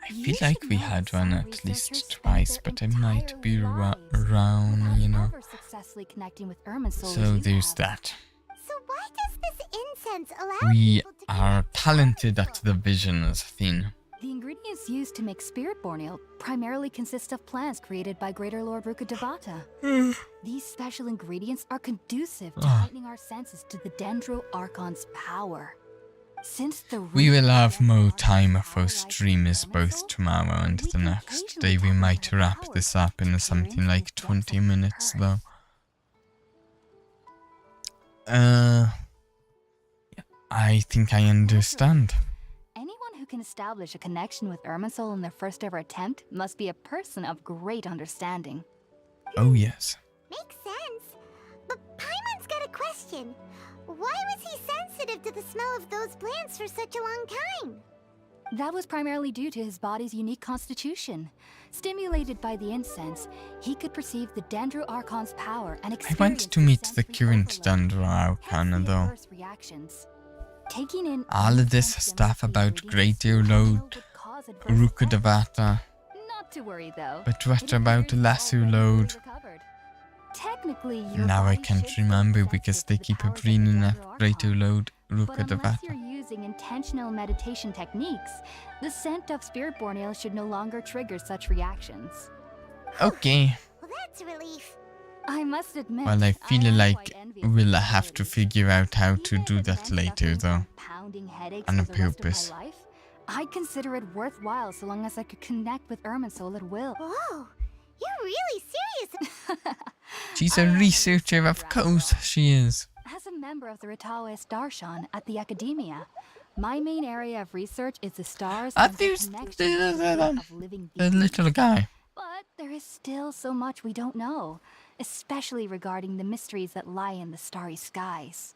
Speaker 1: I
Speaker 9: You
Speaker 1: feel
Speaker 9: should
Speaker 1: like we
Speaker 9: know
Speaker 1: had
Speaker 9: that
Speaker 1: one
Speaker 9: some
Speaker 1: at
Speaker 9: researchers
Speaker 1: least
Speaker 9: spend
Speaker 1: twice,
Speaker 9: their
Speaker 1: but I might be
Speaker 9: entire lives
Speaker 1: wrong,
Speaker 9: without
Speaker 1: you know.
Speaker 9: ever successfully connecting with Irminsul as
Speaker 1: So
Speaker 9: you
Speaker 1: there's
Speaker 9: have.
Speaker 1: that.
Speaker 3: So why does this incense allow
Speaker 1: We
Speaker 3: people to
Speaker 1: are
Speaker 3: connect with
Speaker 1: talented at
Speaker 3: Irminsul?
Speaker 1: the visions thing.
Speaker 9: The ingredients used to make spirit borneal primarily consist of plants created by Greater Lord Rukkhadevata. These special ingredients are conducive to heightening our senses to the Dendro Archon's power. Since the
Speaker 1: We will have more
Speaker 9: Dendro
Speaker 1: time
Speaker 9: Archon's
Speaker 1: for
Speaker 9: power
Speaker 1: streamers
Speaker 9: lies in
Speaker 1: both
Speaker 9: Irminsul,
Speaker 1: tomorrow and
Speaker 9: we
Speaker 1: the
Speaker 9: can
Speaker 1: next
Speaker 9: occasionally
Speaker 1: day. We
Speaker 9: tap into
Speaker 1: might
Speaker 9: her
Speaker 1: wrap
Speaker 9: power
Speaker 1: this up in
Speaker 9: to
Speaker 1: something
Speaker 9: experience
Speaker 1: like
Speaker 9: the depths
Speaker 1: 20
Speaker 9: of
Speaker 1: minutes
Speaker 9: Earth.
Speaker 1: though. I think I understand.
Speaker 9: Anyone who can establish a connection with Irminsul in their first ever attempt must be a person of great understanding.
Speaker 1: Oh yes.
Speaker 3: Makes sense. But Paimon's got a question. Why was he sensitive to the smell of those plants for such a long time?
Speaker 9: That was primarily due to his body's unique constitution. Stimulated by the incense, he could perceive the Dendro Archon's power and
Speaker 1: I
Speaker 9: experience
Speaker 1: want to meet the
Speaker 9: sensory
Speaker 1: current
Speaker 9: overload.
Speaker 1: Dendro Archon
Speaker 9: Hence the
Speaker 1: though.
Speaker 9: adverse reactions. Taking in
Speaker 1: All of this
Speaker 9: incense
Speaker 1: stuff
Speaker 9: demonstrated
Speaker 1: about
Speaker 9: ingredients
Speaker 1: Greater
Speaker 9: you know
Speaker 1: Lord
Speaker 9: would cause adverse effects.
Speaker 1: Rukkhadevata.
Speaker 9: Not to worry though.
Speaker 1: But what
Speaker 9: It
Speaker 1: about
Speaker 9: appears you've
Speaker 1: Lesser
Speaker 9: already
Speaker 1: Lord?
Speaker 9: recovered. Technically, your
Speaker 1: Now I
Speaker 9: body
Speaker 1: can't
Speaker 9: should stay
Speaker 1: remember
Speaker 9: sensitive
Speaker 1: because
Speaker 9: to
Speaker 1: they
Speaker 9: the
Speaker 1: keep
Speaker 9: powers of the
Speaker 1: bringing up
Speaker 9: Dendro
Speaker 1: Greater
Speaker 9: Archon.
Speaker 1: Lord
Speaker 9: But unless
Speaker 1: Rukkhadevata.
Speaker 9: you're using intentional meditation techniques, the scent of spirit borneal should no longer trigger such reactions.
Speaker 1: Okay.
Speaker 3: Well, that's a relief.
Speaker 9: I must admit,
Speaker 1: Well, I feel
Speaker 9: am
Speaker 1: like
Speaker 9: quite envious of
Speaker 1: we'll
Speaker 9: your
Speaker 1: have to
Speaker 9: abilities.
Speaker 1: figure out how to
Speaker 9: Even
Speaker 1: do
Speaker 9: if it
Speaker 1: that
Speaker 9: meant
Speaker 1: later
Speaker 9: suffering
Speaker 1: though.
Speaker 9: from pounding headaches
Speaker 1: On
Speaker 9: for the rest of my
Speaker 1: purpose.
Speaker 9: life, I'd consider it worthwhile so long as I could connect with Irminsul at will.
Speaker 3: Whoa, you're really serious.
Speaker 1: She's
Speaker 9: I
Speaker 1: a
Speaker 9: am a
Speaker 1: researcher, of
Speaker 9: researcher after
Speaker 1: course
Speaker 9: all.
Speaker 1: she is.
Speaker 9: As a member of the Rataoist Darshan at the Academia, my main area of research is the stars and the
Speaker 1: There's
Speaker 9: connection to the fate of living
Speaker 1: the
Speaker 9: beings.
Speaker 1: little guy.
Speaker 9: But There is still so much we don't know, especially regarding the mysteries that lie in the starry skies.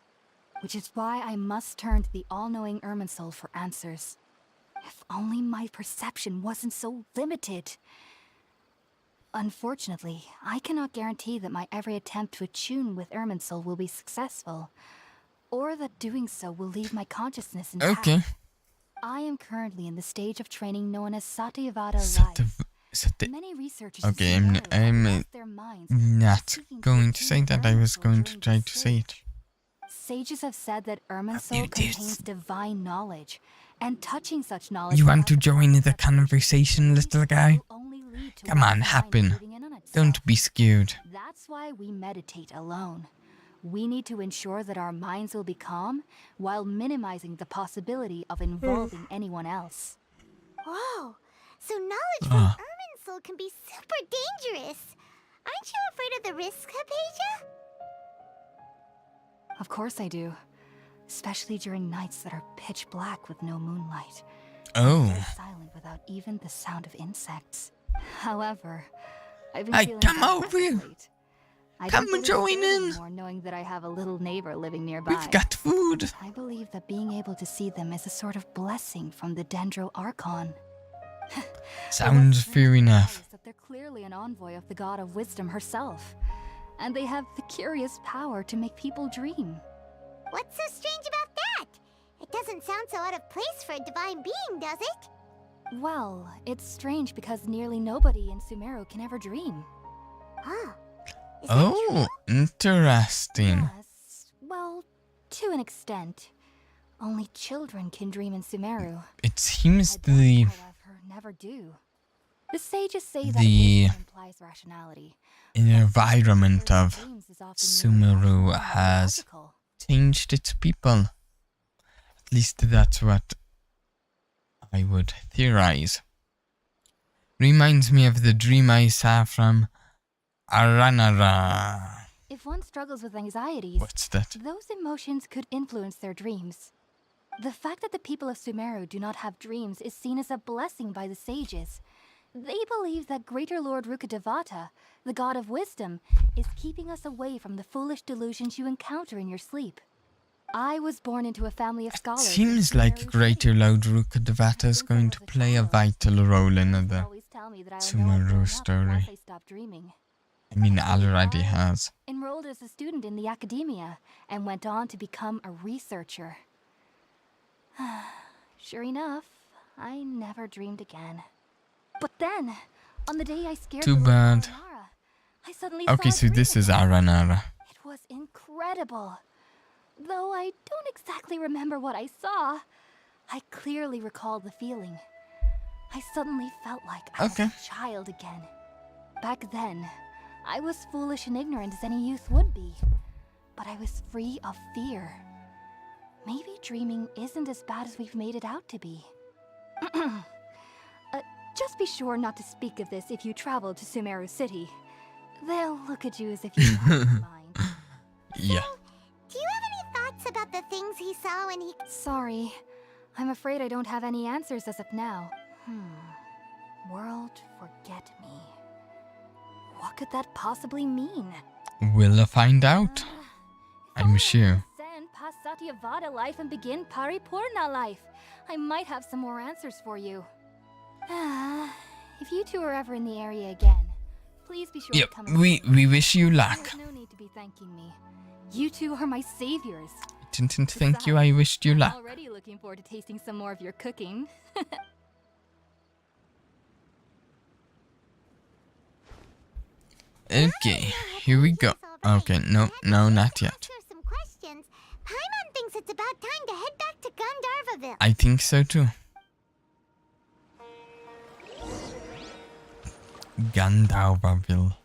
Speaker 9: Which is why I must turn to the all-knowing Irminsul for answers. If only my perception wasn't so limited. Unfortunately, I cannot guarantee that my every attempt to attune with Irminsul will be successful, or that doing so will leave my consciousness intact.
Speaker 1: Okay.
Speaker 9: I am currently in the stage of training known as Satyavada Life. Many researchers
Speaker 1: Okay,
Speaker 9: in
Speaker 1: I'm
Speaker 9: Sumeru have lost their minds
Speaker 1: not
Speaker 9: seeking
Speaker 1: going to
Speaker 9: attune
Speaker 1: say
Speaker 9: with
Speaker 1: that. I was
Speaker 9: Irminsul
Speaker 1: going to
Speaker 9: during
Speaker 1: try
Speaker 9: this
Speaker 1: to say it.
Speaker 9: stage. Sages have said that Irminsul
Speaker 1: do this.
Speaker 9: contains divine knowledge, and touching such knowledge.
Speaker 1: You want to
Speaker 9: without
Speaker 1: join the
Speaker 9: separation
Speaker 1: conversation, little guy?
Speaker 9: will only lead to
Speaker 1: Come
Speaker 9: one's
Speaker 1: on,
Speaker 9: mind
Speaker 1: happen.
Speaker 9: caving in on itself.
Speaker 1: Don't be scared.
Speaker 9: That's why we meditate alone. We need to ensure that our minds will be calm while minimizing the possibility of involving anyone else.
Speaker 3: Whoa, so knowledge from
Speaker 1: Ah.
Speaker 3: Irminsul can be super dangerous. Aren't you afraid of the risks, Hypatia?
Speaker 9: Of course I do. Especially during nights that are pitch black with no moonlight.
Speaker 1: Oh.
Speaker 9: They're silent without even the sound of insects. However, I've been
Speaker 1: Hey,
Speaker 9: feeling
Speaker 1: come
Speaker 9: kind of
Speaker 1: over here.
Speaker 9: late. I
Speaker 1: Come
Speaker 9: don't
Speaker 1: and
Speaker 9: feel
Speaker 1: join
Speaker 9: scared
Speaker 1: in.
Speaker 9: anymore knowing that I have a little neighbor living nearby.
Speaker 1: We've got food.
Speaker 9: I believe that being able to see them is a sort of blessing from the Dendro Archon.
Speaker 1: Sounds fair enough.
Speaker 9: That they're clearly an envoy of the god of wisdom herself, and they have the curious power to make people dream.
Speaker 3: What's so strange about that? It doesn't sound so out of place for a divine being, does it?
Speaker 9: Well, it's strange because nearly nobody in Sumeru can ever dream.
Speaker 3: Oh. Is that true?
Speaker 1: Oh, interesting.
Speaker 9: Yes, well, to an extent. Only children can dream in Sumeru.
Speaker 1: It seems
Speaker 9: Adults,
Speaker 1: the
Speaker 9: however, never do. The sages say that
Speaker 1: The-
Speaker 9: wisdom implies rationality.
Speaker 1: environment of
Speaker 9: Dreams is often
Speaker 1: Sumeru
Speaker 9: irrational and
Speaker 1: has
Speaker 9: illogical.
Speaker 1: changed its people. At least that's what I would theorize. Reminds me of the dream I saw from Aranara.
Speaker 9: If one struggles with anxieties,
Speaker 1: What's that?
Speaker 9: those emotions could influence their dreams. The fact that the people of Sumeru do not have dreams is seen as a blessing by the sages. They believe that Greater Lord Rukkhadevata, the god of wisdom, is keeping us away from the foolish delusions you encounter in your sleep. I was born into a family of scholars. in
Speaker 1: Seems like
Speaker 9: Sumeru
Speaker 1: Greater
Speaker 9: City.
Speaker 1: Lord Rukkhadevata is
Speaker 9: Since I
Speaker 1: going
Speaker 9: was
Speaker 1: to
Speaker 9: a
Speaker 1: play a
Speaker 9: child,
Speaker 1: vital role in
Speaker 9: people
Speaker 1: the
Speaker 9: always tell me that I will know I've
Speaker 1: Sumeru
Speaker 9: grown up
Speaker 1: story.
Speaker 9: once I stop dreaming.
Speaker 1: I mean, already has.
Speaker 9: Enrolled as a student in the academia and went on to become a researcher. Sure enough, I never dreamed again. But then, on the day I scared
Speaker 1: Too
Speaker 9: the little
Speaker 1: bad.
Speaker 9: Aranara, I suddenly
Speaker 1: Okay,
Speaker 9: saw a
Speaker 1: so
Speaker 9: dream
Speaker 1: this is
Speaker 9: again.
Speaker 1: Aranara.
Speaker 9: It was incredible. Though I don't exactly remember what I saw, I clearly recall the feeling. I suddenly felt like I was
Speaker 1: Okay.
Speaker 9: a child again. Back then, I was foolish and ignorant as any youth would be. But I was free of fear. Maybe dreaming isn't as bad as we've made it out to be. Just be sure not to speak of this if you travel to Sumeru City. They'll look at you as if you lost your mind.
Speaker 1: Yeah.
Speaker 3: Do you have any thoughts about the things he saw when he...
Speaker 9: Sorry. I'm afraid I don't have any answers as of now. World forget me. What could that possibly mean?
Speaker 1: We'll find out.
Speaker 9: If
Speaker 1: I'm
Speaker 9: only I
Speaker 1: sure.
Speaker 9: could Ascend past Satyavada life and begin Paripurna life. I might have some more answers for you. If you two are ever in the area again, please be sure
Speaker 1: Yep,
Speaker 9: to come and
Speaker 1: we
Speaker 9: see me.
Speaker 1: wish you luck.
Speaker 9: There's no need to be thanking me. You two are my saviors.
Speaker 1: Didn't thank you, I wished you
Speaker 9: I'm
Speaker 1: luck.
Speaker 9: already looking forward to tasting some more of your cooking.
Speaker 1: Okay, here we go. Okay, no, not yet.
Speaker 3: Answer some questions. Paimon thinks it's about time to head back to Gandharvaville.
Speaker 1: I think so too. Gandharvaville.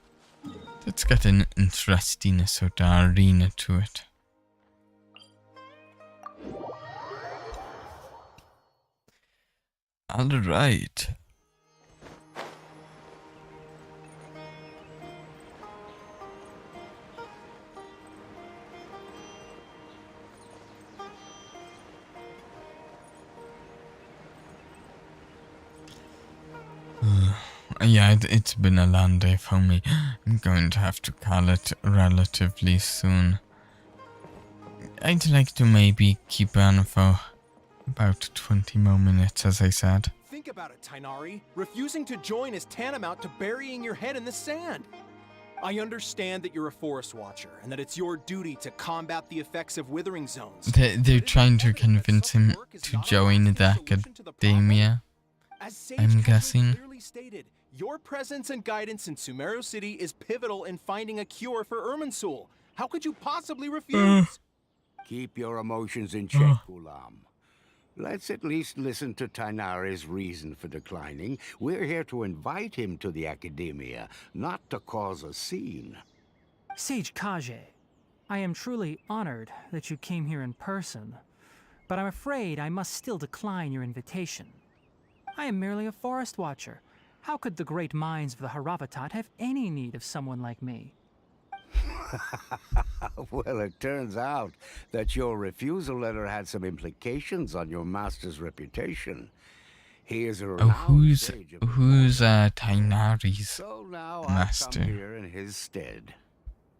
Speaker 1: It's got an interesting sort of arena to it. Alright. Yeah, it's been a long day for me. I'm going to have to call it relatively soon. I'd like to maybe keep on for about 20 more minutes, as I said.
Speaker 10: Think about it, Tainari. Refusing to join is tantamount to burying your head in the sand. I understand that you're a forest watcher and that it's your duty to combat the effects of withering zones.
Speaker 1: They're trying to convince him to join the academia,
Speaker 10: As Sage
Speaker 1: I'm
Speaker 10: Kaji
Speaker 1: guessing.
Speaker 10: clearly stated, your presence and guidance in Sumeru City is pivotal in finding a cure for Irminsul. How could you possibly refuse?
Speaker 8: Keep your emotions in check, Ghulam. Let's at least listen to Tainari's reason for declining. We're here to invite him to the Academia, not to cause a scene.
Speaker 4: Sage Kaji, I am truly honored that you came here in person, but I'm afraid I must still decline your invitation. I am merely a forest watcher. How could the great minds of the Haravatat have any need of someone like me?
Speaker 8: Well, it turns out that your refusal letter had some implications on your master's reputation. He is a
Speaker 1: Oh,
Speaker 8: renowned sage of the
Speaker 1: who's
Speaker 8: forest.
Speaker 1: Tainari's
Speaker 8: So now
Speaker 1: master?
Speaker 8: I come here in his stead.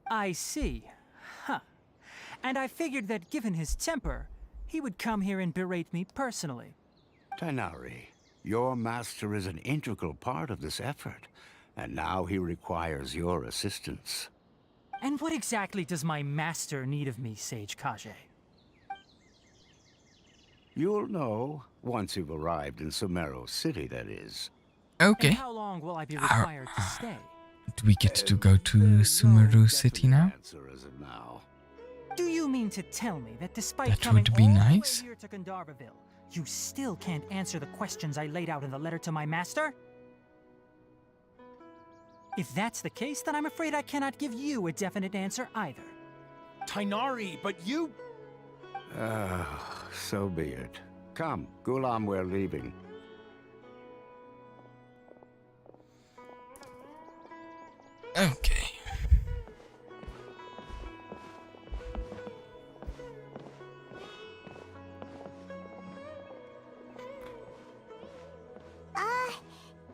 Speaker 4: I see. Huh. And I figured that given his temper, he would come here and berate me personally.
Speaker 8: Tainari, your master is an integral part of this effort, and now he requires your assistance.
Speaker 4: And what exactly does my master need of me, Sage Kaji?
Speaker 8: You'll know once you've arrived in Sumeru City, that is.
Speaker 4: And
Speaker 1: Okay.
Speaker 4: how long will I be required to stay?
Speaker 1: Do we get to go to
Speaker 8: There's no
Speaker 1: Sumeru City
Speaker 8: definite
Speaker 1: now?
Speaker 8: answer as of now.
Speaker 4: Do you mean to tell me that despite
Speaker 1: That
Speaker 4: coming
Speaker 1: would be
Speaker 4: all
Speaker 1: nice.
Speaker 4: the way here to Gandharvaville, you still can't answer the questions I laid out in the letter to my master? If that's the case, then I'm afraid I cannot give you a definite answer either.
Speaker 10: Tainari, but you...
Speaker 8: So be it. Come, Ghulam, we're leaving.
Speaker 1: Okay.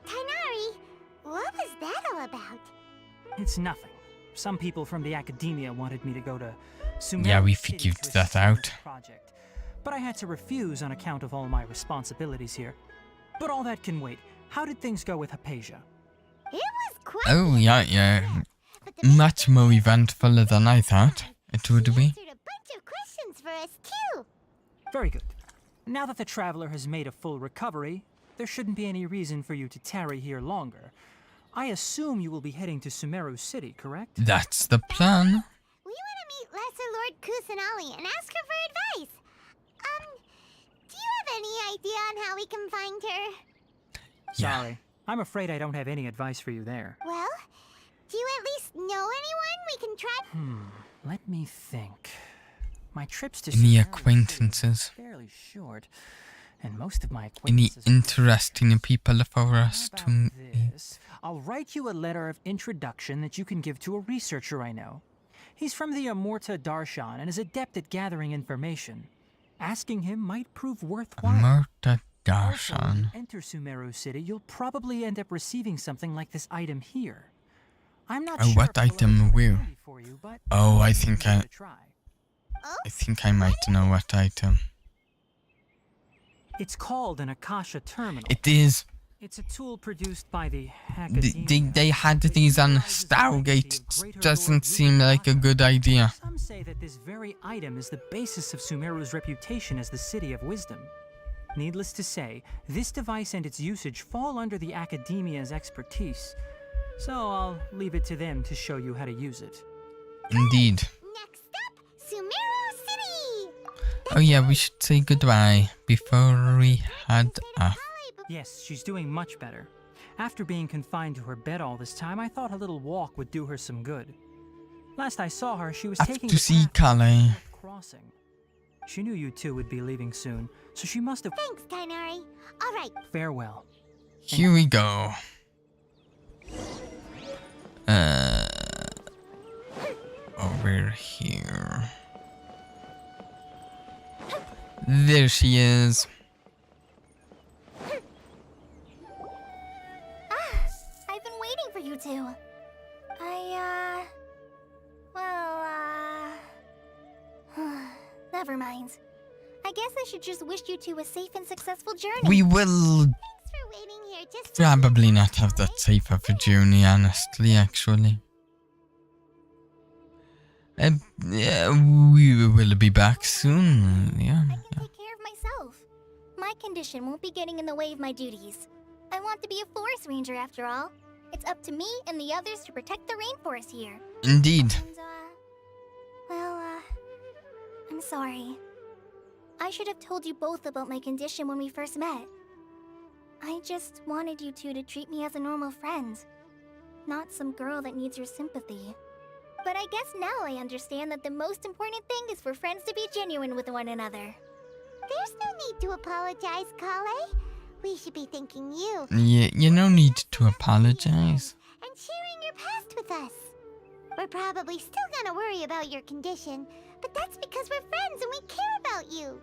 Speaker 3: Tainari, what was that all about?
Speaker 4: It's nothing. Some people from the academia wanted me to go to Sumeru
Speaker 1: Yeah, we
Speaker 4: City
Speaker 1: figured
Speaker 4: to
Speaker 1: that
Speaker 4: assist in
Speaker 1: out.
Speaker 4: this project, but I had to refuse on account of all my responsibilities here. But all that can wait. How did things go with Hypatia?
Speaker 3: It was quite
Speaker 1: Oh, yeah.
Speaker 3: but the
Speaker 1: Much more eventful than I thought it would
Speaker 3: she
Speaker 1: be.
Speaker 3: answered a bunch of questions for us too.
Speaker 4: Very good. Now that the traveler has made a full recovery, there shouldn't be any reason for you to tarry here longer. I assume you will be heading to Sumeru City, correct?
Speaker 1: That's the plan.
Speaker 3: We want to meet Lesser Lord Kusanali and ask her for advice. Do you have any idea on how we can find her?
Speaker 1: Yeah.
Speaker 4: Sorry. I'm afraid I don't have any advice for you there.
Speaker 3: Well, do you at least know anyone we can try?
Speaker 4: Let me think. My trips to
Speaker 1: Any
Speaker 4: Sumeru City
Speaker 1: acquaintances?
Speaker 4: were fairly short, and most of my
Speaker 1: Any
Speaker 4: acquaintances...
Speaker 1: interesting people for us
Speaker 4: How
Speaker 1: to
Speaker 4: about
Speaker 1: meet?
Speaker 4: this? I'll write you a letter of introduction that you can give to a researcher I know. He's from the Amurta Darshan and is adept at gathering information. Asking him might prove worthwhile.
Speaker 1: Amurta
Speaker 4: Also, when you
Speaker 1: Darshan.
Speaker 4: enter Sumeru City, you'll probably end up receiving something like this item here. I'm not
Speaker 1: Oh,
Speaker 4: sure
Speaker 1: what
Speaker 4: if it'll
Speaker 1: item
Speaker 4: ever be
Speaker 1: will?
Speaker 4: handy for you, but
Speaker 1: Oh, I
Speaker 4: I'll
Speaker 1: think
Speaker 4: give it
Speaker 1: I-
Speaker 4: a try.
Speaker 1: I think I might know what item.
Speaker 4: It's called an Akasha Terminal.
Speaker 1: It is.
Speaker 4: It's a tool produced by the Academia.
Speaker 1: They had these on Stargate. It doesn't seem like a good idea.
Speaker 4: Some say that this very item is the basis of Sumeru's reputation as the City of Wisdom. Needless to say, this device and its usage fall under the Academia's expertise, so I'll leave it to them to show you how to use it.
Speaker 1: Indeed.
Speaker 3: Next up, Sumeru City!
Speaker 1: Oh yeah, we should say goodbye before we head off.
Speaker 4: Yes, she's doing much better. After being confined to her bed all this time, I thought a little walk would do her some good. Last I saw her, she was
Speaker 1: Off
Speaker 4: taking
Speaker 1: to
Speaker 4: the
Speaker 1: see
Speaker 4: path
Speaker 1: Calais.
Speaker 4: crossing. She knew you two would be leaving soon, so she must have...
Speaker 3: Thanks, Tainari. All right,
Speaker 4: Farewell.
Speaker 1: Here we go. Over here. There she is.
Speaker 5: never mind. I guess I should just wish you two a safe and successful journey.
Speaker 1: We will
Speaker 3: Thanks for waiting here just
Speaker 1: probably not have that safe of a journey, honestly, actually. Yeah, we will be back soon. Yeah.
Speaker 5: I can take care of myself. My condition won't be getting in the way of my duties. I want to be a forest ranger after all. It's up to me and the others to protect the rainforest here.
Speaker 1: Indeed.
Speaker 5: And, I'm sorry. I should have told you both about my condition when we first met. I just wanted you two to treat me as a normal friend, not some girl that needs your sympathy. But I guess now I understand that the most important thing is for friends to be genuine with one another.
Speaker 3: There's no need to apologize, Kale. We should be thanking you.
Speaker 1: Yeah, you no need to apologize.
Speaker 3: And sharing your past with us. We're probably still gonna worry about your condition, but that's because we're friends and we care about you.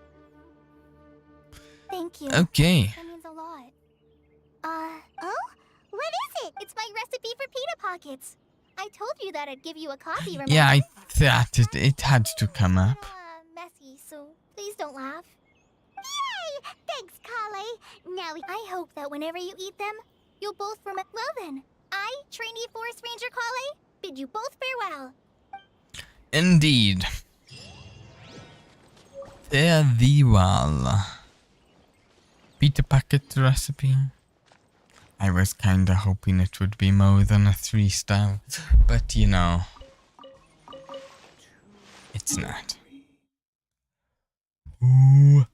Speaker 5: Thank you.
Speaker 1: Okay.
Speaker 5: That means a lot.
Speaker 3: Oh? What is it?
Speaker 5: It's my recipe for pita pockets. I told you that I'd give you a copy, remember?
Speaker 1: Yeah, I thought it had to come up.
Speaker 5: Messy, so please don't laugh.
Speaker 3: Yay! Thanks, Kale. Now we...
Speaker 5: I hope that whenever you eat them, you'll both remember. Well then, I, trainee Forest Ranger Kale, bid you both farewell.
Speaker 1: Indeed. Fare thee well. Pita packet recipe. I was kinda hoping it would be more than a 3-star, but you know, it's not. Ooh,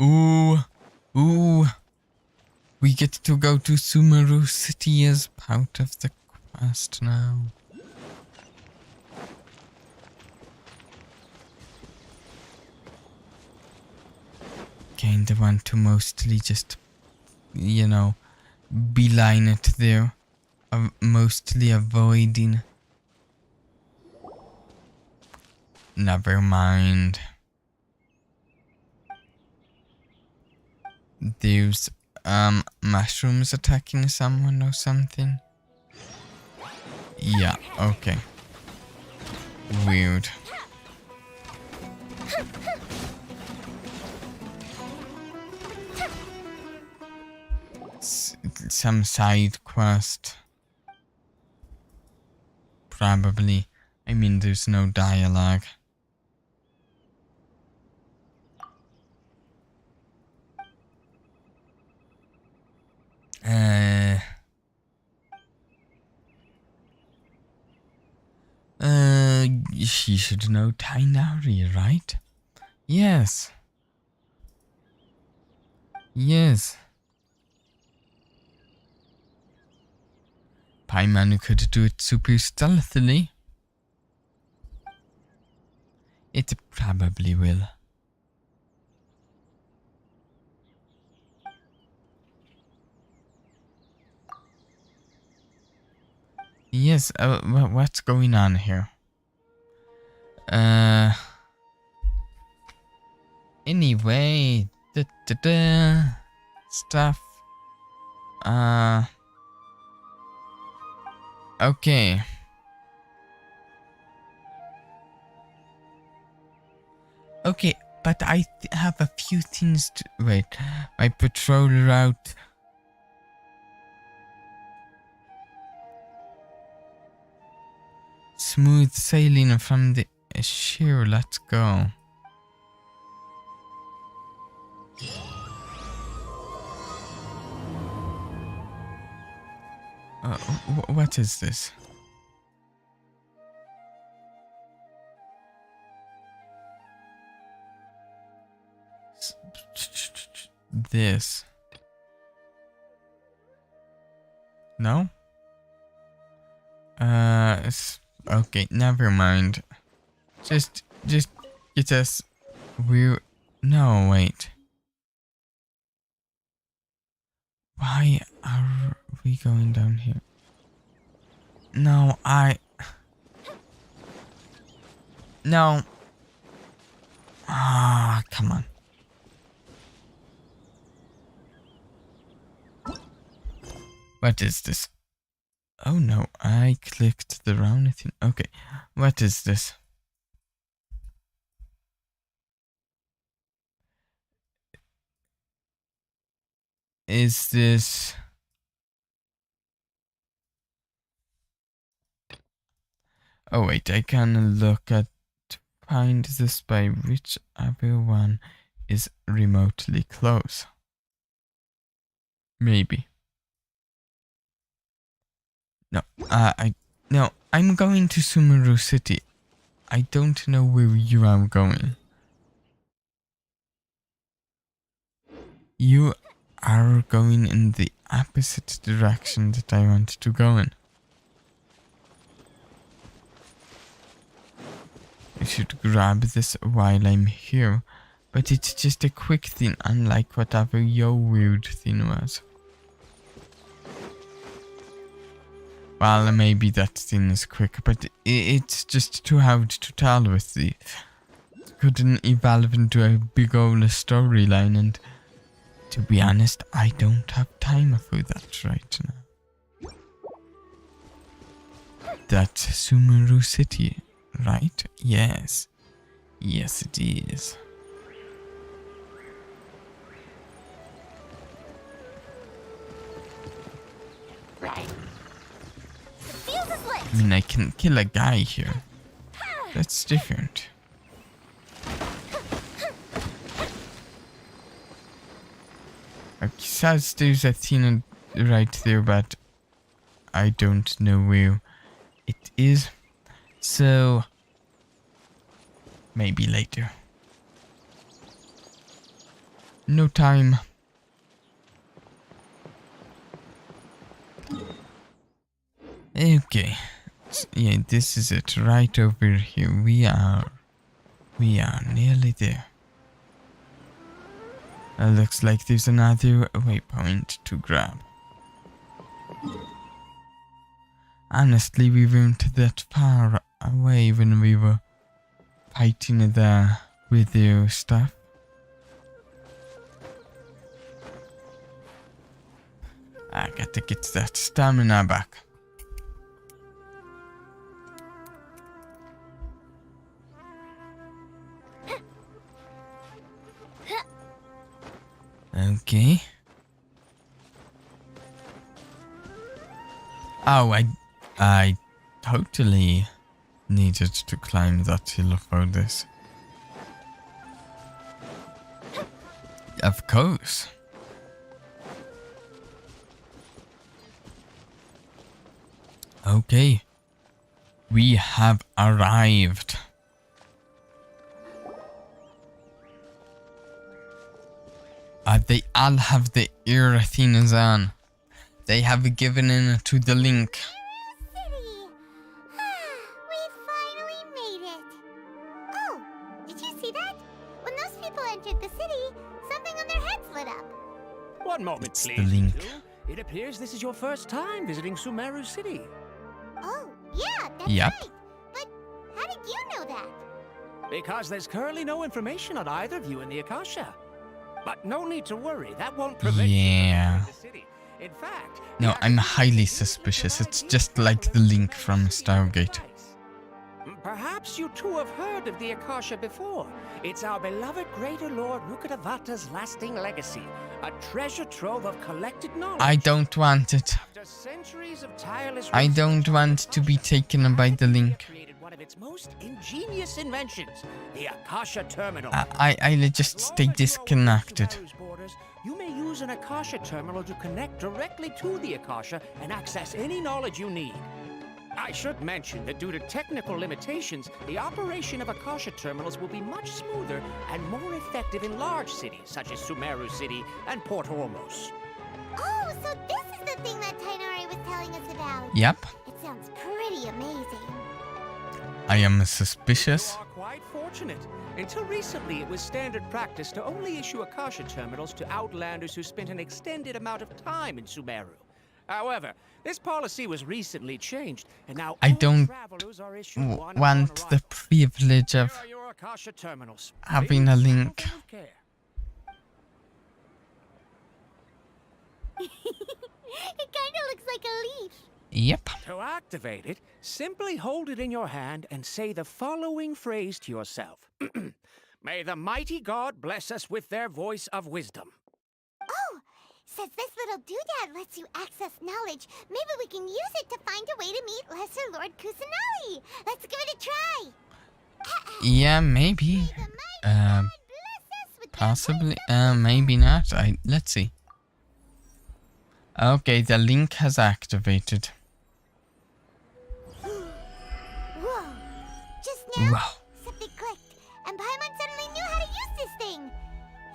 Speaker 1: ooh, ooh. We get to go to Sumeru City as part of the quest now. Kinda want to mostly just, you know, beeline it there. Mostly avoiding. Never mind. There's mushrooms attacking someone or something. Yeah, okay. Weird. Some side quest. Probably. I mean, there's no dialogue. She should know Tainari, right? Yes. Yes. Paimon could do it super stealthily. It probably will. Yes, what's going on here? Anyway, stuff. Okay. Okay, but I have a few things to... Wait, my patrol route... Smooth sailing from the... Sure, let's go. What is this? This. No? Okay, never mind. Just get us... No, wait. Why are we going down here? No, No. Ah, come on. What is this? Oh no, I clicked the wrong thing. Okay, what is this? is this? Oh wait, I can look at find this by whichever one is remotely close. Maybe. No, I'm going to Sumeru City. I don't know where you are going. You are going in the opposite direction that I want to go in. I should grab this while I'm here, but it's just a quick thing, unlike whatever your weird thing was. Well, maybe that thing is quick, but it's just too hard to tell with the... Couldn't evolve into a big old storyline, and to be honest, I don't have time for that right now. That's Sumeru City, right? Yes. Yes, it is. I mean, I can kill a guy here. That's different. It says there's a thing right there, but I don't know where it is. So, maybe later. No time. Okay. Yeah, this is it. Right over here. We are nearly there. Looks like there's another waypoint to grab. Honestly, we weren't that far away when we were fighting the wither stuff. I gotta get that stamina back. Okay. Oh, I totally needed to climb that hill for this. Of course. Okay. We have arrived. They all have the ear Athenas on. They have given in to the link.
Speaker 3: City! We finally made it! Oh, did you see that? When those people entered the city, something on their heads lit up.
Speaker 11: One moment,
Speaker 1: It's
Speaker 11: please.
Speaker 1: the link.
Speaker 11: It appears this is your first time visiting Sumeru City.
Speaker 3: Oh, yeah, that's
Speaker 1: Yep.
Speaker 3: right. But how did you know that?
Speaker 11: Because there's currently no information on either of you in the Akasha. But no need to worry, that won't prevent you from entering the city. In fact,
Speaker 1: No, I'm highly suspicious. It's just like the link from Stargate.
Speaker 11: Perhaps you two have heard of the Akasha before. It's our beloved Greater Lord Rukkhadevata's lasting legacy, a treasure trove of collected knowledge.
Speaker 1: I don't want it.
Speaker 11: After centuries of tireless
Speaker 1: I don't want to be taken by the link.
Speaker 11: created one of its most ingenious inventions, the Akasha Terminal.
Speaker 1: I'll just stay disconnected.
Speaker 11: Sumeru's borders, you may use an Akasha Terminal to connect directly to the Akasha and access any knowledge you need. I should mention that due to technical limitations, the operation of Akasha Terminals will be much smoother and more effective in large cities such as Sumeru City and Port Ormos.
Speaker 3: Oh, so this is the thing that Tainari was telling us about.
Speaker 1: Yep,
Speaker 3: It sounds pretty amazing.
Speaker 1: I am suspicious.
Speaker 11: You are quite fortunate. Until recently, it was standard practice to only issue Akasha Terminals to outlanders who spent an extended amount of time in Sumeru. However, this policy was recently changed, and now
Speaker 1: I
Speaker 11: all
Speaker 1: don't
Speaker 11: travelers are issued one upon
Speaker 1: want the
Speaker 11: arrival.
Speaker 1: privilege of
Speaker 11: Here are your Akasha Terminals.
Speaker 1: having
Speaker 11: Please
Speaker 1: a link.
Speaker 11: handle them with care.
Speaker 3: It kind of looks like a leaf.
Speaker 1: Yep.
Speaker 11: To activate it, simply hold it in your hand and say the following phrase to yourself. May the mighty God bless us with their voice of wisdom.
Speaker 3: Oh, Since this little doodad lets you access knowledge, maybe we can use it to find a way to meet Lesser Lord Kusanali. Let's give it a try.
Speaker 1: Yeah, maybe. Possibly. Maybe not. Let's see. Okay, the link has activated.
Speaker 3: Whoa. Just now,
Speaker 1: Wow.
Speaker 3: something clicked, and Paimon suddenly knew how to use this thing.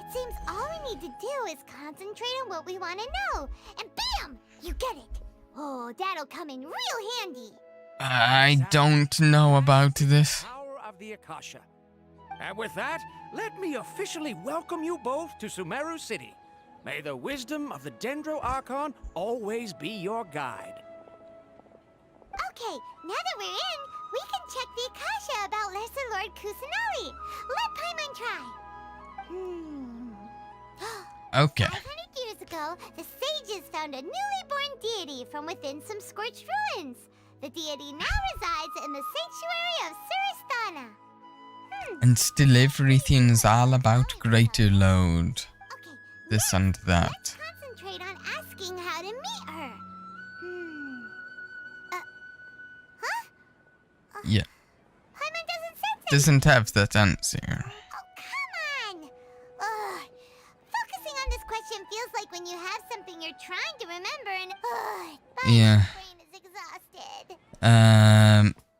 Speaker 3: It seems all we need to do is concentrate on what we want to know, and bam! You get it. Oh, that'll come in real handy.
Speaker 1: I don't know about this.
Speaker 11: Power of the Akasha. And with that, let me officially welcome you both to Sumeru City. May the wisdom of the Dendro Archon always be your guide.
Speaker 3: Okay, now that we're in, we can check the Akasha about Lesser Lord Kusanali. Let Paimon try.
Speaker 1: Okay.
Speaker 3: 500 years ago, the sages found a newly born deity from within some scorched ruins. The deity now resides in the sanctuary of Suristana.
Speaker 1: And still everything's all about greater load.
Speaker 3: Okay,
Speaker 1: This and that.
Speaker 3: let's concentrate on asking how to meet her. Huh?
Speaker 1: Yeah.
Speaker 3: Paimon doesn't sense it.
Speaker 1: Doesn't have that answer.
Speaker 3: Oh, come on! Ugh. Focusing on this question feels like when you have something you're trying to remember and
Speaker 1: Yeah.
Speaker 3: my brain is exhausted.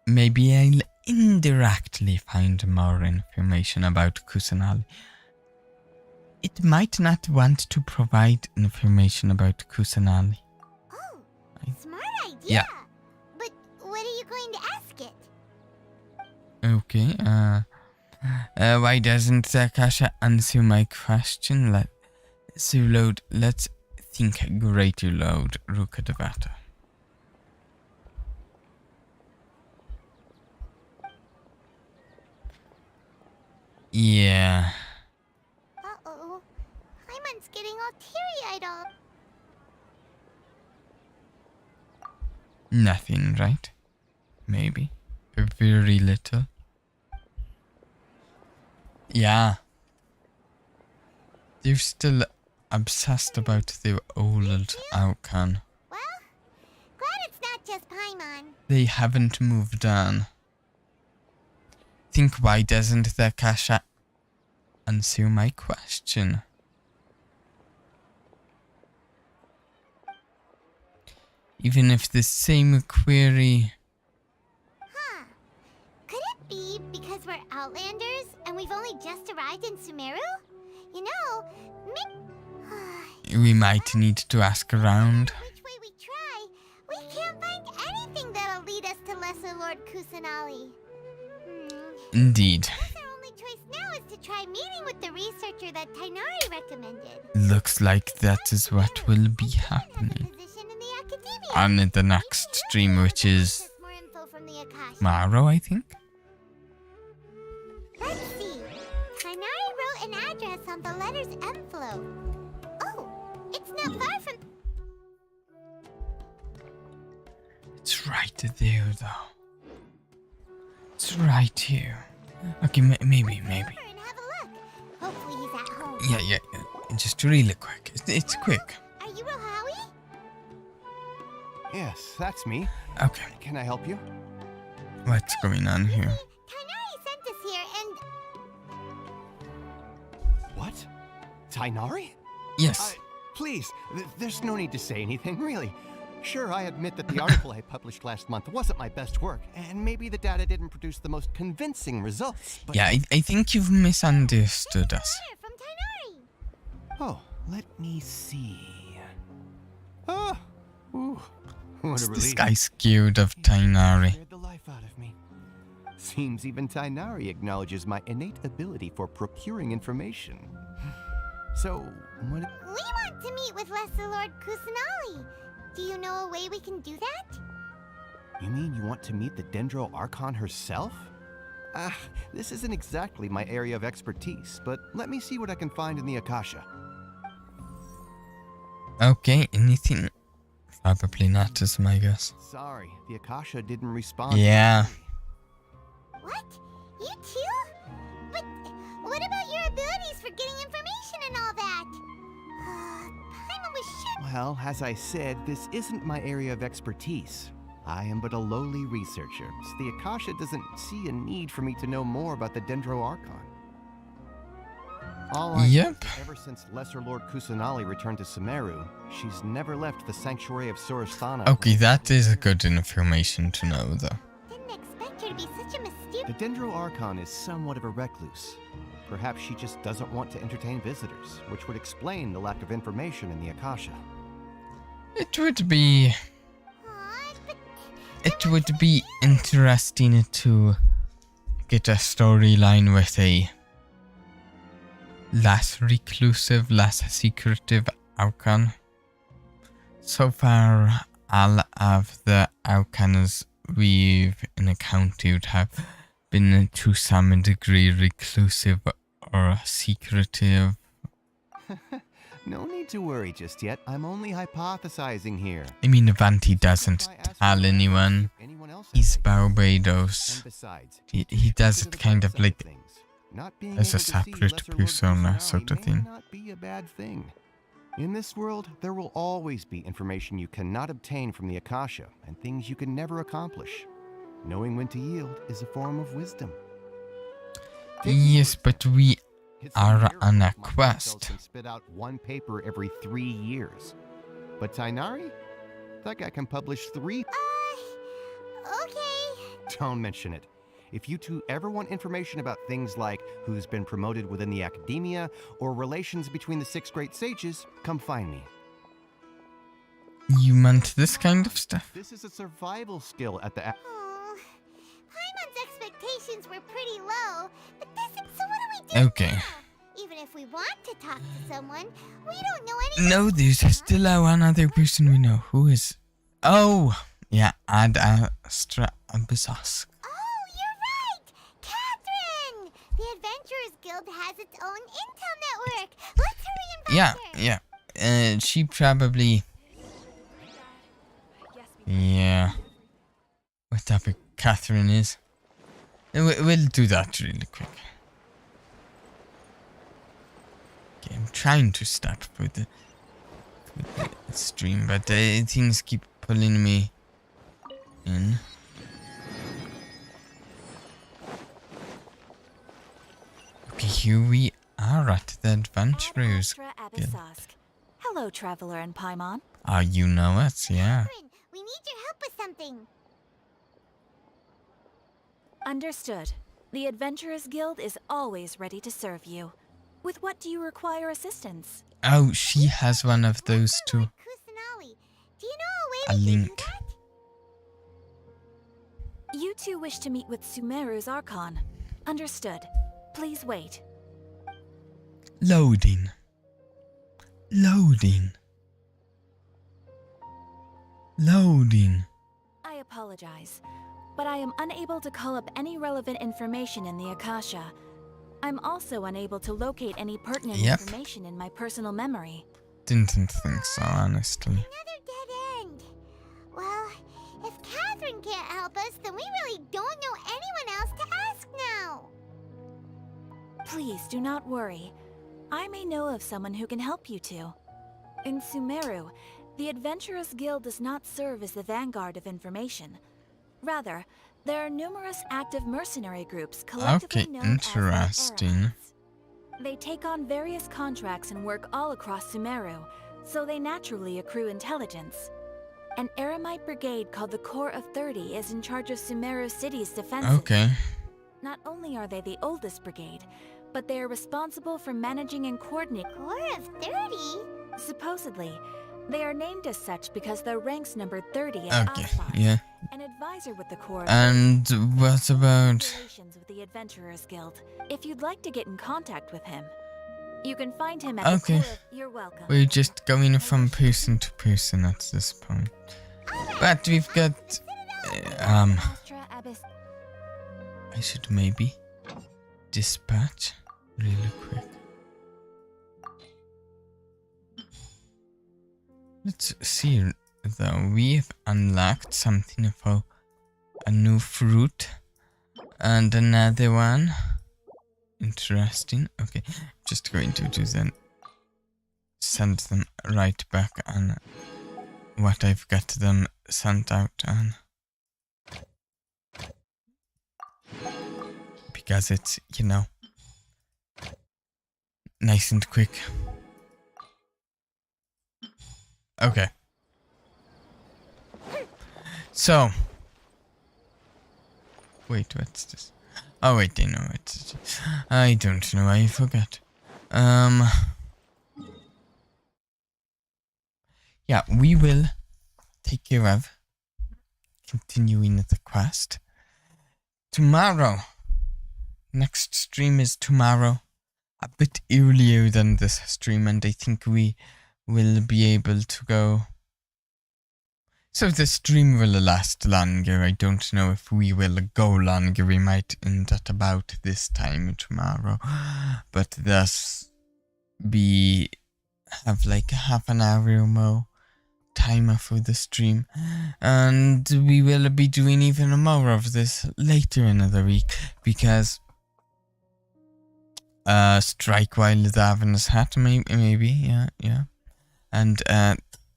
Speaker 1: Maybe I'll indirectly find more information about Kusanali. It might not want to provide information about Kusanali.
Speaker 3: Oh, smart idea.
Speaker 1: Yeah.
Speaker 3: But what are you going to ask it?
Speaker 1: Okay, why doesn't Akasha answer my question? Let's think greater load, Rukadavata. Yeah.
Speaker 3: Uh-oh. Paimon's getting all teary-eyed all.
Speaker 1: Nothing, right? Maybe. Very little. Yeah. They're still obsessed about their old Archon.
Speaker 3: Well, glad it's not just Paimon.
Speaker 1: They haven't moved on. Think, why doesn't the Akasha answer my question? Even if the same query...
Speaker 3: Huh. Could it be because we're Outlanders and we've only just arrived in Sumeru? You know,
Speaker 1: we might need to ask around.
Speaker 3: which way we try, we can't find anything that'll lead us to Lesser Lord Kusanali.
Speaker 1: Indeed.
Speaker 3: Guess our only choice now is to try meeting with the researcher that Tainari recommended.
Speaker 1: Looks like that is what will be happening
Speaker 3: Position in the academia.
Speaker 1: on the next stream, which is
Speaker 3: More info from the Akasha.
Speaker 1: tomorrow, I think.
Speaker 3: Let's see. Tainari wrote an address on the letter's envelope. Oh, it's not far from.
Speaker 1: It's right there, though. It's right here. Okay, maybe.
Speaker 3: And have a look. Hopefully he's at home.
Speaker 1: Yeah. Just really quick. It's quick.
Speaker 3: Are you Rohawi?
Speaker 12: Yes, that's me.
Speaker 1: Okay,
Speaker 12: Can I help you?
Speaker 1: what's going on here?
Speaker 3: Tainari sent us here and.
Speaker 12: What? Tainari?
Speaker 1: Yes.
Speaker 12: Please, there's no need to say anything, really. Sure, I admit that the article I published last month wasn't my best work, and maybe the data didn't produce the most convincing results, but...
Speaker 1: Yeah, I think you've misunderstood us.
Speaker 3: Letter from Tainari.
Speaker 12: Oh, let me see... Oh! Ooh, what a
Speaker 1: This
Speaker 12: relief.
Speaker 1: guy scared of Tainari.
Speaker 12: Scared the life out of me. Seems even Tainari acknowledges my innate ability for procuring information. So, what...
Speaker 3: We want to meet with Lesser Lord Kusanali. Do you know a way we can do that?
Speaker 12: You mean you want to meet the Dendro Archon herself? This isn't exactly my area of expertise, but let me see what I can find in the Akasha.
Speaker 1: Okay, anything? Probably not, is my guess.
Speaker 12: Sorry, the Akasha didn't respond.
Speaker 1: Yeah.
Speaker 3: What? You too? But what about your abilities for getting information and all that? Paimon was
Speaker 12: Well, as I said, this isn't my area of expertise. I am but a lowly researcher, so the Akasha doesn't see a need for me to know more about the Dendro Archon. All I know is that ever since Lesser Lord Kusanali returned to Sumeru, she's never left the sanctuary of Surasthana.
Speaker 1: Okay, that is good information to know, though.
Speaker 3: Didn't expect her to be such a mysterious.
Speaker 12: The Dendro Archon is somewhat of a recluse. Perhaps she just doesn't want to entertain visitors, which would explain the lack of information in the Akasha.
Speaker 1: It would be interesting to get a storyline with a less reclusive, less secretive Archon. So far, all of the Archons we've encountered have been to some degree reclusive or secretive.
Speaker 12: No need to worry just yet. I'm only hypothesizing here.
Speaker 1: I mean, Avanti doesn't tell anyone. He's Barbados. He does it kind of like as a separate persona sort of thing.
Speaker 12: Not be a bad thing. In this world, there will always be information you cannot obtain from the Akasha and things you can never accomplish. Knowing when to yield is a form of wisdom.
Speaker 1: Yes, but we are on a quest.
Speaker 12: Can spit out one paper every 3 years. But Tainari? That guy can publish 3.
Speaker 3: Okay.
Speaker 12: Don't mention it. If you two ever want information about things like who's been promoted within the academia or relations between the 6 great sages, come find me.
Speaker 1: You meant this kind of stuff?
Speaker 12: This is a survival skill at the...
Speaker 3: Oh, Paimon's expectations were pretty low, but so what do we do
Speaker 1: Okay.
Speaker 3: now? Even if we want to talk to someone, we don't know anything.
Speaker 1: No, there's still one other person we know. Who is... Oh! Yeah, Ad Astra Abyssosque.
Speaker 3: Oh, you're right! Catherine! The Adventurers Guild has its own intel network. Let's hurry and find her.
Speaker 1: Yeah. She probably... Yeah. Whatever Catherine is. We'll do that really quick. Okay, I'm trying to stop for the stream, but things keep pulling me in. Okay, here we are at the Adventurers Guild.
Speaker 2: Hello, Traveler and Paimon.
Speaker 1: You know it, yeah.
Speaker 3: Catherine, we need your help with something.
Speaker 2: Understood. The Adventurers Guild is always ready to serve you. With what do you require assistance?
Speaker 1: Oh, she has one of those too.
Speaker 3: Kusanali, do you know
Speaker 1: A
Speaker 3: a way we can do
Speaker 1: link.
Speaker 3: that?
Speaker 2: You two wish to meet with Sumeru's Archon. Understood. Please wait.
Speaker 1: Loading. Loading. Loading.
Speaker 2: I apologize, but I am unable to call up any relevant information in the Akasha. I'm also unable to locate any pertinent information in my personal memory.
Speaker 1: Didn't think so, honestly.
Speaker 3: Another dead end. Well, if Catherine can't help us, then we really don't know anyone else to ask now.
Speaker 2: Please do not worry. I may know of someone who can help you two. In Sumeru, the Adventurers Guild does not serve as the vanguard of information. Rather, there are numerous active mercenary groups collectively known
Speaker 1: interesting.
Speaker 2: as the They take on various contracts and work all across Sumeru, so they naturally accrue intelligence. An Eremite brigade called the Corps of 30 is in charge of Sumeru City's defenses.
Speaker 1: Okay.
Speaker 2: Not only are they the oldest brigade, but they are responsible for managing and coordinating.
Speaker 3: Corps of 30?
Speaker 2: Supposedly, they are named as such because their ranks number 30 at
Speaker 1: Okay,
Speaker 2: Alpha.
Speaker 1: yeah.
Speaker 2: An advisor with the Corps.
Speaker 1: And what about...
Speaker 2: Relations with the Adventurers Guild. If you'd like to get in contact with him, you can find him at
Speaker 1: Okay.
Speaker 2: the Corps of... You're welcome.
Speaker 1: We're just going from person to person at this point. But we've got...
Speaker 2: Astra Abyss.
Speaker 1: I should maybe dispatch really quick. Let's see though. We've unlocked something for a new fruit and another one. Interesting. Okay, just going to do the send them right back on what I've got them sent out on. Because it's, you know, nice and quick. Okay. So. Wait, what's this? Oh wait, I know it's. I don't know, I forgot. Yeah, we will take care of continuing the quest. Tomorrow. Next stream is tomorrow. A bit earlier than this stream, and I think we will be able to go. So the stream will last longer. I don't know if we will go longer. We might end at about this time tomorrow. But thus have like half an hour or more timer for the stream. And we will be doing even more of this later in the week. Because strike while the oven is hot, maybe, yeah. And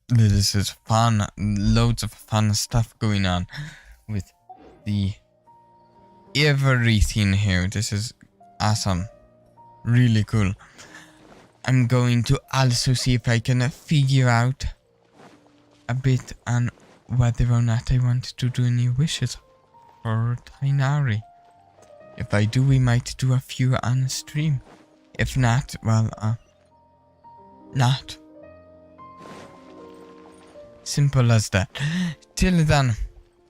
Speaker 1: this is fun, loads of fun stuff going on with the everything here. This is awesome, really cool. I'm going to also see if I can figure out a bit on whether or not I want to do any wishes for Tainari. If I do, we might do a few on stream. If not, well, not. Simple as that. Till then,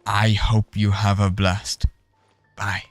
Speaker 1: I hope you have a blast. Bye.